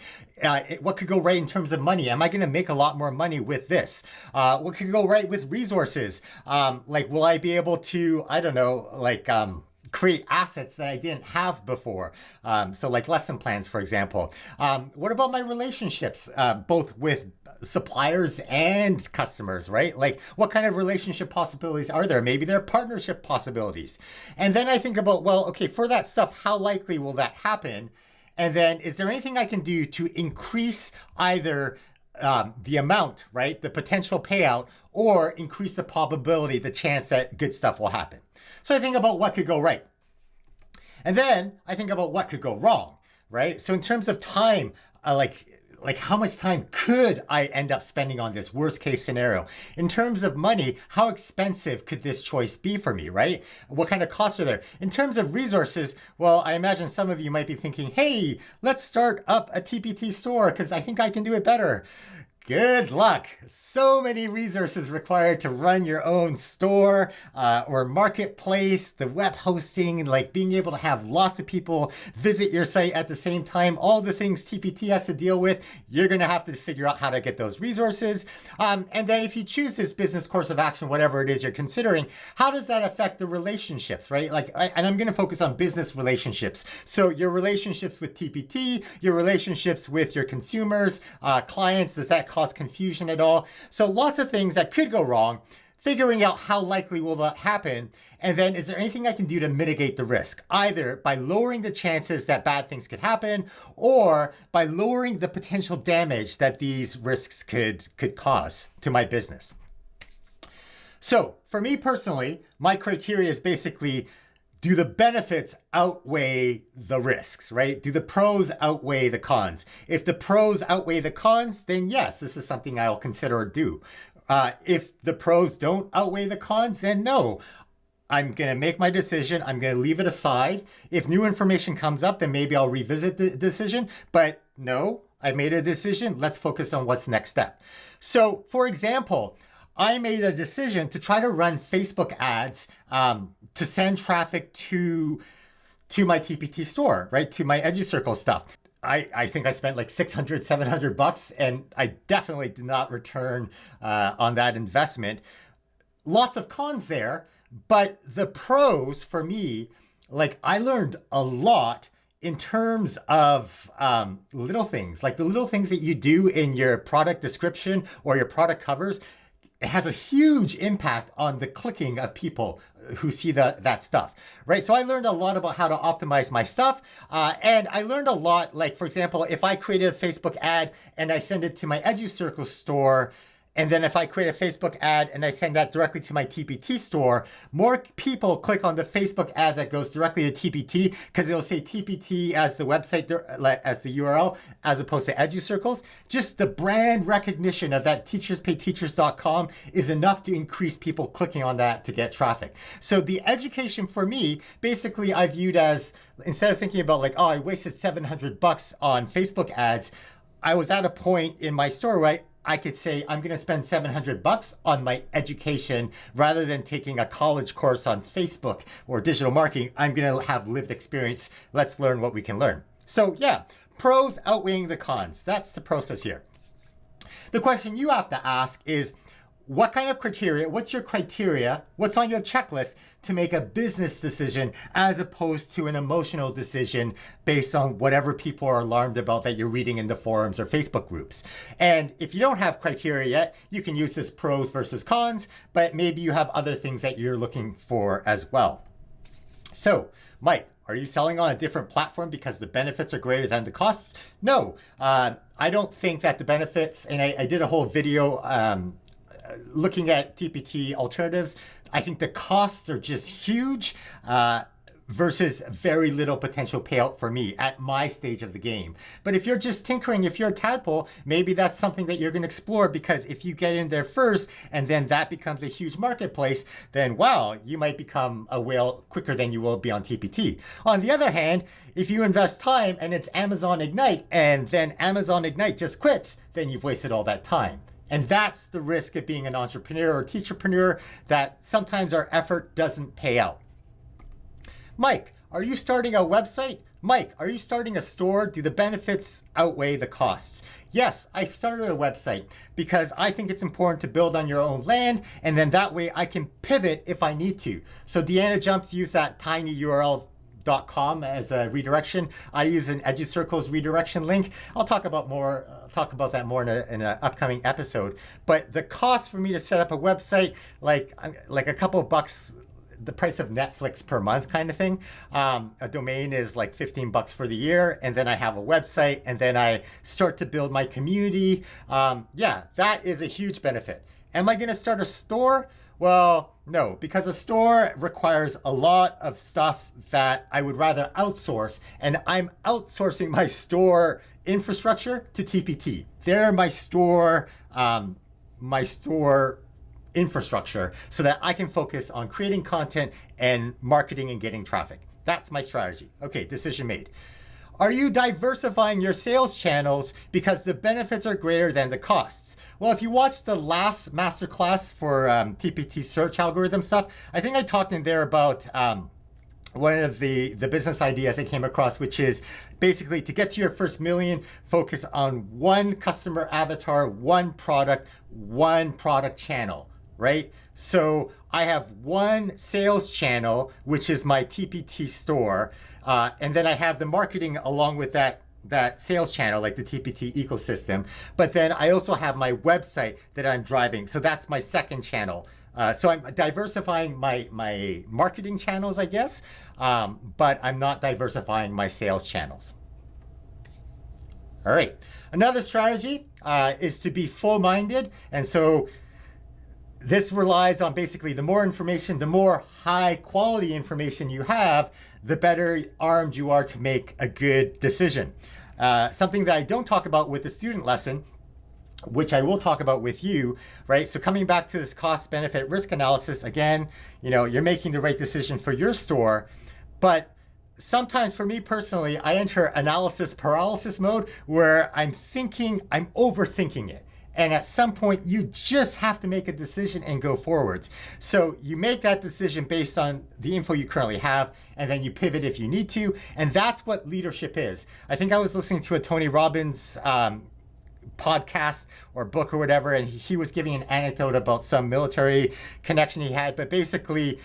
What could go right in terms of money? Am I going to make a lot more money with this? What could go right with resources? Like, will I be able to, I don't know, like, create assets that I didn't have before? So like lesson plans, for example. What about my relationships, both with suppliers and customers, right? Like what kind of relationship possibilities are there? Maybe there are partnership possibilities. And then I think about, well, okay, for that stuff, how likely will that happen? And then is there anything I can do to increase either the amount, right? The potential payout, or increase the probability, the chance that good stuff will happen. So I think about what could go right. And then I think about what could go wrong, right? So in terms of time, like how much time could I end up spending on this worst case scenario? In terms of money, how expensive could this choice be for me, right? What kind of costs are there? In terms of resources, well, I imagine some of you might be thinking, hey, let's start up a TPT store because I think I can do it better. Good luck. So many resources required to run your own store or marketplace, the web hosting, and like being able to have lots of people visit your site at the same time, all the things TPT has to deal with, you're going to have to figure out how to get those resources. And then if you choose this business course of action, whatever it is you're considering, how does that affect the relationships, right? And I'm going to focus on business relationships. So your relationships with TPT, your relationships with your consumers, clients, does that cause confusion at all? So lots of things that could go wrong, figuring out how likely will that happen, and then is there anything I can do to mitigate the risk, either by lowering the chances that bad things could happen or by lowering the potential damage that these risks could cause to my business. So for me personally, my criteria is basically, do the benefits outweigh the risks, right? Do the pros outweigh the cons? If the pros outweigh the cons, then yes, this is something I'll consider or do. If the pros don't outweigh the cons, then no. I'm going to make my decision. I'm going to leave it aside. If new information comes up, then maybe I'll revisit the decision. But no, I made a decision. Let's focus on what's next step. So, for example, I made a decision to try to run Facebook ads to send traffic to my TPT store, right? To my EduCircle stuff. I think I spent like $600, $700, and I definitely did not return on that investment. Lots of cons there, but the pros for me, like I learned a lot in terms of little things, like the little things that you do in your product description or your product covers. It has a huge impact on the clicking of people who see that stuff, right? So I learned a lot about how to optimize my stuff. And I learned a lot, like, for example, if I created a Facebook ad and I send it to my EduCircle store, and then if I create a Facebook ad and I send that directly to my TPT store, more people click on the Facebook ad that goes directly to TPT because it'll say TPT as the website, as the URL, as opposed to EduCircles. Just the brand recognition of that teacherspayteachers.com is enough to increase people clicking on that to get traffic. So the education for me, basically I viewed as, instead of thinking about like, oh, I wasted $700 on Facebook ads, I was at a point in my store where I could say, I'm going to spend $700 on my education rather than taking a college course on Facebook or digital marketing. I'm going to have lived experience. Let's learn what we can learn. So yeah, pros outweighing the cons. That's the process here. The question you have to ask is, what kind of criteria, what's your criteria, what's on your checklist to make a business decision as opposed to an emotional decision based on whatever people are alarmed about that you're reading in the forums or Facebook groups? And if you don't have criteria yet, you can use this pros versus cons, but maybe you have other things that you're looking for as well. So, Mike, are you selling on a different platform because the benefits are greater than the costs? No, I don't think that the benefits, and I did a whole video looking at TPT alternatives. I think the costs are just huge versus very little potential payout for me at my stage of the game. But if you're just tinkering, if you're a tadpole, maybe that's something that you're going to explore, because if you get in there first and then that becomes a huge marketplace, then wow, you might become a whale quicker than you will be on TPT. On the other hand, if you invest time and it's Amazon Ignite and then Amazon Ignite just quits, then you've wasted all that time. And that's the risk of being an entrepreneur or teacherpreneur, that sometimes our effort doesn't pay out. Mike, are you starting a website? Mike, are you starting a store? Do the benefits outweigh the costs? Yes, I started a website because I think it's important to build on your own land, and then that way I can pivot if I need to. So Deanna Jumps use that tinyurl.com as a redirection. I use an EduCircles redirection link. I'll talk about that more in an upcoming episode. But the cost for me to set up a website, like a couple of bucks, the price of Netflix per month kind of thing. A domain is like $15 for the year, and then I have a website, and then I start to build my community. Yeah, that is a huge benefit. Am I going to start a store? Well, no, because a store requires a lot of stuff that I would rather outsource, and I'm outsourcing my store infrastructure to TPT. They're my store infrastructure so that I can focus on creating content and marketing and getting traffic. That's my strategy. Okay, decision made. Are you diversifying your sales channels because the benefits are greater than the costs? Well, if you watched the last masterclass for TPT search algorithm stuff, I think I talked in there about one of the business ideas I came across, which is basically to get to your first million, focus on one customer avatar, one product channel, right? So I have one sales channel, which is my TPT store. And then I have the marketing along with that sales channel, like the TPT ecosystem. But then I also have my website that I'm driving. So that's my second channel. So I'm diversifying my marketing channels, I guess, but I'm not diversifying my sales channels. All right. Another strategy is to be full-minded. And so this relies on basically the more information, the more high quality information you have, the better armed you are to make a good decision. Something that I don't talk about with the student lesson, which I will talk about with you, right? So coming back to this cost benefit risk analysis, again, you're making the right decision for your store, but sometimes for me personally, I enter analysis paralysis mode where I'm overthinking it. And at some point, you just have to make a decision and go forwards. So you make that decision based on the info you currently have, and then you pivot if you need to. And that's what leadership is. I think I was listening to a Tony Robbins podcast or book or whatever, and he was giving an anecdote about some military connection he had. But basically,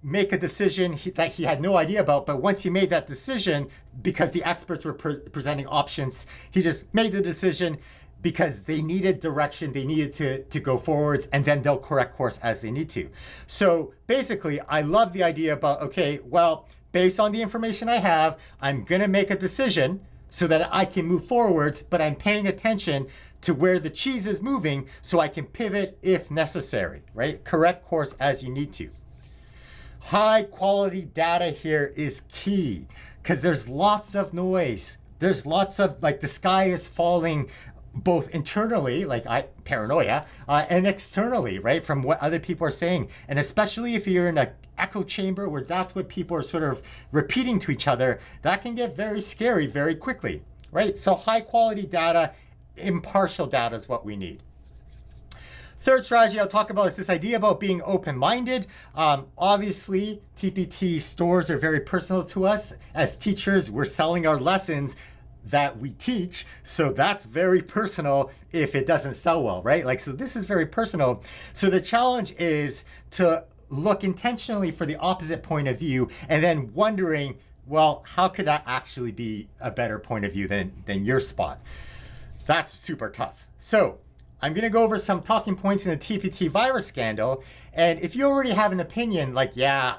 make a decision that he had no idea about. But once he made that decision, because the experts were presenting options, he just made the decision because they needed direction, they needed to go forwards, and then they'll correct course as they need to. So basically, I love the idea about, okay, well, based on the information I have, I'm gonna make a decision so that I can move forwards, but I'm paying attention to where the cheese is moving so I can pivot if necessary, right? Correct course as you need to. High quality data here is key because there's lots of noise. There's lots of, like, the sky is falling both internally, like paranoia, and externally, right, from what other people are saying. And especially if you're in an echo chamber where that's what people are sort of repeating to each other, that can get very scary very quickly, right? So high quality data, impartial data is what we need. Third strategy I'll talk about is this idea about being open-minded. Obviously, TPT stores are very personal to us. As teachers, we're selling our lessons that we teach, so that's very personal if it doesn't sell well, right? Like, so this is very personal. So the challenge is to look intentionally for the opposite point of view and then wondering, well, how could that actually be a better point of view than your spot? That's super tough. So I'm going to go over some talking points in the TPT virus scandal. And if you already have an opinion, like, yeah,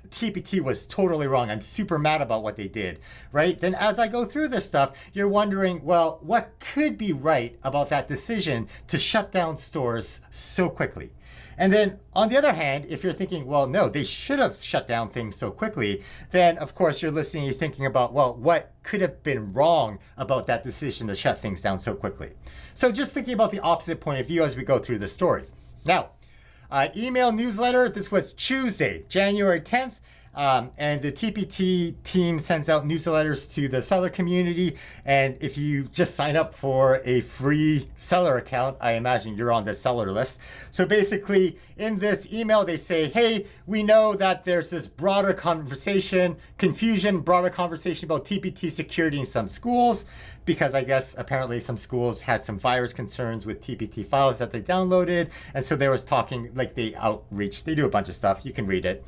TPT was totally wrong, I'm super mad about what they did, right? Then as I go through this stuff, you're wondering, well, what could be right about that decision to shut down stores so quickly? And then on the other hand, if you're thinking, well, no, they should have shut down things so quickly, then of course you're listening, you're thinking about, well, what could have been wrong about that decision to shut things down so quickly? So just thinking about the opposite point of view as we go through the story. Now, email newsletter, this was Tuesday, January 10th. And the TPT team sends out newsletters to the seller community. And if you just sign up for a free seller account, I imagine you're on the seller list. So basically, in this email, they say, hey, we know that there's this broader conversation about TPT security in some schools, because I guess apparently some schools had some virus concerns with TPT files that they downloaded. And so there was talking, like they outreach, they do a bunch of stuff. You can read it.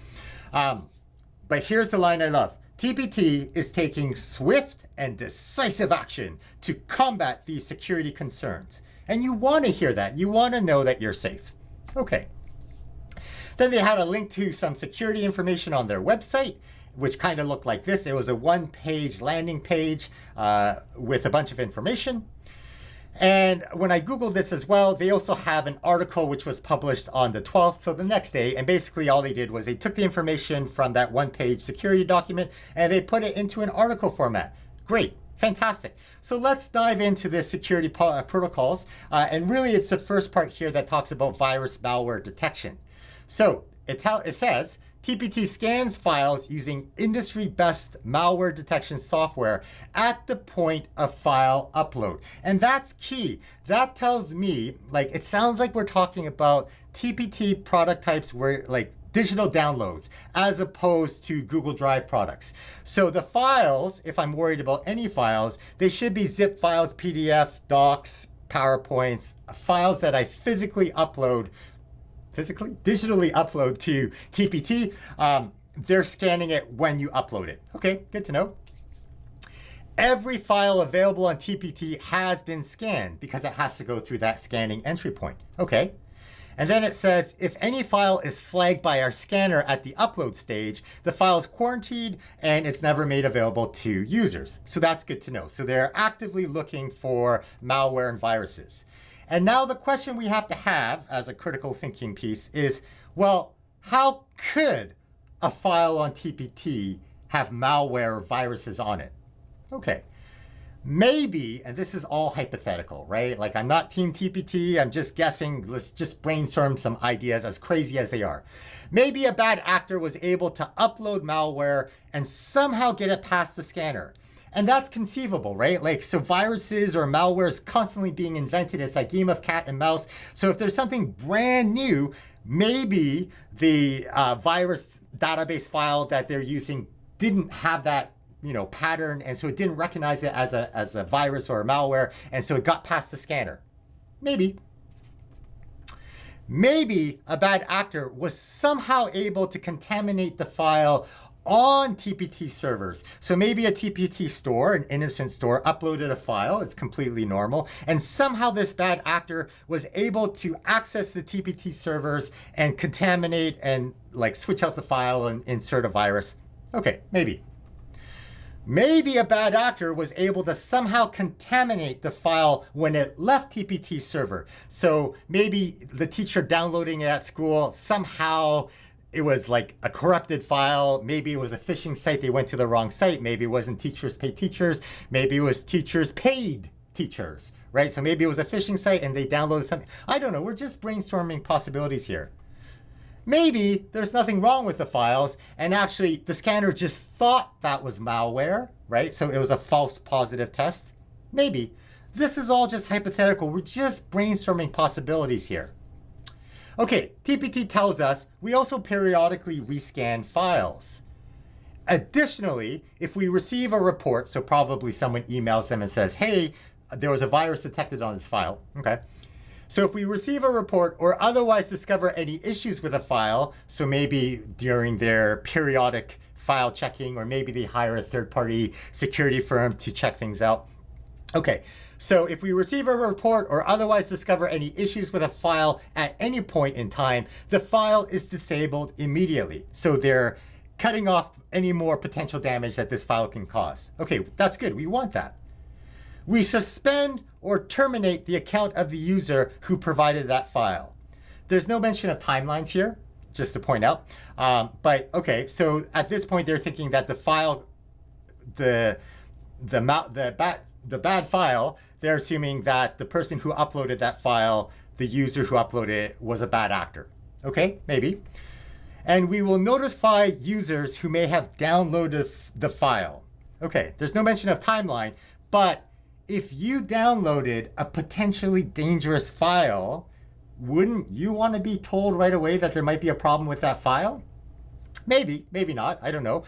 But here's the line I love. TPT is taking swift and decisive action to combat these security concerns. And you want to hear that. You want to know that you're safe. Okay. Then they had a link to some security information on their website, which kind of looked like this. It was a one-page landing page with a bunch of information. And when I Googled this as well, they also have an article which was published on the 12th, so the next day. And basically all they did was they took the information from that one-page security document and they put it into an article format. Great. Fantastic. So let's dive into the security protocols. And really, it's the first part here that talks about virus malware detection. So it says, TPT scans files using industry best malware detection software at the point of file upload. And that's key. That tells me, like, it sounds like we're talking about TPT product types where, like, digital downloads as opposed to Google Drive products. So the files, if I'm worried about any files, they should be zip files, PDF, docs, PowerPoints, files that I digitally upload to TPT. They're scanning it when you upload it. Okay, good to know. Every file available on TPT has been scanned because it has to go through that scanning entry point. Okay. And then it says, if any file is flagged by our scanner at the upload stage, the file is quarantined and it's never made available to users. So that's good to know. So they're actively looking for malware and viruses. And now the question we have to have as a critical thinking piece is, well, how could a file on TPT have malware or viruses on it? Okay. Maybe, and this is all hypothetical, right? Like, I'm not Team TPT, I'm just guessing. Let's just brainstorm some ideas, as crazy as they are. Maybe a bad actor was able to upload malware and somehow get it past the scanner. And that's conceivable, right? Like, so viruses or malware is constantly being invented. It's like game of cat and mouse. So if there's something brand new, maybe the virus database file that they're using didn't have that pattern, and so it didn't recognize it as a virus or a malware, and so it got past the scanner. Maybe a bad actor was somehow able to contaminate the file on TPT servers. So maybe a TPT store, an innocent store, uploaded a file. It's completely normal. And somehow this bad actor was able to access the TPT servers and contaminate and like switch out the file and insert a virus. Okay, maybe. Maybe a bad actor was able to somehow contaminate the file when it left TPT server. So maybe the teacher downloading it at school, somehow it was like a corrupted file. Maybe it was a phishing site. They went to the wrong site. Maybe it wasn't teachers pay teachers. Maybe it was teachers paid teachers, right? So maybe it was a phishing site and they downloaded something. I don't know. We're just brainstorming possibilities here. Maybe there's nothing wrong with the files, and actually the scanner just thought that was malware, right? So it was a false positive test. Maybe. This is all just hypothetical. We're just brainstorming possibilities here. Okay, TPT tells us we also periodically rescan files. Additionally, if we receive a report, so probably someone emails them and says, hey, there was a virus detected on this file, okay? So if we receive a report or otherwise discover any issues with a file, so maybe during their periodic file checking, or maybe they hire a third-party security firm to check things out. Okay, so if we receive a report or otherwise discover any issues with a file at any point in time, the file is disabled immediately. So they're cutting off any more potential damage that this file can cause. Okay, that's good. We want that. We suspend or terminate the account of the user who provided that file. There's no mention of timelines here, just to point out. But okay, so at this point they're thinking that the file, the bad file, they're assuming that the person who uploaded that file, the user who uploaded it, was a bad actor. Okay, maybe. and we will notify users who may have downloaded the file. Okay, there's no mention of timeline, but if you downloaded a potentially dangerous file, wouldn't you want to be told right away that there might be a problem with that file? Maybe, maybe not, I don't know.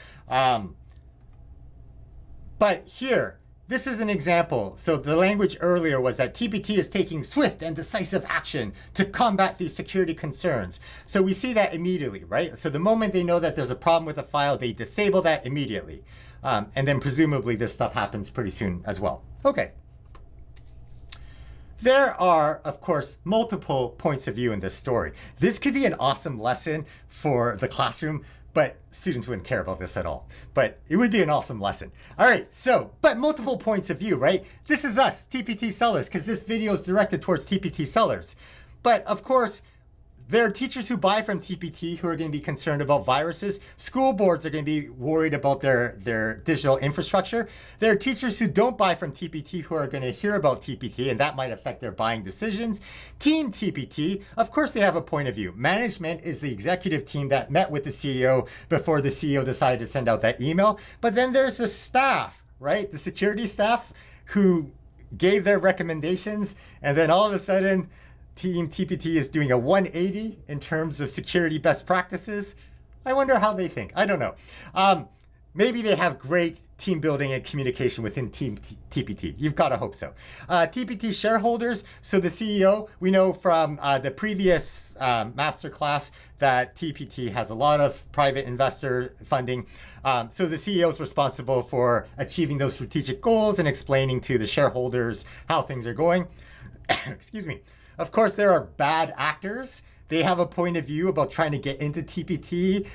But here, this is an example. So the language earlier was that TPT is taking swift and decisive action to combat these security concerns. So we see that immediately, right? So the moment they know that there's a problem with a file, they disable that immediately. And then presumably this stuff happens pretty soon as well. Okay. There are, of course, multiple points of view in this story. This could be an awesome lesson for the classroom, but students wouldn't care about this at all. But it would be an awesome lesson. All right, so, but multiple points of view, right? This is us, TPT sellers, because this video is directed towards TPT sellers. But of course, there are teachers who buy from TPT who are going to be concerned about viruses. School boards are going to be worried about their digital infrastructure. There are teachers who don't buy from TPT who are going to hear about TPT, and that might affect their buying decisions. Team TPT, of course, they have a point of view. Management is the executive team that met with the CEO before the CEO decided to send out that email. But then there's the staff, right? The security staff who gave their recommendations, and then all of a sudden, Team TPT is doing a 180 in terms of security best practices. I wonder how they think. I don't know. Maybe they have great team building and communication within Team TPT. You've got to hope so. TPT shareholders. So the CEO, we know from the previous masterclass that TPT has a lot of private investor funding. So the CEO is responsible for achieving those strategic goals and explaining to the shareholders how things are going. Excuse me. Of course, there are bad actors. They have a point of view about trying to get into TPT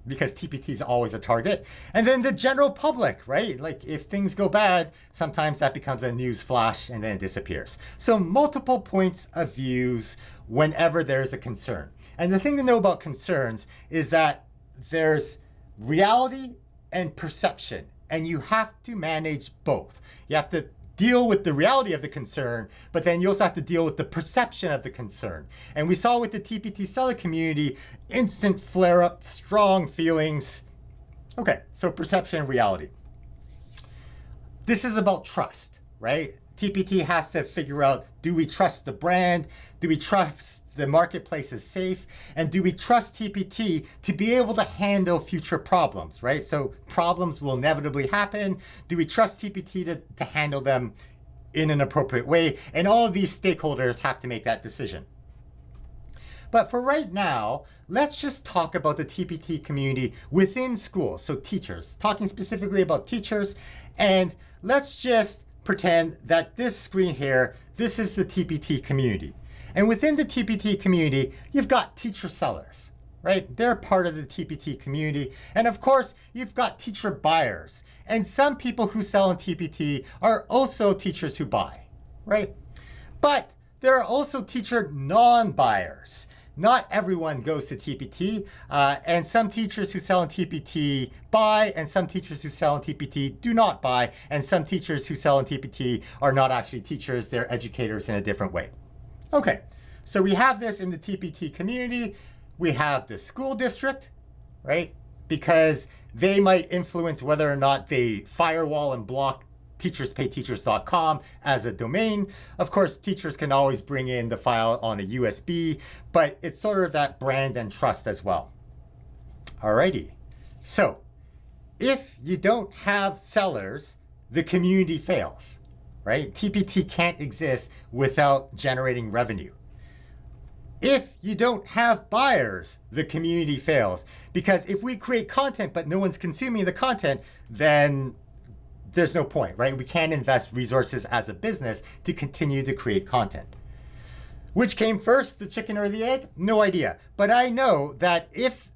because TPT is always a target. And then the general public, right? Like if things go bad, sometimes that becomes a news flash and then it disappears. So multiple points of views whenever there's a concern. And the thing to know about concerns is that there's reality and perception, and you have to manage both. You have to deal with the reality of the concern, but then you also have to deal with the perception of the concern. And we saw with the TPT seller community, instant flare up, strong feelings. Okay, so perception and reality. This is about trust, right? TPT has to figure out, do we trust the brand? Do we trust the marketplace is safe? And do we trust TPT to be able to handle future problems, right? So problems will inevitably happen. Do we trust TPT to handle them in an appropriate way? And all of these stakeholders have to make that decision. But for right now, let's just talk about the TPT community within schools. So teachers, talking specifically about teachers. And let's just pretend that this screen here, this is the TPT community. And within the TPT community, you've got teacher sellers, right? They're part of the TPT community. And of course, you've got teacher buyers. And some people who sell in TPT are also teachers who buy, right? But there are also teacher non-buyers. Not everyone goes to TPT, and some teachers who sell in TPT buy, and some teachers who sell in TPT do not buy, and some teachers who sell in TPT are not actually teachers, they're educators in a different way. Okay, so we have this in the TPT community. We have the school district, right? Because they might influence whether or not they firewall and block teacherspayteachers.com as a domain. Of course, teachers can always bring in the file on a USB, but it's sort of that brand and trust as well. Alrighty, so if you don't have sellers, the community fails, right? TPT can't exist without generating revenue. If you don't have buyers, the community fails. Because if we create content but no one's consuming the content, then there's no point, right? We can't invest resources as a business to continue to create content. Which came first, the chicken or the egg? No idea. But I know that if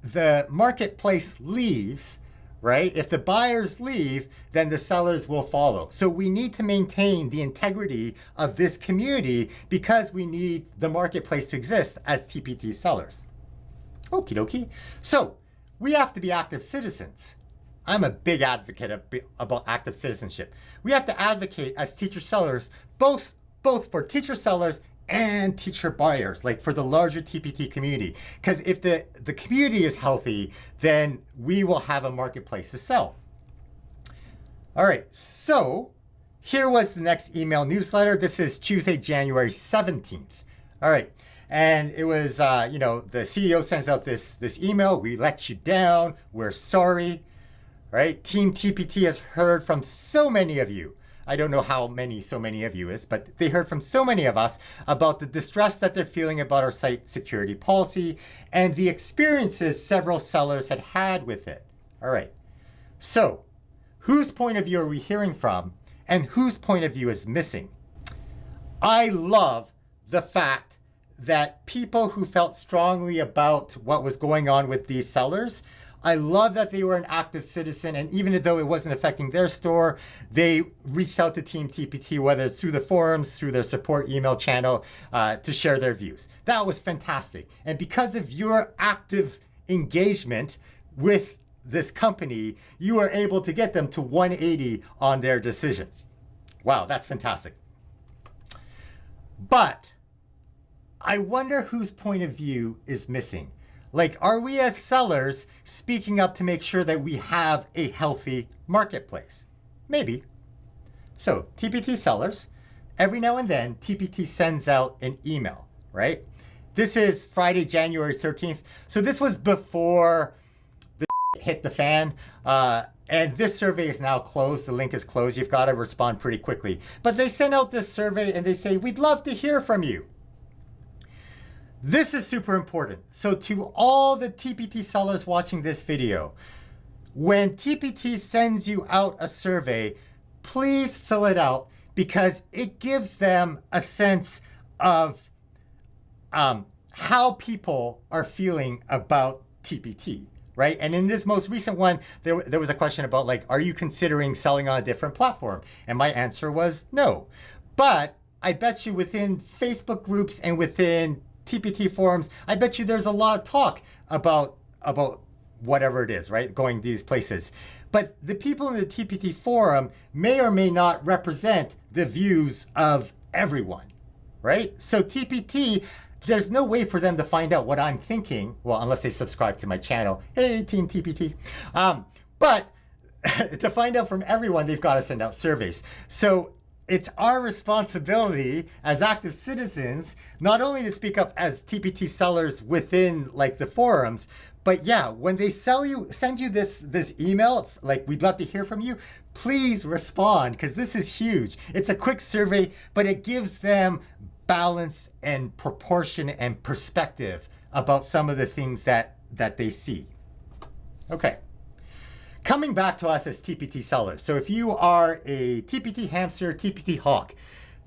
the marketplace leaves, right? If the buyers leave, then the sellers will follow. So we need to maintain the integrity of this community because we need the marketplace to exist as TPT sellers. Okie dokie. So we have to be active citizens. I'm a big advocate about active citizenship. We have to advocate as teacher sellers, both for teacher sellers and teacher buyers, like for the larger TPT community. Because if the community is healthy, then we will have a marketplace to sell. All right, so here was the next email newsletter. This is Tuesday, January 17th. All right, and it was, the CEO sends out this email. We let you down. We're sorry. All right, Team TPT has heard from so many of you. I don't know how many so many of you is, but they heard from so many of us about the distress that they're feeling about our site security policy and the experiences several sellers had had with it. All right, so whose point of view are we hearing from and whose point of view is missing? I love the fact that people who felt strongly about what was going on with these sellers, I love that they were an active citizen, and even though it wasn't affecting their store, they reached out to Team TPT, whether it's through the forums, through their support email channel, to share their views. That was fantastic. And because of your active engagement with this company, you were able to get them to 180 on their decision. Wow, that's fantastic. But I wonder whose point of view is missing. Like, are we as sellers speaking up to make sure that we have a healthy marketplace? Maybe. So, TPT sellers, every now and then, TPT sends out an email, right? This is Friday, January 13th. So this was before the hit the fan. And this survey is now closed. The link is closed. You've got to respond pretty quickly. But they send out this survey and they say, we'd love to hear from you. This is super important. So to all the TPT sellers watching this video, when TPT sends you out a survey, please fill it out because it gives them a sense of how people are feeling about TPT, right? And in this most recent one, there was a question about like, are you considering selling on a different platform? And my answer was no. But I bet you within Facebook groups and within TPT forums, I bet you there's a lot of talk about whatever it is, right? Going these places. But the people in the TPT forum may or may not represent the views of everyone, right? So TPT, there's no way for them to find out what I'm thinking. Well, unless they subscribe to my channel. Hey, Team TPT. But to find out from everyone, they've got to send out surveys. So it's our responsibility as active citizens, not only to speak up as TPT sellers within like the forums, but yeah, when they send you this email, like we'd love to hear from you, please respond because this is huge. It's a quick survey, but it gives them balance and proportion and perspective about some of the things that they see. Okay. Coming back to us as TPT sellers. So if you are a TPT hamster, TPT hawk,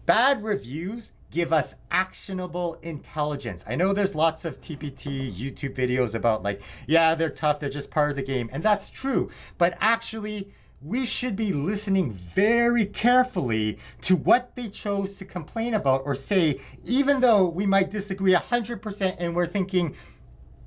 bad reviews give us actionable intelligence. I know there's lots of TPT YouTube videos about like, yeah, they're tough, they're just part of the game. And that's true. But actually, we should be listening very carefully to what they chose to complain about or say, even though we might disagree 100% and we're thinking,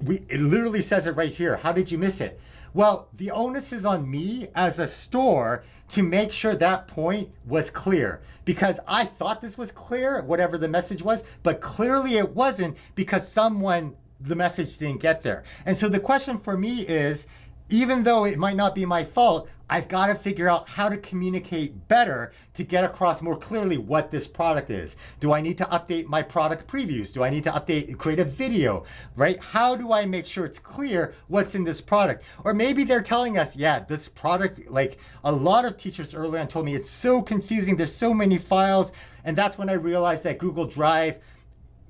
it literally says it right here. How did you miss it? Well, the onus is on me as a store to make sure that point was clear because I thought this was clear, whatever the message was, but clearly it wasn't because the message didn't get there. And so the question for me is, even though it might not be my fault, I've got to figure out how to communicate better to get across more clearly what this product is. Do I need to update my product previews? Do I need to create a video, right? How do I make sure it's clear what's in this product? Or maybe they're telling us, yeah, this product, like a lot of teachers early on told me it's so confusing. There's so many files. And that's when I realized that Google Drive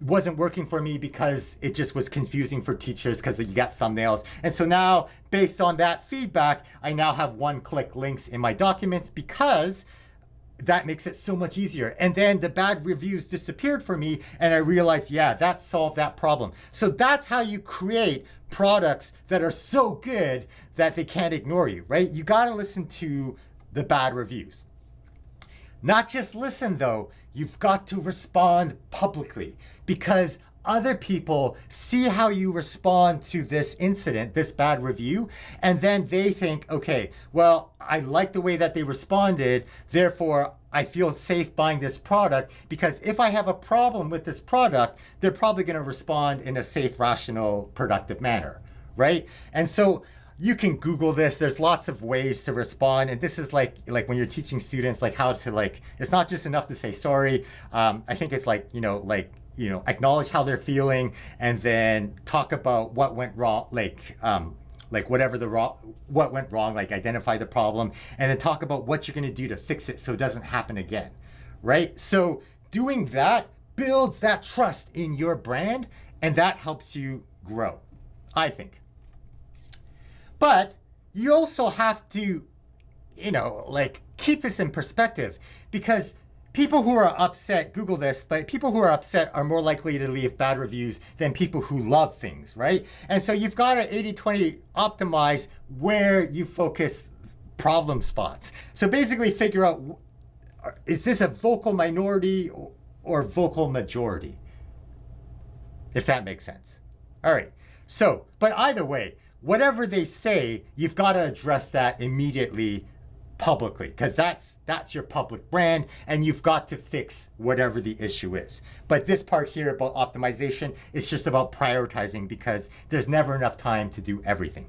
wasn't working for me because it just was confusing for teachers because you got thumbnails. And so now, based on that feedback, I now have one-click links in my documents because that makes it so much easier. And then the bad reviews disappeared for me and I realized, yeah, that solved that problem. So that's how you create products that are so good that they can't ignore you, right? You got to listen to the bad reviews. Not just listen though, you've got to respond publicly because other people see how you respond to this incident, this bad review, and then they think, okay, well, I like the way that they responded, therefore I feel safe buying this product, because if I have a problem with this product, they're probably going to respond in a safe, rational, productive manner, right? And so you can Google this. There's lots of ways to respond, and this is like when you're teaching students like how to like. It's not just enough to say sorry. I think it's like acknowledge how they're feeling, and then talk about what went wrong, like what went wrong, like identify the problem, and then talk about what you're going to do to fix it so it doesn't happen again, right? So doing that builds that trust in your brand, and that helps you grow, I think. But you also have to, keep this in perspective, because people who are upset, Google this, but people who are upset are more likely to leave bad reviews than people who love things, right? And so you've got to 80-20 optimize where you focus problem spots. So basically figure out, is this a vocal minority or vocal majority? If that makes sense. All right. So, but either way, whatever they say, you've got to address that immediately publicly, because that's your public brand, and you've got to fix whatever the issue is. But this part here about optimization is just about prioritizing, because there's never enough time to do everything.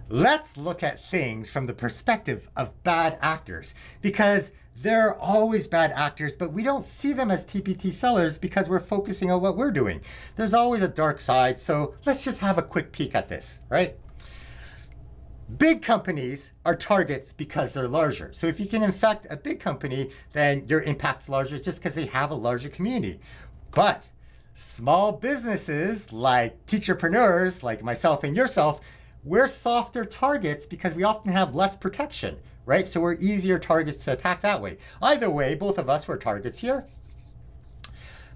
Let's look at things from the perspective of bad actors, because there are always bad actors, but we don't see them as TPT sellers because we're focusing on what we're doing. There's always a dark side, so let's just have a quick peek at this, right? Big companies are targets because they're larger. So if you can infect a big company, then your impact's larger just because they have a larger community. But small businesses like teacherpreneurs, like myself and yourself, we're softer targets because we often have less protection, right? So we're easier targets to attack that way. Either way, both of us were targets here.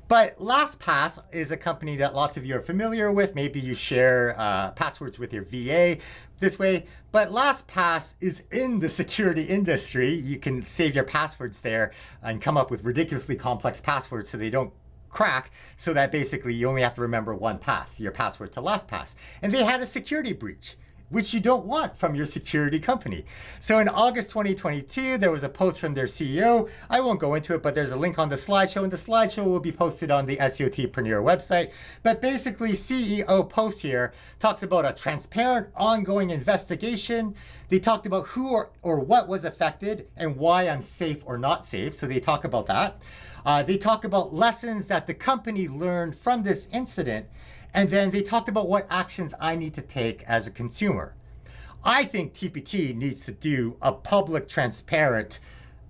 But LastPass is a company that lots of you are familiar with. Maybe you share passwords with your VA this way. But LastPass is in the security industry. You can save your passwords there and come up with ridiculously complex passwords so they don't crack, so that basically you only have to remember one your password to LastPass. And they had a security breach, which you don't want from your security company. So in August 2022, there was a post from their CEO. I won't go into it, but there's a link on the slideshow, and the slideshow will be posted on the SEOTpreneur website. But basically, CEO post here talks about a transparent, ongoing investigation. They talked about who or what was affected and why I'm safe or not safe. So they talk about that. They talk about lessons that the company learned from this incident. And then they talked about what actions I need to take as a consumer. I think TPT needs to do a public, transparent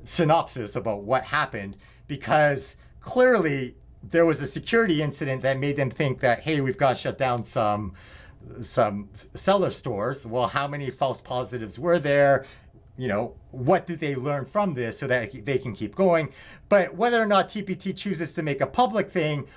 synopsis about what happened, because clearly there was a security incident that made them think that, hey, we've got to shut down some seller stores. Well, how many false positives were there? What did they learn from this so that they can keep going? But whether or not TPT chooses to make a public thing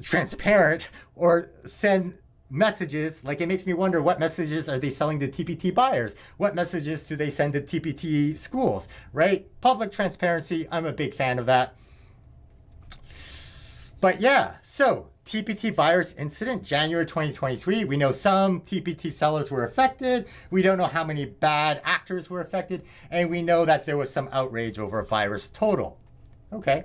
transparent or send messages, like, it makes me wonder, what messages are they selling to TPT buyers? What messages do they send to TPT schools, right? Public transparency, I'm a big fan of that. But yeah, so TPT virus incident, January 2023. We know some TPT sellers were affected. We don't know how many bad actors were affected. And we know that there was some outrage over a virus total. Okay.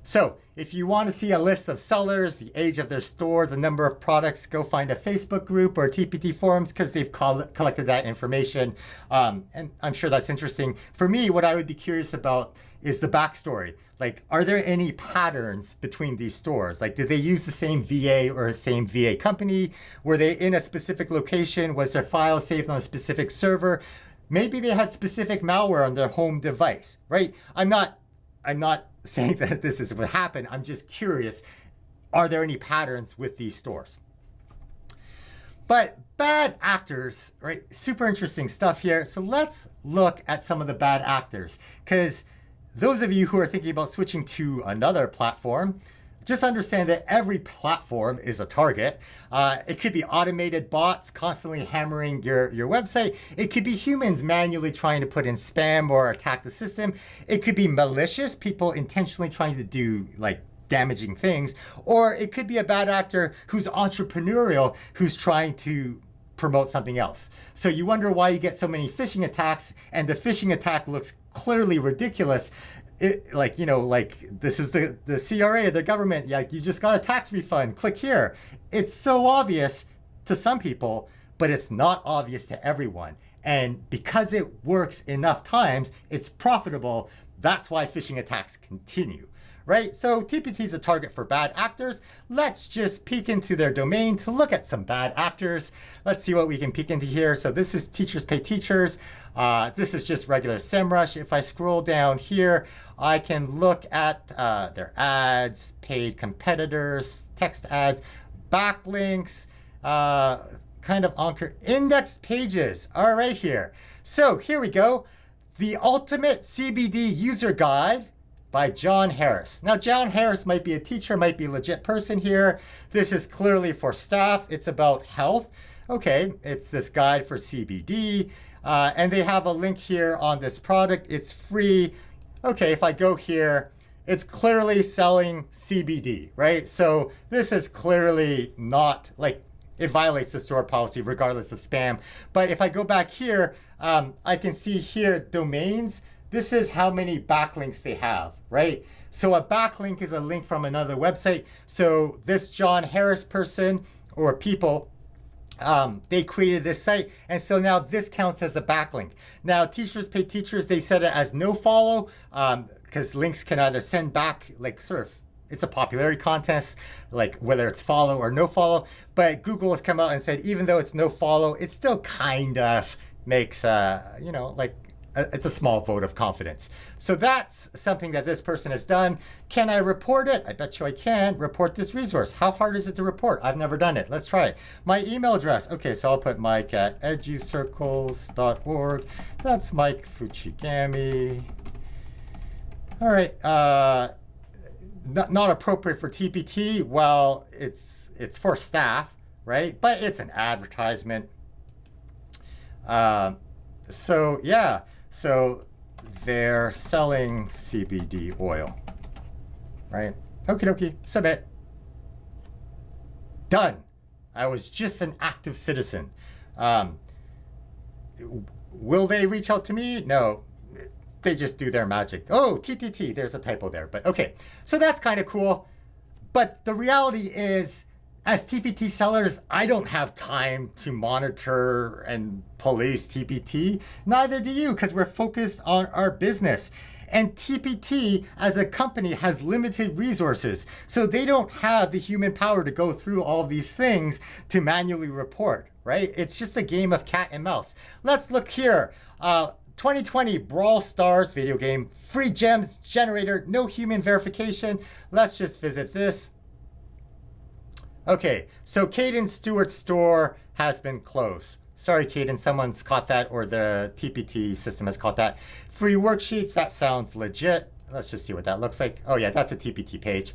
So if you want to see a list of sellers, the age of their store, the number of products, go find a Facebook group or TPT forums, because they've collected that information. And I'm sure that's interesting. For me, what I would be curious about is the backstory. Like, are there any patterns between these stores? Like, did they use the same VA or the same VA company? Were they in a specific location? Was their file saved on a specific server? Maybe they had specific malware on their home device, right? I'm not saying that this is what happened. I'm just curious, are there any patterns with these stores? But bad actors, right? Super interesting stuff here. So let's look at some of the bad actors, because those of you who are thinking about switching to another platform, just understand that every platform is a target. It could be automated bots constantly hammering your website. It could be humans manually trying to put in spam or attack the system. It could be malicious people intentionally trying to do like damaging things, or it could be a bad actor who's entrepreneurial, who's trying to promote something else. So you wonder why you get so many phishing attacks, and the phishing attack looks clearly ridiculous. Like this is the CRA, the government, like you just got a tax refund, click here. It's so obvious to some people, but it's not obvious to everyone. And because it works enough times, it's profitable. That's why phishing attacks continue, right? So TPT is a target for bad actors. Let's just peek into their domain to look at some bad actors. Let's see what we can peek into here. So this is Teachers Pay Teachers. This is just regular SEMrush. If I scroll down here, I can look at their ads, paid competitors, text ads, backlinks, kind of anchor index pages are right here. So here we go. The Ultimate CBD User Guide by John Harris. Now, John Harris might be a teacher, might be a legit person here. This is clearly for staff. It's about health. Okay, it's this guide for CBD. And they have a link here on this product. It's free. Okay, if I go here, it's clearly selling CBD, right? So this is clearly not like, it violates the store policy regardless of spam. But if I go back here, I can see here domains. This is how many backlinks they have, right? So a backlink is a link from another website. So this John Harris person or people, they created this site. And so now this counts as a backlink. Now Teachers Pay Teachers, they set it as no follow because links can either send back like sort of, it's a popularity contest, like whether it's follow or no follow. But Google has come out and said, even though it's no follow, it still kind of makes, it's a small vote of confidence. So that's something that this person has done. Can I report it? I bet you I can. Report this resource. How hard is it to report? I've never done it. Let's try it. My email address. Okay, so I'll put Mike at educircles.org. That's Mike Fuchigami. All right. Not appropriate for TPT. Well, it's for staff, right? But it's an advertisement. So yeah, so they're selling CBD oil, right? Okie dokie, submit. Done. I was just an active citizen. Will they reach out to me? No. They just do their magic. Oh, TTT, there's a typo there. But okay, so that's kind of cool. But the reality is, as TPT sellers, I don't have time to monitor and police TPT. Neither do you, because we're focused on our business. And TPT as a company has limited resources. So they don't have the human power to go through all of these things to manually report, right? It's just a game of cat and mouse. Let's look here. 2020 Brawl Stars video game, free gems generator, no human verification. Let's just visit this. Okay, so Caden Stewart's store has been closed. Sorry, Caden, someone's caught that, or the TPT system has caught that. Free worksheets, that sounds legit. Let's just see what that looks like. Oh yeah, that's a TPT page.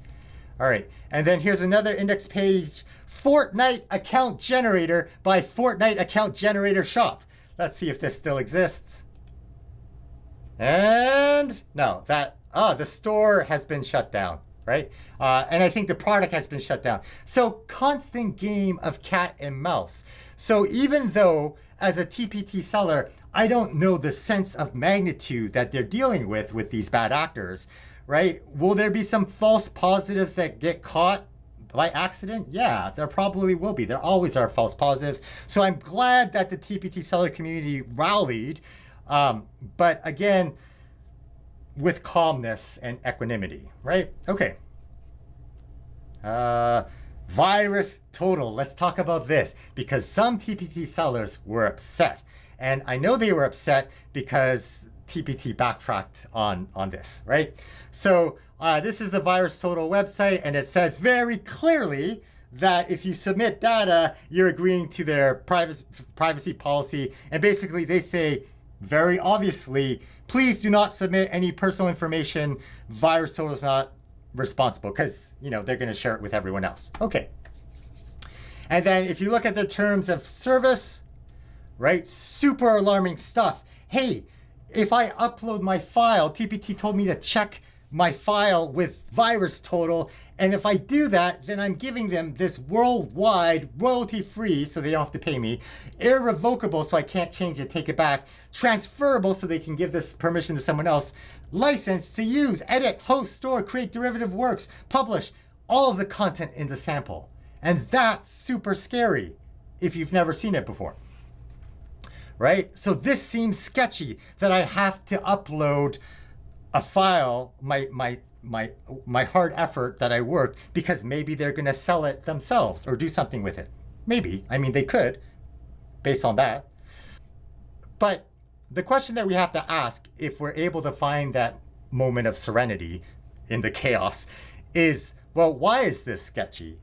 All right, and then here's another index page, Fortnite account generator by Fortnite account generator shop. Let's see if this still exists. And no, the store has been shut down, right? And I think the product has been shut down. So constant game of cat and mouse. So even though as a TPT seller, I don't know the sense of magnitude that they're dealing with these bad actors, right? Will there be some false positives that get caught by accident? Yeah, there probably will be. There always are false positives. So I'm glad that the TPT seller community rallied. But again, with calmness and equanimity, right? Okay. Virus total. Let's talk about this because some TPT sellers were upset. And I know they were upset because TPT backtracked on this, right? So this is the Virus Total website, and it says very clearly that if you submit data, you're agreeing to their privacy policy. And basically they say, very obviously, please do not submit any personal information. Virus Total is not responsible because, they're going to share it with everyone else. Okay. And then if you look at their terms of service, right, super alarming stuff. Hey, if I upload my file, TPT told me to check my file with VirusTotal. And if I do that, then I'm giving them this worldwide, royalty-free, so they don't have to pay me, irrevocable, so I can't change it, take it back, transferable, so they can give this permission to someone else, license to use, edit, host, store, create derivative works, publish all of the content in the sample. And that's super scary if you've never seen it before. Right? So this seems sketchy that I have to upload a file, my hard effort that I worked, because maybe they're going to sell it themselves or do something with it. Maybe. I mean, they could, based on that. But the question that we have to ask, if we're able to find that moment of serenity in the chaos, is, well, why is this sketchy?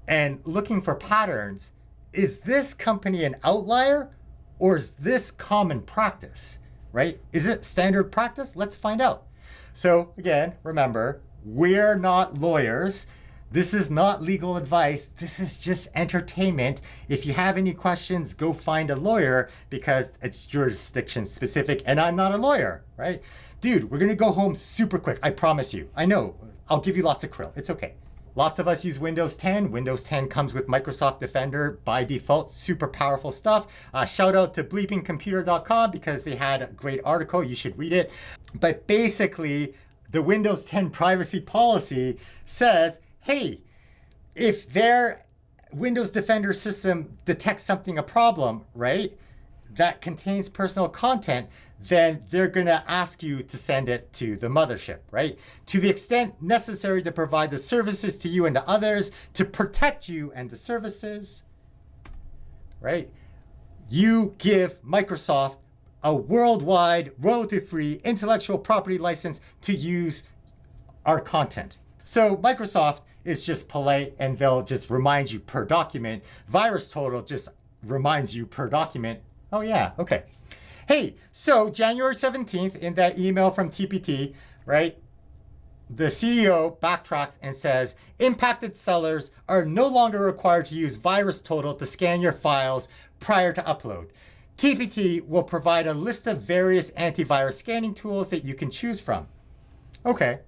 And looking for patterns, is this company an outlier? Or is this common practice, right? Is it standard practice? Let's find out. So again, remember, we're not lawyers. This is not legal advice. This is just entertainment. If you have any questions, go find a lawyer because it's jurisdiction specific and I'm not a lawyer, right? Dude, we're gonna go home super quick. I promise you. I know, I'll give you lots of krill. It's okay. Lots of us use Windows 10. Windows 10 comes with Microsoft Defender by default, super powerful stuff. Shout out to bleepingcomputer.com because they had a great article. You should read it. But basically, the Windows 10 privacy policy says, hey, if their Windows Defender system detects something, a problem, right, that contains personal content, then they're going to ask you to send it to the mothership, right? To the extent necessary to provide the services to you and to others, to protect you and the services, right? You give Microsoft a worldwide, royalty-free intellectual property license to use our content. So Microsoft is just polite and they'll just remind you per document. VirusTotal just reminds you per document. Oh yeah, okay. Hey, so January 17th in that email from TPT, right? The CEO backtracks and says, impacted sellers are no longer required to use VirusTotal to scan your files prior to upload. TPT will provide a list of various antivirus scanning tools that you can choose from. Okay,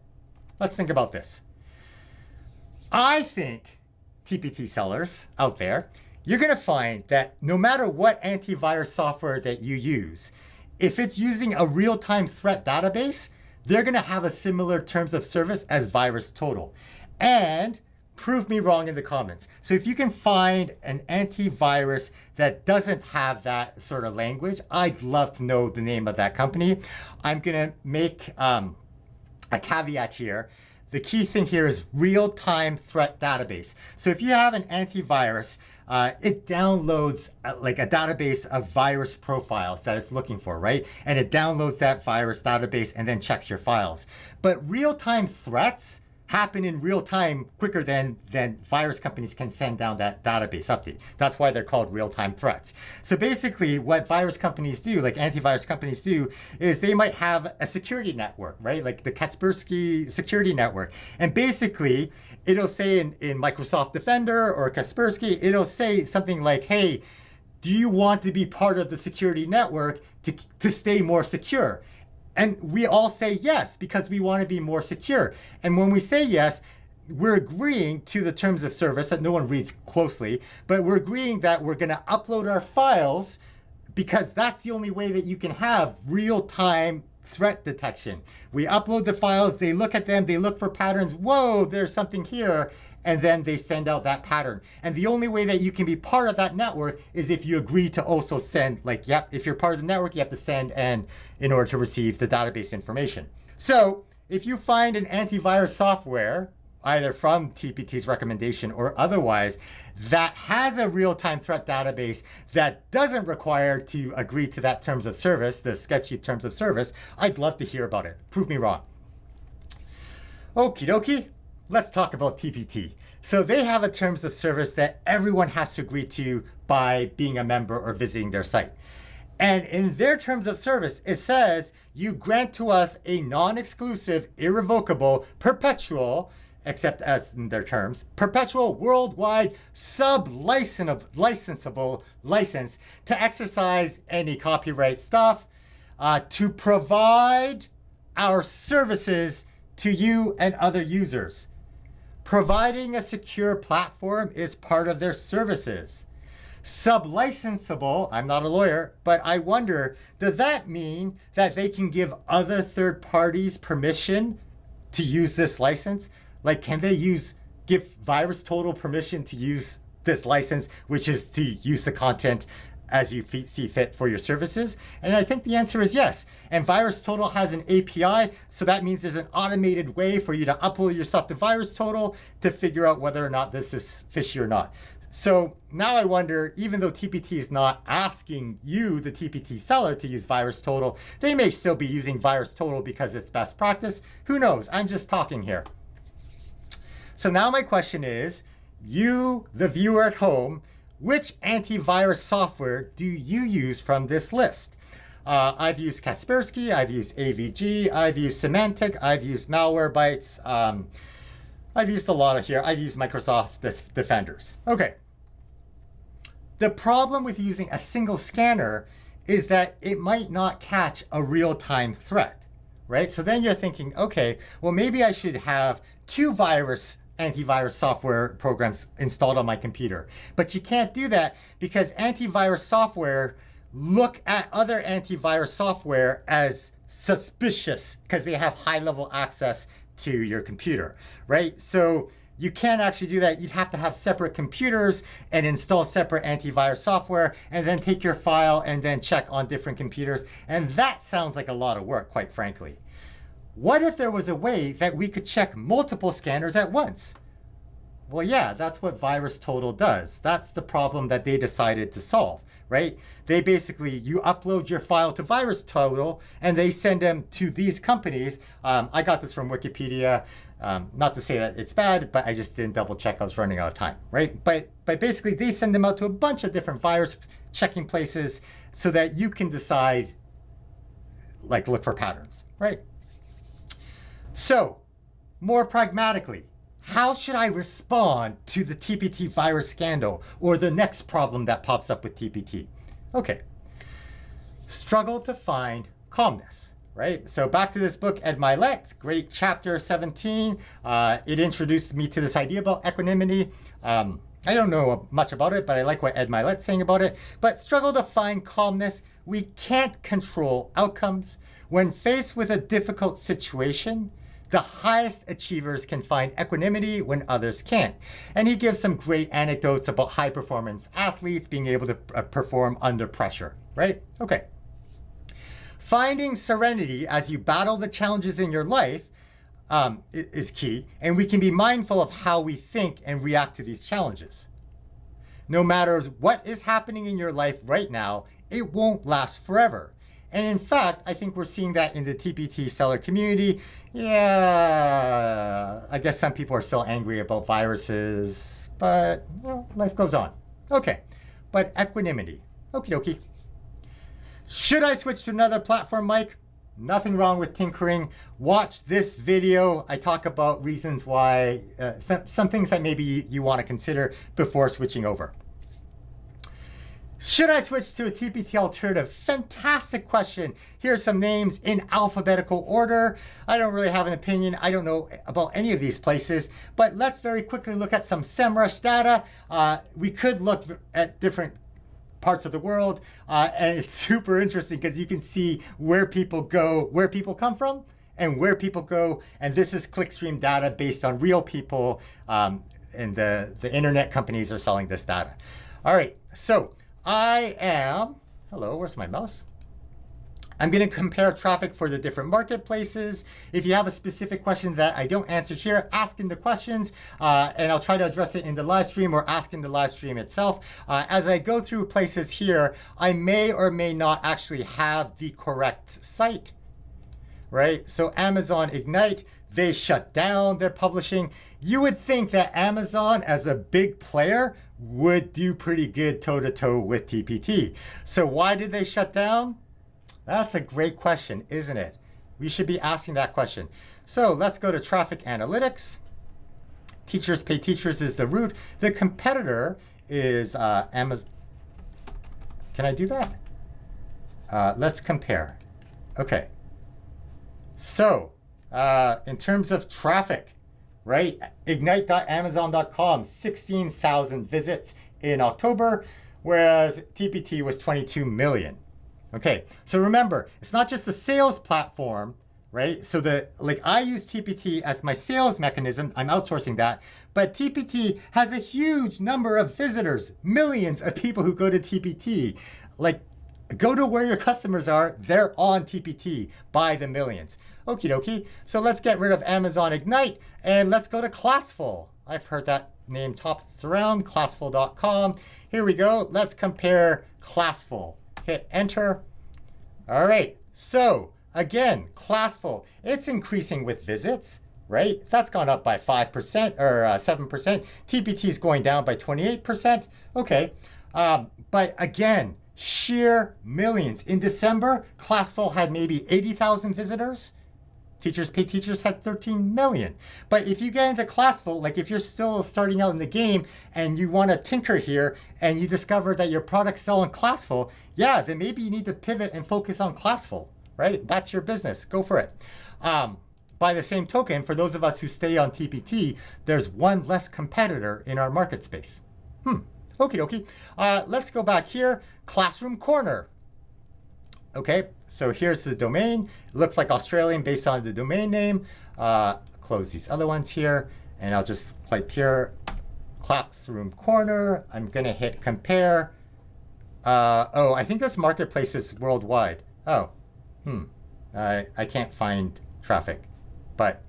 let's think about this. I think TPT sellers out there, you're going to find that no matter what antivirus software that you use, if it's using a real-time threat database, they're going to have a similar terms of service as VirusTotal. And prove me wrong in the comments. So if you can find an antivirus that doesn't have that sort of language, I'd love to know the name of that company. I'm going to make a caveat here. The key thing here is real-time threat database. So if you have an antivirus, it downloads like a database of virus profiles that it's looking for, right? And it downloads that virus database and then checks your files. But real-time threats happen in real time quicker than virus companies can send down that database update. That's why they're called real-time threats. So basically what virus companies do, like antivirus companies do, is they might have a security network, right? Like the Kaspersky security network. And basically it'll say in Microsoft Defender or Kaspersky, it'll say something like, hey, do you want to be part of the security network to stay more secure? And we all say yes, because we want to be more secure. And when we say yes, we're agreeing to the terms of service that no one reads closely, but we're agreeing that we're going to upload our files because that's the only way that you can have real-time threat detection. We upload the files, they look at them, they look for patterns. Whoa, there's something here. And then they send out that pattern. And the only way that you can be part of that network is if you agree to also send, like, yep, if you're part of the network, you have to send and in order to receive the database information. So if you find an antivirus software, either from TPT's recommendation or otherwise, that has a real-time threat database that doesn't require to agree to that terms of service, the sketchy terms of service, I'd love to hear about it. Prove me wrong. Okie dokie. Let's talk about TPT. So they have a terms of service that everyone has to agree to by being a member or visiting their site. And in their terms of service, it says you grant to us a non-exclusive, irrevocable, perpetual, except as in their terms, perpetual worldwide sub-licensable license to exercise any copyright stuff, to provide our services to you and other users. Providing a secure platform is part of their services. Sublicensable, I'm not a lawyer, but I wonder, does that mean that they can give other third parties permission to use this license? Like, can they give VirusTotal permission to use this license, which is to use the content as you see fit for your services? And I think the answer is yes. And VirusTotal has an API, so that means there's an automated way for you to upload your stuff to VirusTotal to figure out whether or not this is fishy or not. So now I wonder, even though TPT is not asking you, the TPT seller, to use VirusTotal, they may still be using VirusTotal because it's best practice. Who knows? I'm just talking here. So now my question is, you, the viewer at home, which antivirus software do you use from this list? I've used Kaspersky, I've used AVG, I've used Symantec, I've used Malwarebytes. I've used a lot of here. I've used Microsoft Defenders. Okay. The problem with using a single scanner is that it might not catch a real-time threat, right? So then you're thinking, okay, well, maybe I should have two antivirus software programs installed on my computer. But you can't do that because antivirus software look at other antivirus software as suspicious because they have high-level access to your computer, right? So you can't actually do that. You'd have to have separate computers and install separate antivirus software and then take your file and then check on different computers. And that sounds like a lot of work, quite frankly. What if there was a way that we could check multiple scanners at once? Well, yeah, that's what VirusTotal does. That's the problem that they decided to solve, right? They basically, you upload your file to VirusTotal and they send them to these companies. I got this from Wikipedia. Not to say that it's bad, but I just didn't double check. I was running out of time, right? But basically they send them out to a bunch of different virus checking places so that you can decide, like, look for patterns, right? So, more pragmatically, how should I respond to the TPT virus scandal or the next problem that pops up with TPT? Okay, struggle to find calmness, right? So back to this book, Ed Mylett, great chapter 17. It introduced me to this idea about equanimity. I don't know much about it, but I like what Ed Mylett's saying about it. But struggle to find calmness. We can't control outcomes. When faced with a difficult situation, the highest achievers can find equanimity when others can't. And he gives some great anecdotes about high performance athletes being able to perform under pressure, right? Okay. Finding serenity as you battle the challenges in your life is key, and we can be mindful of how we think and react to these challenges. No matter what is happening in your life right now, it won't last forever. And in fact, I think we're seeing that in the TPT seller community. Yeah, I guess some people are still angry about viruses, but well, life goes on. Okay, but equanimity. Okie dokie. Should I switch to another platform, Mike? Nothing wrong with tinkering. Watch this video. I talk about reasons why, some things that maybe you want to consider before switching over. Should I switch to a TPT alternative? Fantastic question. Here's some names in alphabetical order. I don't really have an opinion. I don't know about any of these places, but let's very quickly look at some SEMrush data. We could look at different parts of the world, and it's super interesting because you can see where people go, where people come from, and where people go. And this is clickstream data based on real people, and the internet companies are selling this data. All right, so hello, where's my mouse? I'm going to compare traffic for the different marketplaces. If you have a specific question that I don't answer here, ask in the questions, and I'll try to address it in the live stream or ask in the live stream itself. As I go through places here, I may or may not actually have the correct site, right? So Amazon Ignite, they shut down their publishing. You would think that Amazon, as a big player, would do pretty good toe-to-toe with TPT. So why did they shut down? That's a great question, isn't it? We should be asking that question. So let's go to traffic analytics. Teachers pay teachers is the root. The competitor is Amazon. Can I do that? Let's compare. Okay. So In terms of traffic, right? Ignite.amazon.com, 16,000 visits in October, whereas TPT was 22 million. Okay, so remember, it's not just a sales platform, right? So I use TPT as my sales mechanism. I'm outsourcing that, but TPT has a huge number of visitors, millions of people who go to TPT. Like, go to where your customers are. They're on TPT by the millions. Okie dokie. So let's get rid of Amazon Ignite and let's go to Classful. I've heard that name tops around, classful.com. Here we go. Let's compare Classful. Hit enter. All right. So again, Classful, it's increasing with visits, right? That's gone up by 5% or 7%. TPT is going down by 28%. Okay. But again, sheer millions. In December, Classful had maybe 80,000 visitors. Teachers Pay Teachers had 13 million. But if you get into Classful, like if you're still starting out in the game and you want to tinker here and you discover that your products sell in Classful, yeah, then maybe you need to pivot and focus on Classful, right? That's your business. Go for it. By the same token, for those of us who stay on TPT, there's one less competitor in our market space. Okie dokie. Let's go back here. Classroom Corner. Okay, so here's the domain. It looks like Australian based on the domain name. Close these other ones here, and I'll just type here, Classroom Corner. I'm gonna hit compare. Oh, I think this marketplace is worldwide. Oh, I can't find traffic, but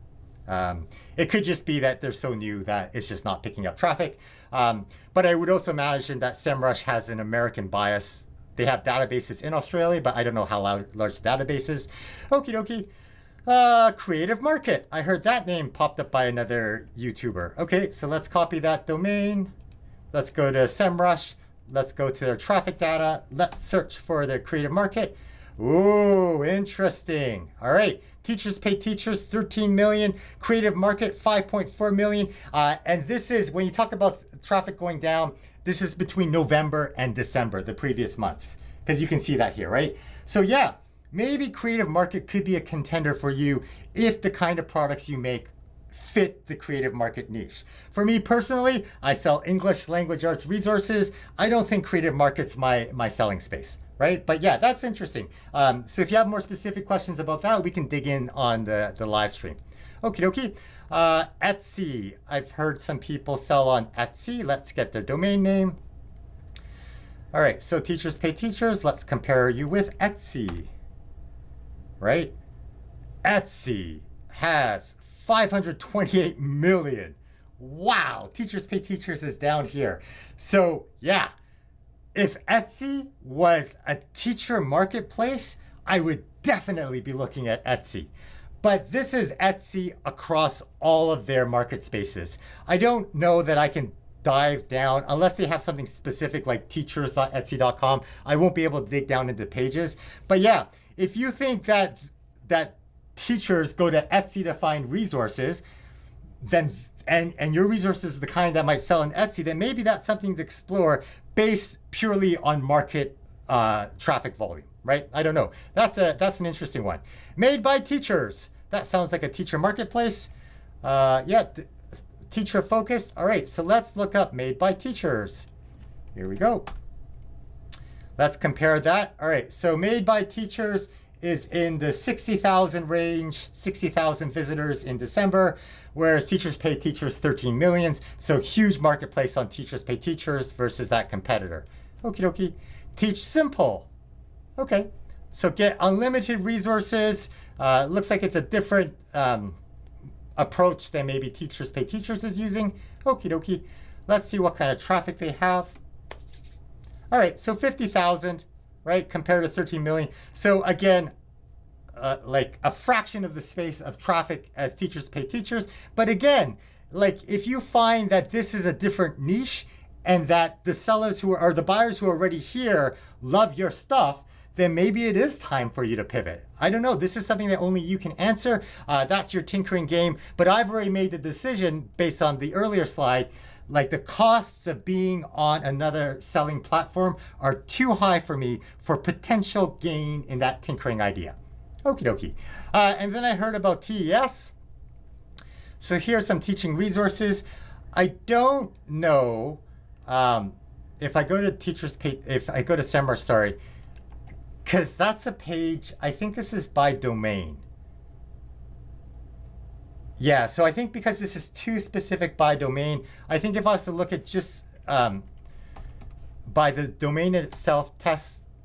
it could just be that they're so new that it's just not picking up traffic. But I would also imagine that SEMrush has an American bias. They have databases in Australia, but I don't know how large the database is. Okie dokie. Creative Market. I heard that name popped up by another YouTuber. Okay, so let's copy that domain. Let's go to SEMrush. Let's go to their traffic data. Let's search for their Creative Market. Ooh, interesting. All right. Teachers Pay Teachers, 13 million. Creative Market, 5.4 million. And this is, when you talk about traffic going down, this is between November and December, the previous months, because you can see that here, right? So yeah, maybe Creative Market could be a contender for you if the kind of products you make fit the Creative Market niche. For me personally, I sell English language arts resources. I don't think Creative Market's my selling space, right? But yeah, that's interesting. So if you have more specific questions about that, we can dig in on the live stream. Okie dokie. Etsy. I've heard some people sell on Etsy. Let's get their domain name. All right, so Teachers Pay Teachers. Let's compare you with Etsy, right? Etsy has 528 million. Wow, Teachers Pay Teachers is down here. So yeah, if Etsy was a teacher marketplace, I would definitely be looking at Etsy. But this is Etsy across all of their market spaces. I don't know that I can dive down unless they have something specific like teachers.etsy.com. I won't be able to dig down into pages. But yeah, if you think that teachers go to Etsy to find resources, then and your resources are the kind that might sell on Etsy, then maybe that's something to explore based purely on market traffic volume. Right? I don't know. That's an interesting one. Made by Teachers. That sounds like a teacher marketplace. Teacher focused. All right, so let's look up Made by Teachers. Here we go. Let's compare that. All right, so Made by Teachers is in the 60,000 range, 60,000 visitors in December, whereas Teachers Pay Teachers 13 million. So huge marketplace on Teachers Pay Teachers versus that competitor. Okie dokie. Teach Simple. Okay, so get unlimited resources. Looks like it's a different approach than maybe Teachers Pay Teachers is using. Okie dokie. Let's see what kind of traffic they have. All right, so 50,000, right, compared to 13 million. So again, like a fraction of the space of traffic as Teachers Pay Teachers. But again, like if you find that this is a different niche and that the sellers who are the buyers who are already here love your stuff, then maybe it is time for you to pivot. I don't know. This is something that only you can answer. That's your tinkering game. But I've already made the decision based on the earlier slide. Like the costs of being on another selling platform are too high for me for potential gain in that tinkering idea. Okie dokie. And then I heard about TES. So here's some teaching resources. I don't know if I go to teachers page, if I go to Semrush, sorry, because that's a page, I think this is by domain. Yeah, so I think because this is too specific by domain, I think if I was to look at just by the domain itself,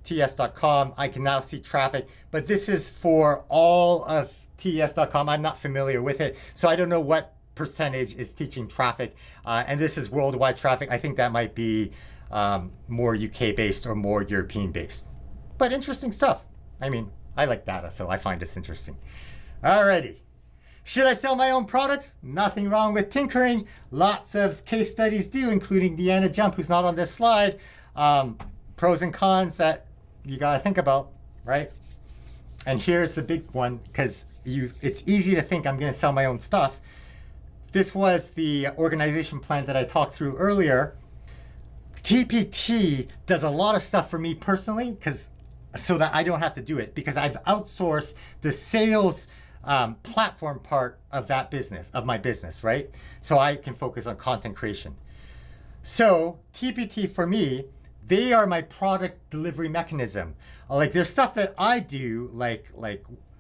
tes.com, I can now see traffic, but this is for all of tes.com. I'm not familiar with it, so I don't know what percentage is teaching traffic, and this is worldwide traffic. I think that might be more UK based or more European based, but interesting stuff. I mean, I like data, so I find this interesting. Alrighty. Should I sell my own products? Nothing wrong with tinkering. Lots of case studies do, including Deanna Jump, who's not on this slide. Pros and cons that you gotta think about, right? And here's the big one, because it's easy to think I'm gonna sell my own stuff. This was the organization plan that I talked through earlier. TPT does a lot of stuff for me personally, so that I don't have to do it, because I've outsourced the sales platform part of that business, of my business, right? So I can focus on content creation. So TPT for me, they are my product delivery mechanism. Like there's stuff that I do, like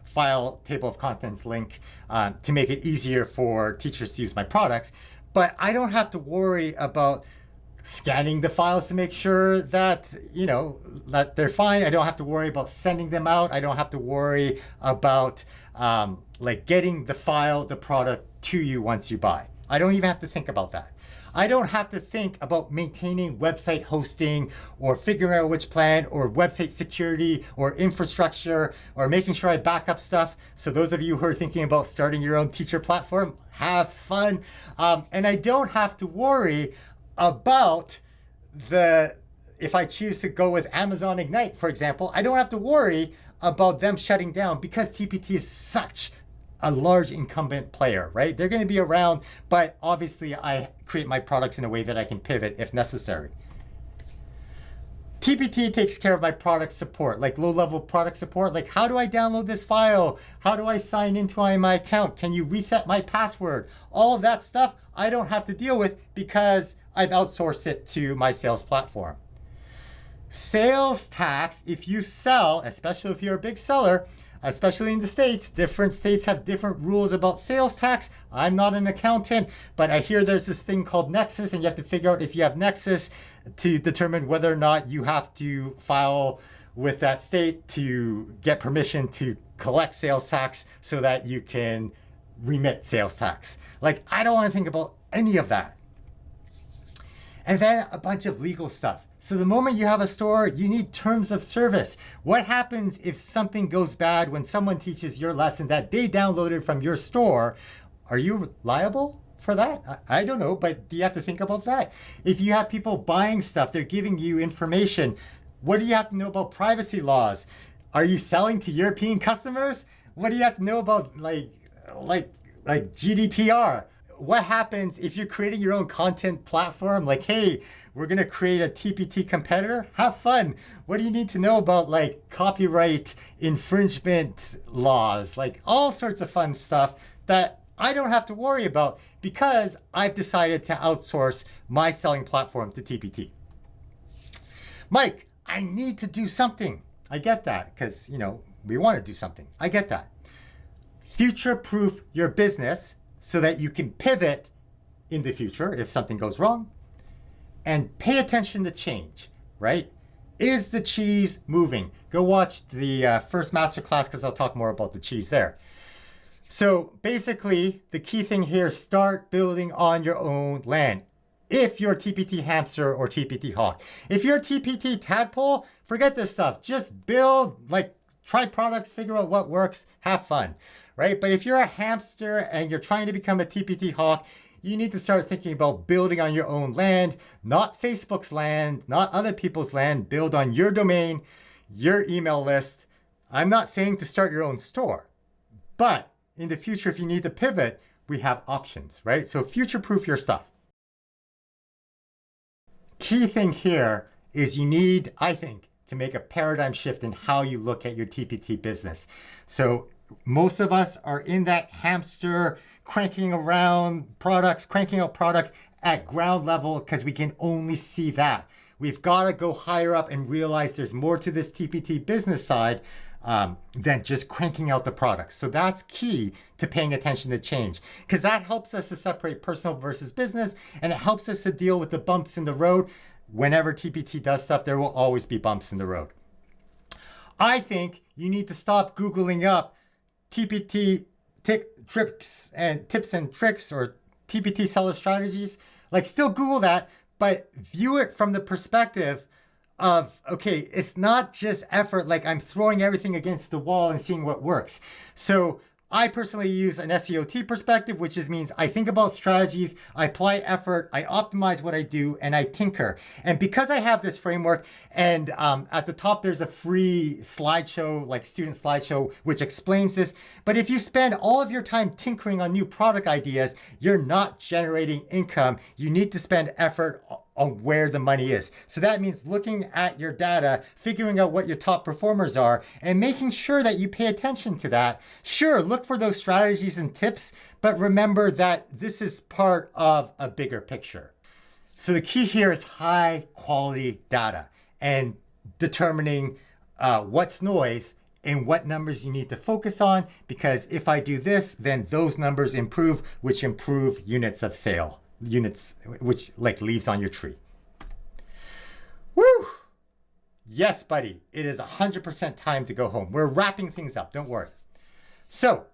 file table of contents link to make it easier for teachers to use my products, but I don't have to worry about scanning the files to make sure that, that they're fine. I don't have to worry about sending them out. I don't have to worry about getting the product to you once you buy. I don't even have to think about that. I don't have to think about maintaining website hosting or figuring out which plan or website security or infrastructure or making sure I back up stuff. So those of you who are thinking about starting your own teacher platform, have fun. And I don't have to worry about if I choose to go with Amazon Ignite, for example, I don't have to worry about them shutting down because TPT is such a large incumbent player, right? They're going to be around, but obviously I create my products in a way that I can pivot if necessary. TPT takes care of my product support, like low-level product support. Like, how do I download this file? How do I sign into my account? Can you reset my password? All of that stuff I don't have to deal with because I've outsourced it to my sales platform. Sales tax, if you sell, especially if you're a big seller, especially in the States, different states have different rules about sales tax. I'm not an accountant, but I hear there's this thing called Nexus, and you have to figure out if you have Nexus to determine whether or not you have to file with that state to get permission to collect sales tax so that you can remit sales tax. Like, I don't want to think about any of that. And then a bunch of legal stuff. So the moment you have a store, you need terms of service. What happens if something goes bad when someone teaches your lesson that they downloaded from your store? Are you liable for that? I don't know, but do you have to think about that? If you have people buying stuff, they're giving you information. What do you have to know about privacy laws? Are you selling to European customers? What do you have to know about like GDPR? What happens if you're creating your own content platform? Like, hey, we're going to create a TPT competitor. Have fun. What do you need to know about like copyright infringement laws? Like all sorts of fun stuff that I don't have to worry about because I've decided to outsource my selling platform to TPT. Mike, I need to do something. I get that because, we want to do something. I get that. Future-proof your business so that you can pivot in the future if something goes wrong, and pay attention to change, right? Is the cheese moving? Go watch the first masterclass because I'll talk more about the cheese there. So basically, the key thing here is start building on your own land. If you're TPT hamster or TPT hawk. If you're TPT tadpole, forget this stuff. Just build, try products, figure out what works, have fun. Right? But if you're a hamster and you're trying to become a TPT hawk, you need to start thinking about building on your own land, not Facebook's land, not other people's land. Build on your domain, your email list. I'm not saying to start your own store, but in the future, if you need to pivot, we have options, right? So future-proof your stuff. Key thing here is you need, I think, to make a paradigm shift in how you look at your TPT business. So most of us are in that hamster cranking out products at ground level because we can only see that. We've got to go higher up and realize there's more to this TPT business side than just cranking out the products. So that's key to paying attention to change, because that helps us to separate personal versus business, and it helps us to deal with the bumps in the road. Whenever TPT does stuff, there will always be bumps in the road. I think you need to stop Googling up TPT tips and tricks or TPT seller strategies. Like, still Google that, but view it from the perspective of, okay, it's not just effort, like I'm throwing everything against the wall and seeing what works. So I personally use an SEOT perspective, which means I think about strategies, I apply effort, I optimize what I do, and I tinker. And because I have this framework, and at the top there's a free slideshow, like student slideshow, which explains this. But if you spend all of your time tinkering on new product ideas, you're not generating income. You need to spend effort on where the money is. So that means looking at your data, figuring out what your top performers are, and making sure that you pay attention to that. Sure, look for those strategies and tips, but remember that this is part of a bigger picture. So the key here is high quality data and determining what's noise and what numbers you need to focus on, because if I do this, then those numbers improve, which improve units of sale. Units, which like leaves on your tree. Woo! Yes, buddy, it is 100% time to go home. We're wrapping things up, don't worry. So,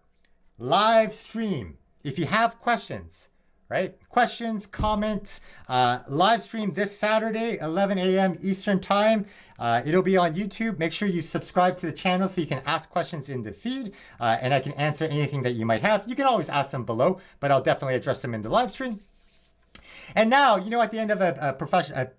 live stream. If you have questions, right? Questions, comments, live stream this Saturday, 11 a.m. Eastern time. It'll be on YouTube. Make sure you subscribe to the channel so you can ask questions in the feed, and I can answer anything that you might have. You can always ask them below, but I'll definitely address them in the live stream. And now, you know, at the end of a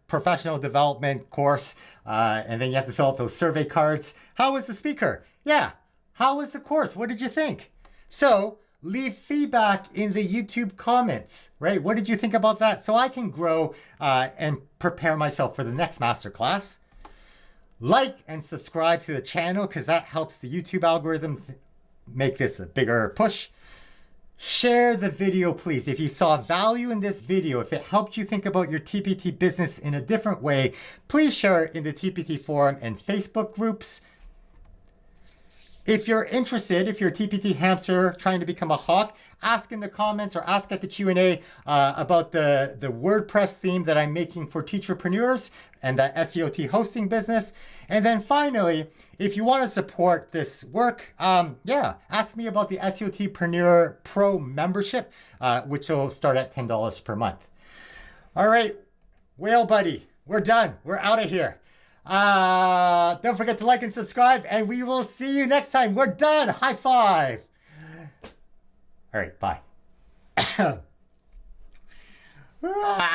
professional development course, and then you have to fill out those survey cards. How was the speaker? Yeah. How was the course? What did you think? So leave feedback in the YouTube comments, right? What did you think about that? So I can grow and prepare myself for the next masterclass. Like and subscribe to the channel, because that helps the YouTube algorithm make this a bigger push. Share the video, please. If you saw value in this video, if it helped you think about your TPT business in a different way, please share it in the TPT forum and Facebook groups. If you're interested, if you're a TPT hamster trying to become a hawk, ask in the comments or ask at the Q&A about the WordPress theme that I'm making for teacherpreneurs and the SEOT hosting business. And then finally, if you want to support this work, ask me about the SEOTpreneur Pro membership, which will start at $10 per month. All right, Whale Buddy, we're done. We're out of here. Don't forget to like and subscribe, and we will see you next time. We're done. High five. All right, bye. Woo!